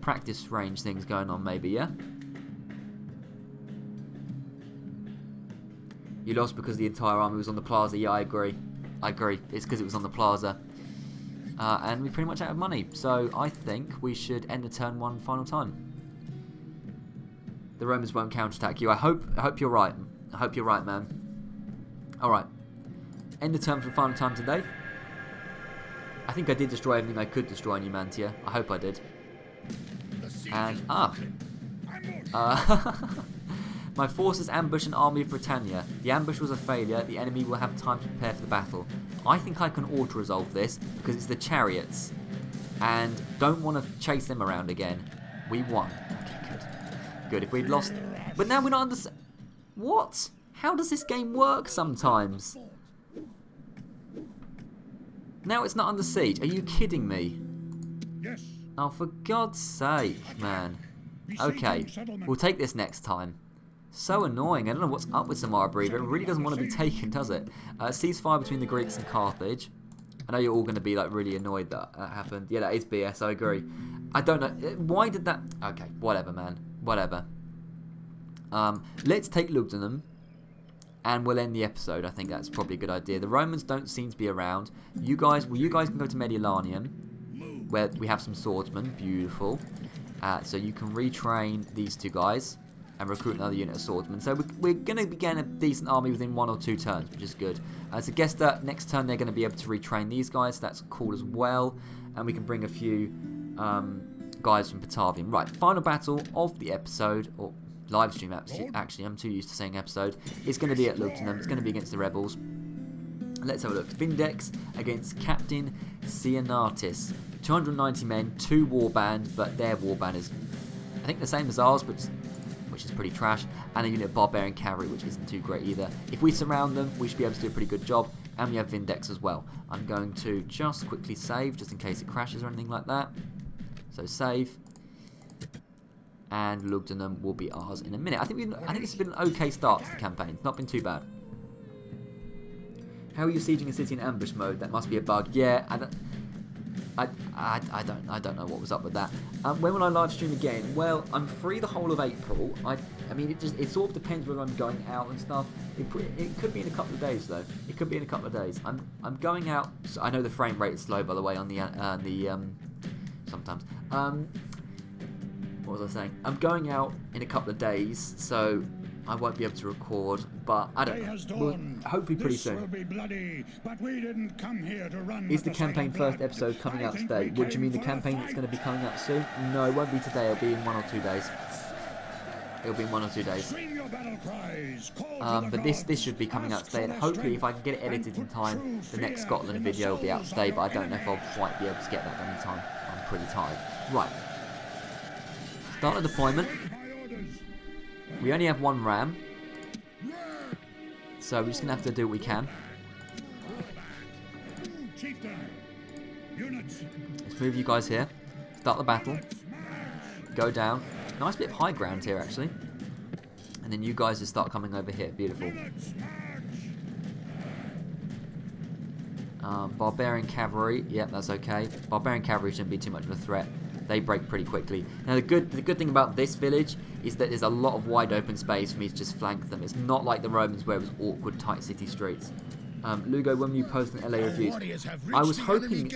practice range things going on, maybe, yeah? You lost because the entire army was on the plaza. Yeah, I agree. It's because it was on the plaza. And we're pretty much out of money. So I think we should end the turn one final time. The Romans won't counterattack you. I hope you're right. I hope you're right, man. Alright. End the turn for the final time today. I think I did destroy everything I could destroy in Numantia. I hope I did. And, my forces ambush an army of Britannia. The ambush was a failure. The enemy will have time to prepare for the battle. I think I can auto-resolve this because it's the chariots. And don't want to chase them around again. We won. Okay, good. If we'd lost... But now we're not under... What? How does this game work sometimes? Now it's not under siege. Are you kidding me? Yes. Oh, for God's sake, man. Okay, we'll take this next time. So annoying. I don't know what's up with Samara Breeder. It really doesn't want to be taken, does it? Ceasefire between the Greeks and Carthage. I know you're all going to be like really annoyed that happened. Yeah, that is BS. I agree. I don't know. Why did that... Okay, whatever, man. Whatever. Let's take Lugdunum. And we'll end the episode. I think that's probably a good idea. The Romans don't seem to be around. You guys can go to Mediolanum, where we have some swordsmen. Beautiful. So you can retrain these 2 guys and recruit another unit of swordsmen. So we're going to be getting a decent army within 1 or 2 turns, which is good. So guess that next turn they're going to be able to retrain these guys. So that's cool as well. And we can bring a few guys from Batavium. Right, final battle of the episode, or live stream actually, I'm too used to saying episode. It's going to be at Lugdunum. It's going to be against the rebels. Let's have a look. Vindex against Captain Cianatis. 290 men, 2 warband, but their warband is, I think, the same as ours, which is pretty trash, and a unit of barbarian cavalry, which isn't too great either. If we surround them, we should be able to do a pretty good job, and we have Vindex as well. I'm going to just quickly save, just in case it crashes or anything like that. So save. And Lugdunum will be ours in a minute. I think this has been an okay start to the campaign. It's not been too bad. How are you sieging a city in ambush mode? That must be a bug. Yeah, I don't know what was up with that. When will I live stream again? Well, I'm free the whole of April. I mean, it sort of depends whether I'm going out and stuff. It could be in a couple of days though. It could be in a couple of days. I'm going out. So I know the frame rate is slow, by the way, on the sometimes. What was I saying? I'm going out in a couple of days, so I won't be able to record But I don't Day know. has We'll, dawned. hopefully pretty This will soon. be bloody, but we didn't come here to run Is with the sight of campaign first blood. episode coming I out think today? we What do you mean the came for a campaign that's fight. going to be coming out soon? No, it won't be today. It'll be in 1 or 2 days. It'll be in 1 or 2 days. Scream your battle cries, call to the But this gods, should be coming out ask today, and for their hopefully if I strength, can get it edited and in put time, true the next fear Scotland in the video will be out souls of today, your but I don't know if I'll enemies. quite be able to get that done in time. I'm pretty tired. Right. Start the deployment. My orders. We only have 1 ram, so we're just going to have to do what we can. Chieftain. Units. Let's move you guys here. Start the battle. Go down. Nice bit of high ground here, actually. And then you guys just start coming over here. Beautiful. Units march. Barbarian cavalry. Yep, that's okay. Barbarian cavalry shouldn't be too much of a threat. They break pretty quickly. Now, the good thing about this village is that there's a lot of wide open space for me to just flank them. It's not like the Romans where it was awkward, tight city streets. Lugo, when will you post an LA reviews? I was hoping.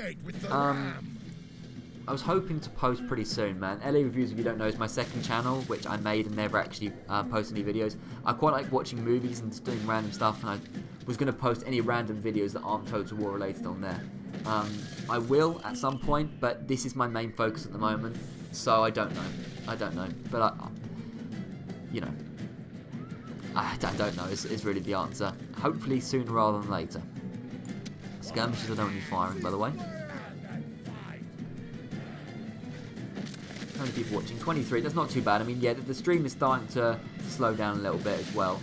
I was hoping to post pretty soon, man. LA Reviews, if you don't know, is my second channel, which I made and never actually posted any videos. I quite like watching movies and just doing random stuff, and I was going to post any random videos that aren't Total War related on there. I will at some point, but this is my main focus at the moment, so I don't know. I don't know. But, you know, I don't know is really the answer. Hopefully sooner rather than later. Skirmishes, I don't want you firing, by the way. How many people watching? 23. That's not too bad. I mean, yeah, the stream is starting to slow down a little bit as well,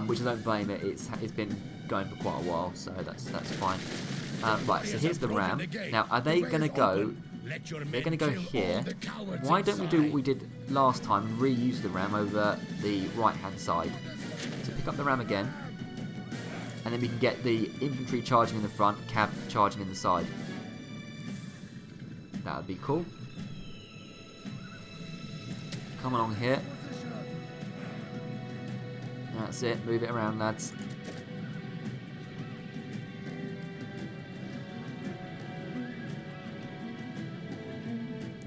which I don't blame it. It's been going for quite a while, so that's fine. Right, so here's the ram. Now, are they going to go? They're going to go here. Why don't we do what we did last time and reuse the ram over the right-hand side? So pick up the ram again, and then we can get the infantry charging in the front, cav charging in the side. That would be cool. Come along here. That's it. Move it around, lads.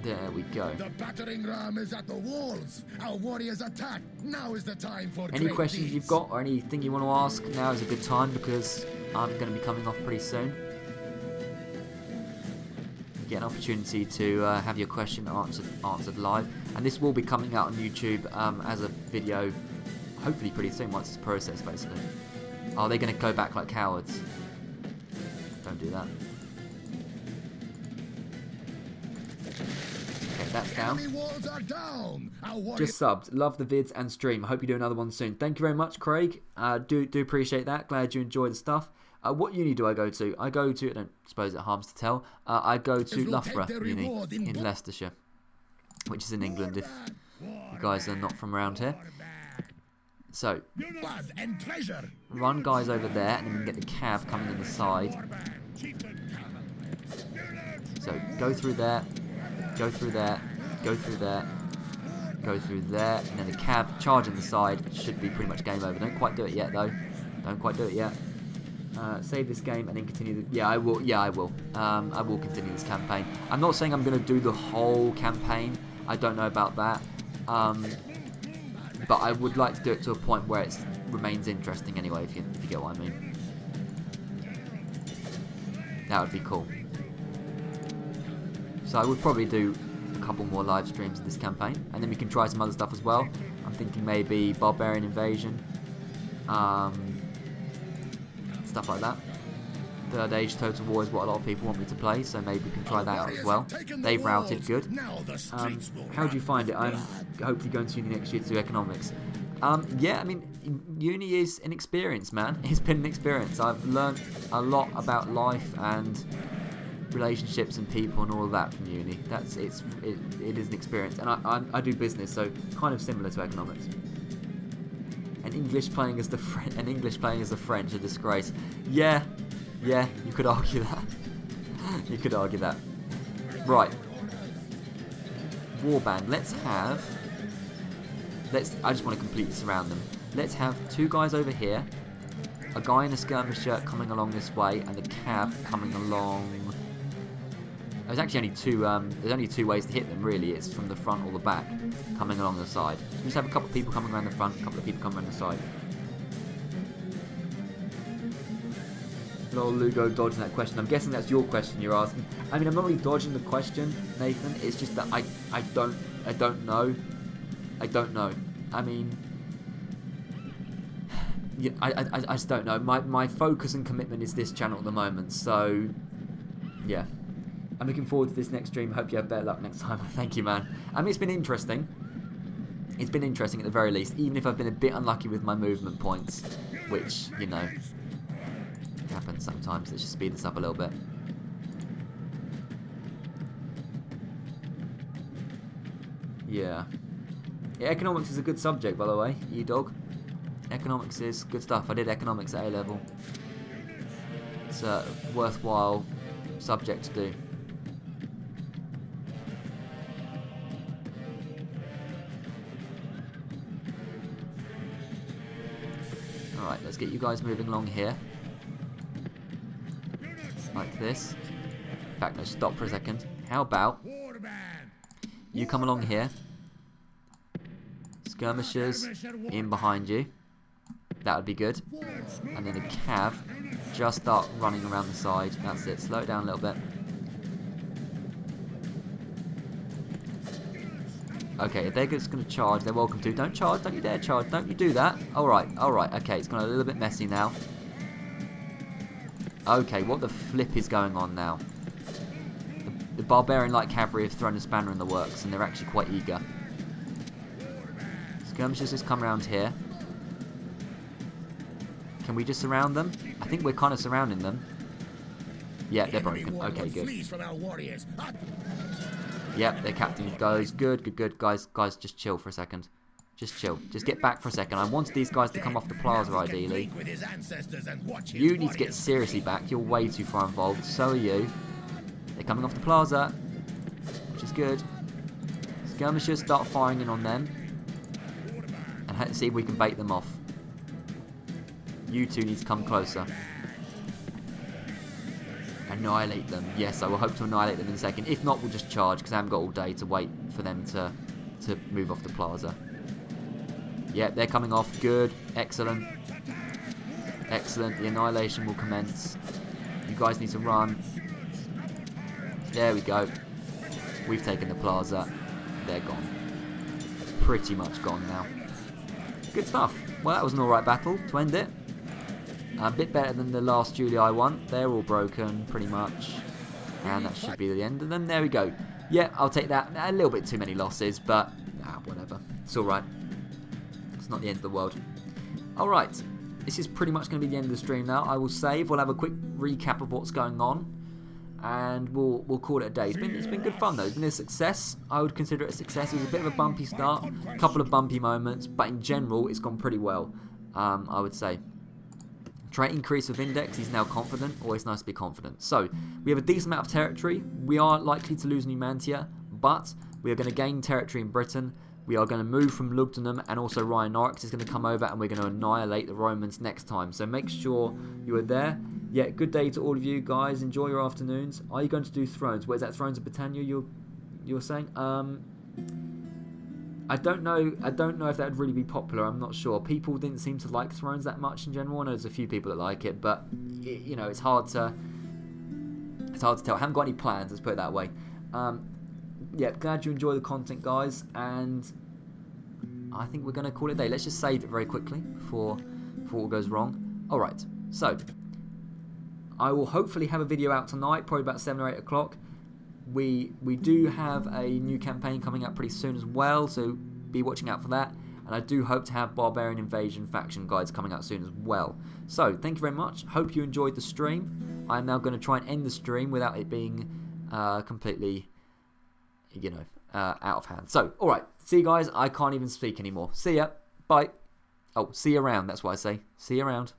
There we go. The battering ram is at the walls. Our warriors attack. Now is the time for Any great questions deeds. you've got or anything you want to ask, now is a good time because I'm going to be coming off pretty soon. Get an opportunity to have your question answered live, and this will be coming out on YouTube as a video hopefully pretty soon once it's processed, basically. Are they going to go back like cowards? Don't do that. Okay, that's down. Enemy walls are down. Our warriors Just subbed. Love the vids and stream. I hope you do another one soon. Thank you very much, Craig. Do appreciate that. Glad you enjoy the stuff. What uni do I go to? I go to, I don't suppose it harms to tell, I go to will take Loughborough their Uni reward in in Leicestershire, which is in England if you guys are not from around here. So, blood and treasure. run guys over there and then we can get the cav coming in the side. So, go through there, go through there, go through there, go through there, and then the cav charging the side should be pretty much game over. Don't quite do it yet though. Don't quite do it yet. Save this game and then continue. Yeah, I will. Yeah, I will. I will continue this campaign. I'm not saying I'm going to do the whole campaign. I don't know about that. But I would like to do it to a point where it remains interesting anyway, if you get what I mean. That would be cool. So I would probably do a couple more live streams of this campaign, and then we can try some other stuff as well. I'm thinking maybe Barbarian Invasion. Stuff like that. Third Age Total War is what a lot of people want me to play, so maybe we can try that out as well. They've routed good. How do you find it? I'm hopefully going to uni next year to do economics. Yeah, I mean, uni is an experience, man. It's been an experience. I've learned a lot about life and relationships and people and all of that from uni. It is an experience, and I do business, so kind of similar to economics. And English playing as the French, a disgrace. Yeah, you could argue that. You could argue that. Right. Warband. I just want to completely surround them. Let's have 2 guys over here, a guy in a skirmisher coming along this way, and a cav coming along. There's actually only two ways to hit them, really. It's from the front or the back, coming along the side. So just have a couple of people coming around the front, a couple of people coming around the side. Lol, Lugo dodging that question. I'm guessing that's your question you're asking. I mean, I'm not really dodging the question, Nathan. It's just that I don't know. I don't know. I mean, yeah, I just don't know. My focus and commitment is this channel at the moment. So, yeah. I'm looking forward to this next stream. Hope you have better luck next time. Thank you, man. I mean, it's been interesting. It's been interesting at the very least, even if I've been a bit unlucky with my movement points, which, you know, happens sometimes. Let's just speed this up a little bit. Yeah. Yeah, economics is a good subject, by the way, E-Dog. Economics is good stuff. I did economics at A-level. It's a worthwhile subject to do. Alright, let's get you guys moving along here. Like this. In fact, no, stop for a second. How about you come along here. Skirmishers in behind you. That would be good. And then the cav just start running around the side. That's it. Slow it down a little bit. Okay, if they're just going to charge, they're welcome to. Don't charge. Don't you dare charge. Don't you do that. Alright, alright. Okay, it's gone a little bit messy now. Okay, what the flip is going on now? The barbarian-like cavalry have thrown a spanner in the works, and they're actually quite eager. Skirmishers just come around here. Can we just surround them? I think we're kind of surrounding them. Yeah, they're broken. Okay, good. Yep, their captain goes. Good, good, good. Guys, just chill for a second. Just chill. Just get back for a second. I wanted these guys to come off the plaza, ideally. You need to get seriously back. You're way too far involved. So are you. They're coming off the plaza, which is good. Skirmishers start firing in on them. And let's see if we can bait them off. You two need to come closer. Annihilate them. Yes, I will hope to annihilate them in a second. If not, we'll just charge, because I haven't got all day to wait for them to move off the plaza. Yep, they're coming off. Good. Excellent. Excellent. The annihilation will commence. You guys need to run. There we go. We've taken the plaza. They're gone. Pretty much gone now. Good stuff. Well, that was an alright battle to end it. A bit better than the last Julii I won. They're all broken, pretty much. And that should be the end of them. There we go. Yeah, I'll take that. A little bit too many losses, but whatever. It's alright. It's not the end of the world. Alright. This is pretty much going to be the end of the stream now. I will save. We'll have a quick recap of what's going on. And we'll call it a day. It's been good fun though. It's been a success. I would consider it a success. It was a bit of a bumpy start. A couple of bumpy moments. But in general, it's gone pretty well. I would say. Trait increase with index, he's now confident. Always nice to be confident. So, we have a decent amount of territory. We are likely to lose Numantia, but we are going to gain territory in Britain. We are going to move from Lugdunum, and also Rhinorax is going to come over, and we're going to annihilate the Romans next time. So make sure you are there. Yeah, good day to all of you guys. Enjoy your afternoons. Are you going to do Thrones? Where's that Thrones of Britannia you're saying? I don't know if that would really be popular. I'm not sure. People didn't seem to like Thrones that much in general. I know there's a few people that like it, but you know, it's hard to tell. I haven't got any plans. Let's put it that way. Yeah, glad you enjoy the content, guys, and I think we're going to call it a day. Let's just save it very quickly before all goes wrong. All right. So I will hopefully have a video out tonight, probably about 7 or 8 o'clock. We do have a new campaign coming up pretty soon as well, so be watching out for that. And I do hope to have Barbarian Invasion faction guides coming out soon as well. So, thank you very much. Hope you enjoyed the stream. I'm now going to try and end the stream without it being completely, you know, out of hand. So, alright. See you guys. I can't even speak anymore. See ya. Bye. Oh, see you around. That's what I say. See you around.